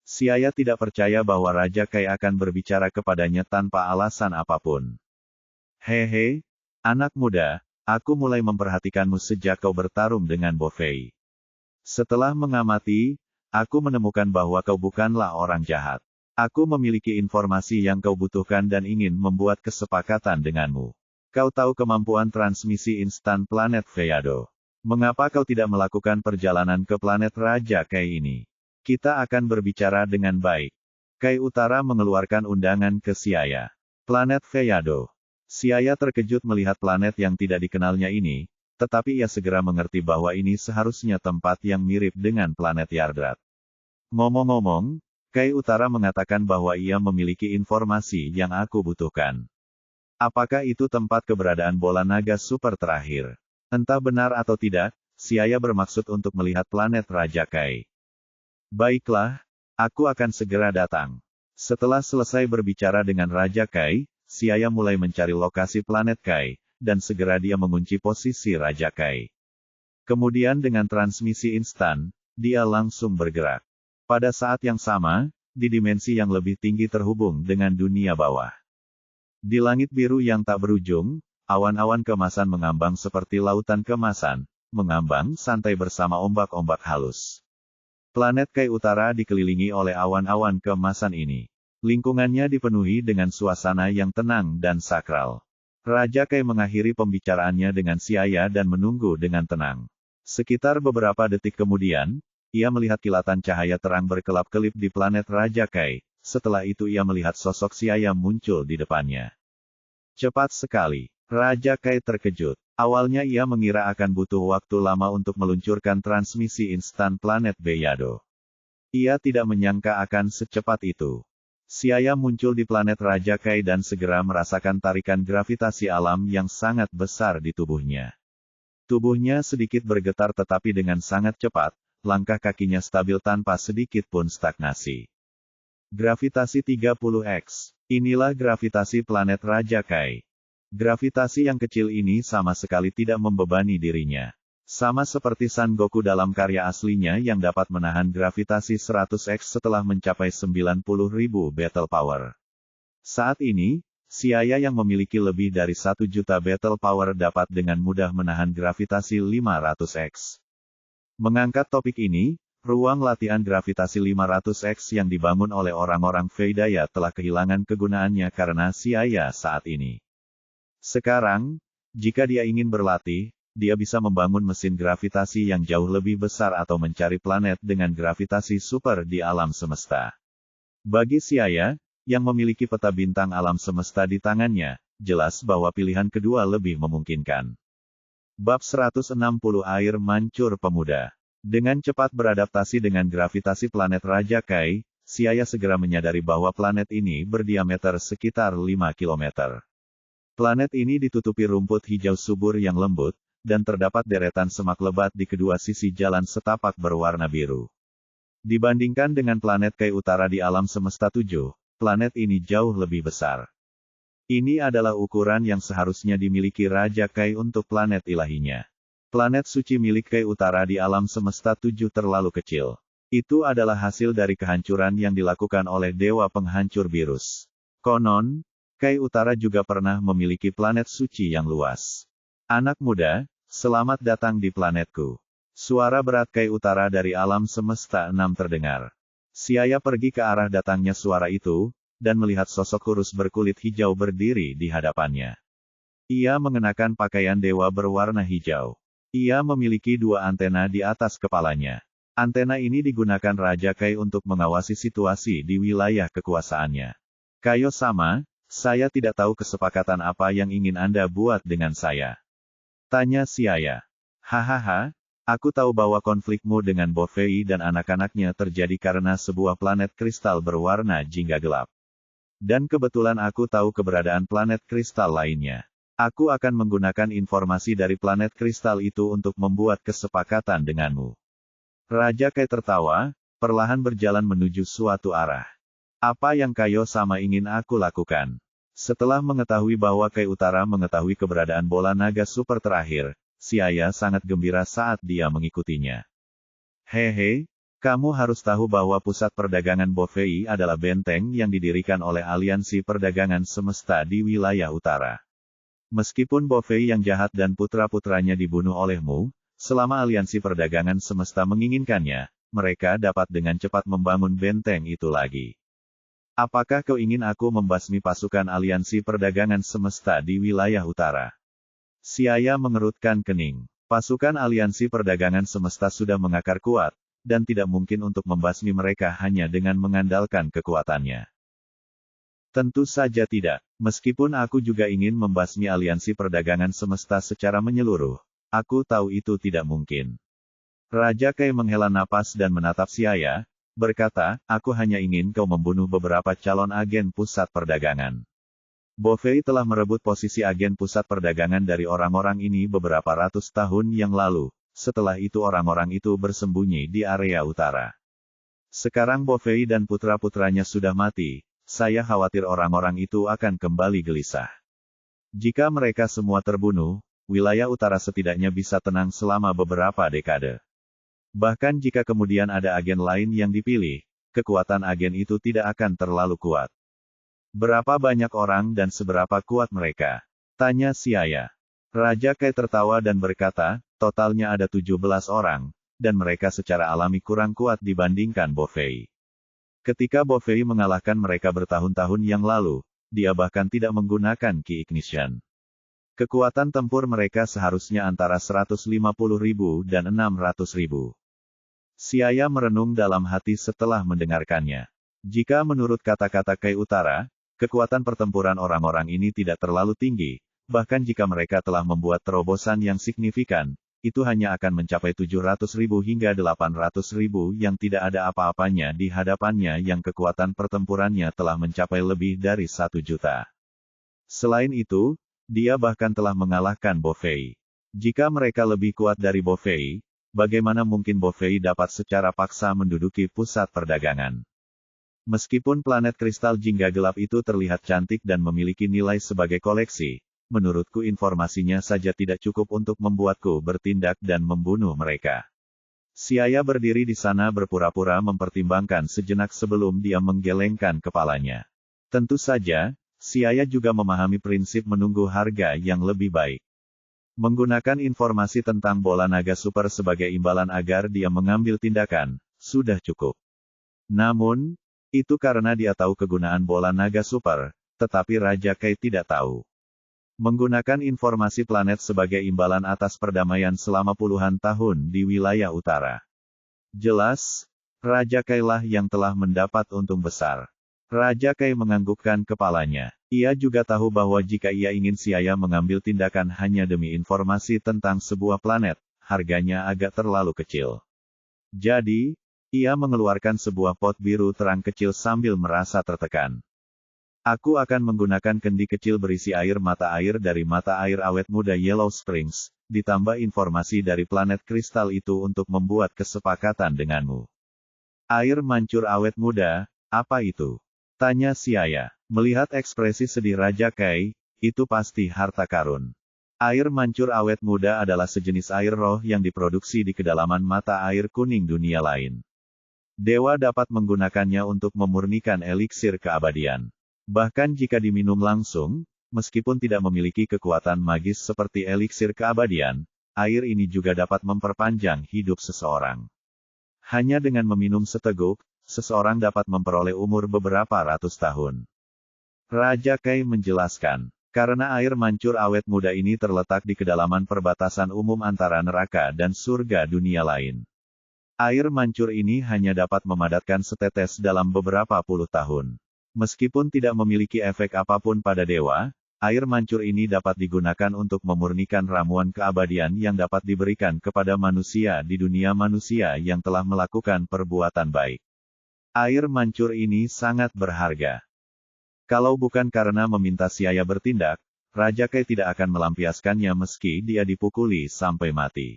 Speaker 1: Siaya tidak percaya bahwa Raja Kai akan berbicara kepadanya tanpa alasan apapun. Hehe, anak muda, aku mulai memperhatikanmu sejak kau bertarung dengan Bo Fei. Setelah mengamati, aku menemukan bahwa kau bukanlah orang jahat. Aku memiliki informasi yang kau butuhkan dan ingin membuat kesepakatan denganmu. Kau tahu kemampuan transmisi instan planet Feyado. Mengapa kau tidak melakukan perjalanan ke planet Raja Kai ini? Kita akan berbicara dengan baik. Kai Utara mengeluarkan undangan ke Siaya. Planet Feyado. Siaya terkejut melihat planet yang tidak dikenalnya ini, tetapi ia segera mengerti bahwa ini seharusnya tempat yang mirip dengan planet Yardrat. Ngomong-ngomong, Kai Utara mengatakan bahwa ia memiliki informasi yang aku butuhkan. Apakah itu tempat keberadaan bola naga super terakhir? Entah benar atau tidak, Siaya bermaksud untuk melihat planet Raja Kai. Baiklah, aku akan segera datang. Setelah selesai berbicara dengan Raja Kai, Siaya mulai mencari lokasi planet Kai, dan segera dia mengunci posisi Raja Kai. Kemudian dengan transmisi instan, dia langsung bergerak. Pada saat yang sama, di dimensi yang lebih tinggi terhubung dengan dunia bawah. Di langit biru yang tak berujung, awan-awan keemasan mengambang seperti lautan keemasan, mengambang santai bersama ombak-ombak halus. Planet Kai Utara dikelilingi oleh awan-awan keemasan ini. Lingkungannya dipenuhi dengan suasana yang tenang dan sakral. Raja Kai mengakhiri pembicaraannya dengan Siaya dan menunggu dengan tenang. Sekitar beberapa detik kemudian, ia melihat kilatan cahaya terang berkelap-kelip di planet Raja Kai. Setelah itu ia melihat sosok Siaya muncul di depannya. Cepat sekali. Raja Kai terkejut. Awalnya ia mengira akan butuh waktu lama untuk meluncurkan transmisi instan planet Beyado. Ia tidak menyangka akan secepat itu. Siaya muncul di planet Raja Kai dan segera merasakan tarikan gravitasi alam yang sangat besar di tubuhnya. Tubuhnya sedikit bergetar tetapi dengan sangat cepat, langkah kakinya stabil tanpa sedikit pun stagnasi. Gravitasi 30x. Inilah gravitasi planet Raja Kai. Gravitasi yang kecil ini sama sekali tidak membebani dirinya. Sama seperti Son Goku dalam karya aslinya yang dapat menahan gravitasi 100x setelah mencapai 90.000 battle power. Saat ini, Siaya yang memiliki lebih dari 1 juta battle power dapat dengan mudah menahan gravitasi 500x. Mengangkat topik ini, ruang latihan gravitasi 500x yang dibangun oleh orang-orang Veidaya telah kehilangan kegunaannya karena Siaya saat ini. Sekarang, jika dia ingin berlatih, dia bisa membangun mesin gravitasi yang jauh lebih besar atau mencari planet dengan gravitasi super di alam semesta. Bagi Siaya, yang memiliki peta bintang alam semesta di tangannya, jelas bahwa pilihan kedua lebih memungkinkan. Bab 160 Air Mancur Pemuda. Dengan cepat beradaptasi dengan gravitasi planet Raja Kai, Siaya segera menyadari bahwa planet ini berdiameter sekitar 5 km. Planet ini ditutupi rumput hijau subur yang lembut, dan terdapat deretan semak lebat di kedua sisi jalan setapak berwarna biru. Dibandingkan dengan planet Kai Utara di alam semesta 7, planet ini jauh lebih besar. Ini adalah ukuran yang seharusnya dimiliki Raja Kai untuk planet ilahinya. Planet suci milik Kai Utara di alam semesta 7 terlalu kecil. Itu adalah hasil dari kehancuran yang dilakukan oleh Dewa Penghancur Virus. Konon, Kai Utara juga pernah memiliki planet suci yang luas. Anak muda, selamat datang di planetku. Suara berat Kai Utara dari alam semesta 6 terdengar. Siaya pergi ke arah datangnya suara itu, dan melihat sosok kurus berkulit hijau berdiri di hadapannya. Ia mengenakan pakaian dewa berwarna hijau. Ia memiliki 2 antena di atas kepalanya. Antena ini digunakan Raja Kai untuk mengawasi situasi di wilayah kekuasaannya. Kayo-sama, saya tidak tahu kesepakatan apa yang ingin Anda buat dengan saya. Tanya Siaya. Hahaha, aku tahu bahwa konflikmu dengan Bofei dan anak-anaknya terjadi karena sebuah planet kristal berwarna jingga gelap. Dan kebetulan aku tahu keberadaan planet kristal lainnya. Aku akan menggunakan informasi dari planet kristal itu untuk membuat kesepakatan denganmu. Raja Kai tertawa, perlahan berjalan menuju suatu arah. Apa yang Kayo-sama ingin aku lakukan? Setelah mengetahui bahwa Kai Utara mengetahui keberadaan bola naga super terakhir, Siaya sangat gembira saat dia mengikutinya. Hehe, kamu harus tahu bahwa pusat perdagangan Bofei adalah benteng yang didirikan oleh Aliansi Perdagangan Semesta di wilayah utara. Meskipun Bofei yang jahat dan putra-putranya dibunuh olehmu, selama Aliansi Perdagangan Semesta menginginkannya, mereka dapat dengan cepat membangun benteng itu lagi. Apakah kau ingin aku membasmi pasukan Aliansi Perdagangan Semesta di wilayah utara? Siaya mengerutkan kening. Pasukan Aliansi Perdagangan Semesta sudah mengakar kuat, dan tidak mungkin untuk membasmi mereka hanya dengan mengandalkan kekuatannya. Tentu saja tidak. Meskipun aku juga ingin membasmi Aliansi Perdagangan Semesta secara menyeluruh, aku tahu itu tidak mungkin. Raja Kai menghela napas dan menatap Siaya, berkata, aku hanya ingin kau membunuh beberapa calon agen pusat perdagangan. Bofei telah merebut posisi agen pusat perdagangan dari orang-orang ini beberapa ratus tahun yang lalu, setelah itu orang-orang itu bersembunyi di area utara. Sekarang Bofei dan putra-putranya sudah mati, saya khawatir orang-orang itu akan kembali gelisah. Jika mereka semua terbunuh, wilayah utara setidaknya bisa tenang selama beberapa dekade. Bahkan jika kemudian ada agen lain yang dipilih, kekuatan agen itu tidak akan terlalu kuat. Berapa banyak orang dan seberapa kuat mereka? Tanya Siaya. Raja Kai tertawa dan berkata, totalnya ada 17 orang, dan mereka secara alami kurang kuat dibandingkan Bo Fei. Ketika Bo Fei mengalahkan mereka bertahun-tahun yang lalu, dia bahkan tidak menggunakan Ki Ignition. Kekuatan tempur mereka seharusnya antara 150.000 dan 600.000. Siaya merenung dalam hati setelah mendengarkannya. Jika menurut kata-kata Kai Utara, kekuatan pertempuran orang-orang ini tidak terlalu tinggi, bahkan jika mereka telah membuat terobosan yang signifikan, itu hanya akan mencapai 700.000 hingga 800.000 yang tidak ada apa-apanya di hadapannya yang kekuatan pertempurannya telah mencapai lebih dari 1 juta. Selain itu, dia bahkan telah mengalahkan Bo Fei. Jika mereka lebih kuat dari Bo Fei, bagaimana mungkin Bo Fei dapat secara paksa menduduki pusat perdagangan? Meskipun planet kristal jingga gelap itu terlihat cantik dan memiliki nilai sebagai koleksi, menurutku informasinya saja tidak cukup untuk membuatku bertindak dan membunuh mereka. Siaya berdiri di sana berpura-pura mempertimbangkan sejenak sebelum dia menggelengkan kepalanya. Tentu saja, Siaya juga memahami prinsip menunggu harga yang lebih baik. Menggunakan informasi tentang bola naga super sebagai imbalan agar dia mengambil tindakan, sudah cukup. Namun, itu karena dia tahu kegunaan bola naga super, tetapi Raja Kai tidak tahu. Menggunakan informasi planet sebagai imbalan atas perdamaian selama puluhan tahun di wilayah utara. Jelas, Raja Kai lah yang telah mendapat untung besar. Raja Kai menganggukkan kepalanya. Ia juga tahu bahwa jika ia ingin Siaya mengambil tindakan hanya demi informasi tentang sebuah planet, harganya agak terlalu kecil. Jadi, ia mengeluarkan sebuah pot biru terang kecil sambil merasa tertekan. Aku akan menggunakan kendi kecil berisi air mata air dari mata air awet muda Yellow Springs, ditambah informasi dari planet kristal itu untuk membuat kesepakatan denganmu. Air mancur awet muda, apa itu? Tanya Siaya. Melihat ekspresi sedih Raja Kai, itu pasti harta karun. Air mancur awet muda adalah sejenis air roh yang diproduksi di kedalaman mata air kuning dunia lain. Dewa dapat menggunakannya untuk memurnikan eliksir keabadian. Bahkan jika diminum langsung, meskipun tidak memiliki kekuatan magis seperti eliksir keabadian, air ini juga dapat memperpanjang hidup seseorang. Hanya dengan meminum seteguk, seseorang dapat memperoleh umur beberapa ratus tahun. Raja Kai menjelaskan, karena air mancur awet muda ini terletak di kedalaman perbatasan umum antara neraka dan surga dunia lain. Air mancur ini hanya dapat memadatkan setetes dalam beberapa puluh tahun. Meskipun tidak memiliki efek apapun pada dewa, air mancur ini dapat digunakan untuk memurnikan ramuan keabadian yang dapat diberikan kepada manusia di dunia manusia yang telah melakukan perbuatan baik. Air mancur ini sangat berharga. Kalau bukan karena meminta Siaya bertindak, Raja Kai tidak akan melampiaskannya meski dia dipukuli sampai mati.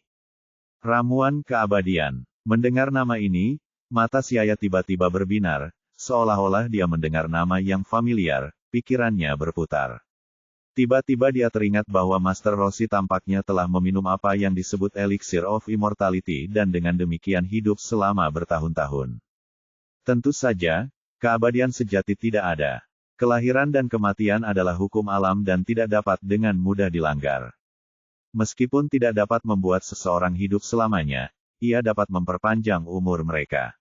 Speaker 1: Ramuan keabadian. Mendengar nama ini, mata Siaya tiba-tiba berbinar, seolah-olah dia mendengar nama yang familiar, pikirannya berputar. Tiba-tiba dia teringat bahwa Master Rossi tampaknya telah meminum apa yang disebut Elixir of Immortality dan dengan demikian hidup selama bertahun-tahun. Tentu saja, keabadian sejati tidak ada. Kelahiran dan kematian adalah hukum alam dan tidak dapat dengan mudah dilanggar. Meskipun tidak dapat membuat seseorang hidup selamanya, ia dapat memperpanjang umur mereka.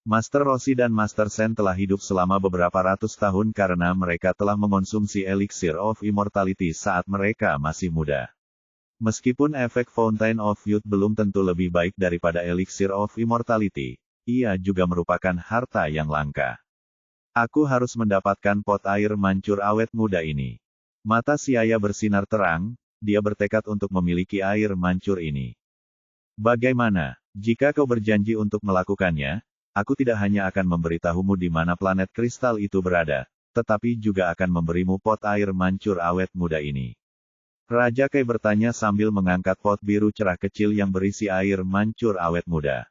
Speaker 1: Master Rossi dan Master Sen telah hidup selama beberapa ratus tahun karena mereka telah mengonsumsi Elixir of Immortality saat mereka masih muda. Meskipun efek Fountain of Youth belum tentu lebih baik daripada Elixir of Immortality, ia juga merupakan harta yang langka. Aku harus mendapatkan pot air mancur awet muda ini. Mata Siaya bersinar terang, dia bertekad untuk memiliki air mancur ini. Bagaimana, jika kau berjanji untuk melakukannya, aku tidak hanya akan memberitahumu di mana planet kristal itu berada, tetapi juga akan memberimu pot air mancur awet muda ini. Raja Kai bertanya sambil mengangkat pot biru cerah kecil yang berisi air mancur awet muda.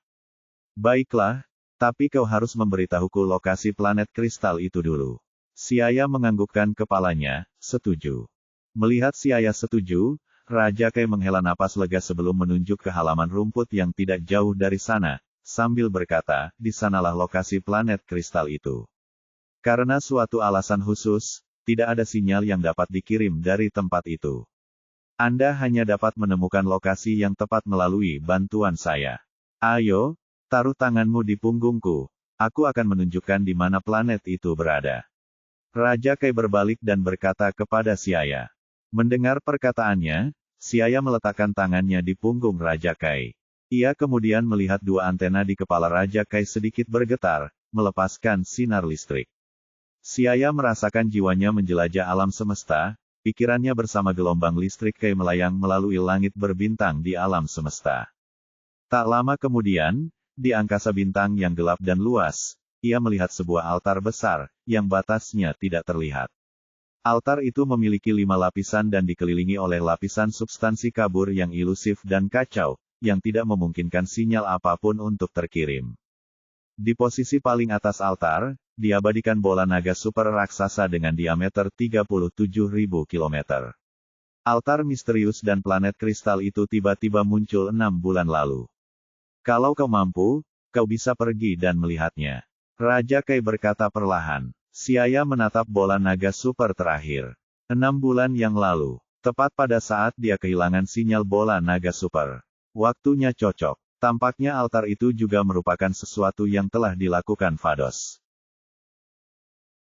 Speaker 1: Baiklah, tapi kau harus memberitahuku lokasi planet kristal itu dulu. Siaya menganggukkan kepalanya, setuju. Melihat Siaya setuju, Raja Kai menghela napas lega sebelum menunjuk ke halaman rumput yang tidak jauh dari sana, sambil berkata, di sanalah lokasi planet kristal itu. Karena suatu alasan khusus, tidak ada sinyal yang dapat dikirim dari tempat itu. Anda hanya dapat menemukan lokasi yang tepat melalui bantuan saya. Ayo, taruh tanganmu di punggungku. Aku akan menunjukkan di mana planet itu berada. Raja Kai berbalik dan berkata kepada Xiaya. Mendengar perkataannya, Xiaya meletakkan tangannya di punggung Raja Kai. Ia kemudian melihat dua antena di kepala Raja Kai sedikit bergetar, melepaskan sinar listrik. Xiaya merasakan jiwanya menjelajah alam semesta, pikirannya bersama gelombang listrik Kai melayang melalui langit berbintang di alam semesta. Tak lama kemudian, di angkasa bintang yang gelap dan luas, ia melihat sebuah altar besar, yang batasnya tidak terlihat. Altar itu memiliki 5 lapisan dan dikelilingi oleh lapisan substansi kabur yang ilusif dan kacau, yang tidak memungkinkan sinyal apapun untuk terkirim. Di posisi paling atas altar, diabadikan bola naga super raksasa dengan diameter 37.000 km. Altar misterius dan planet kristal itu tiba-tiba muncul 6 bulan lalu. Kalau kau mampu, kau bisa pergi dan melihatnya. Raja Kai berkata perlahan. Xiaya menatap bola naga super terakhir. 6 bulan yang lalu, tepat pada saat dia kehilangan sinyal bola naga super. Waktunya cocok. Tampaknya altar itu juga merupakan sesuatu yang telah dilakukan Vados.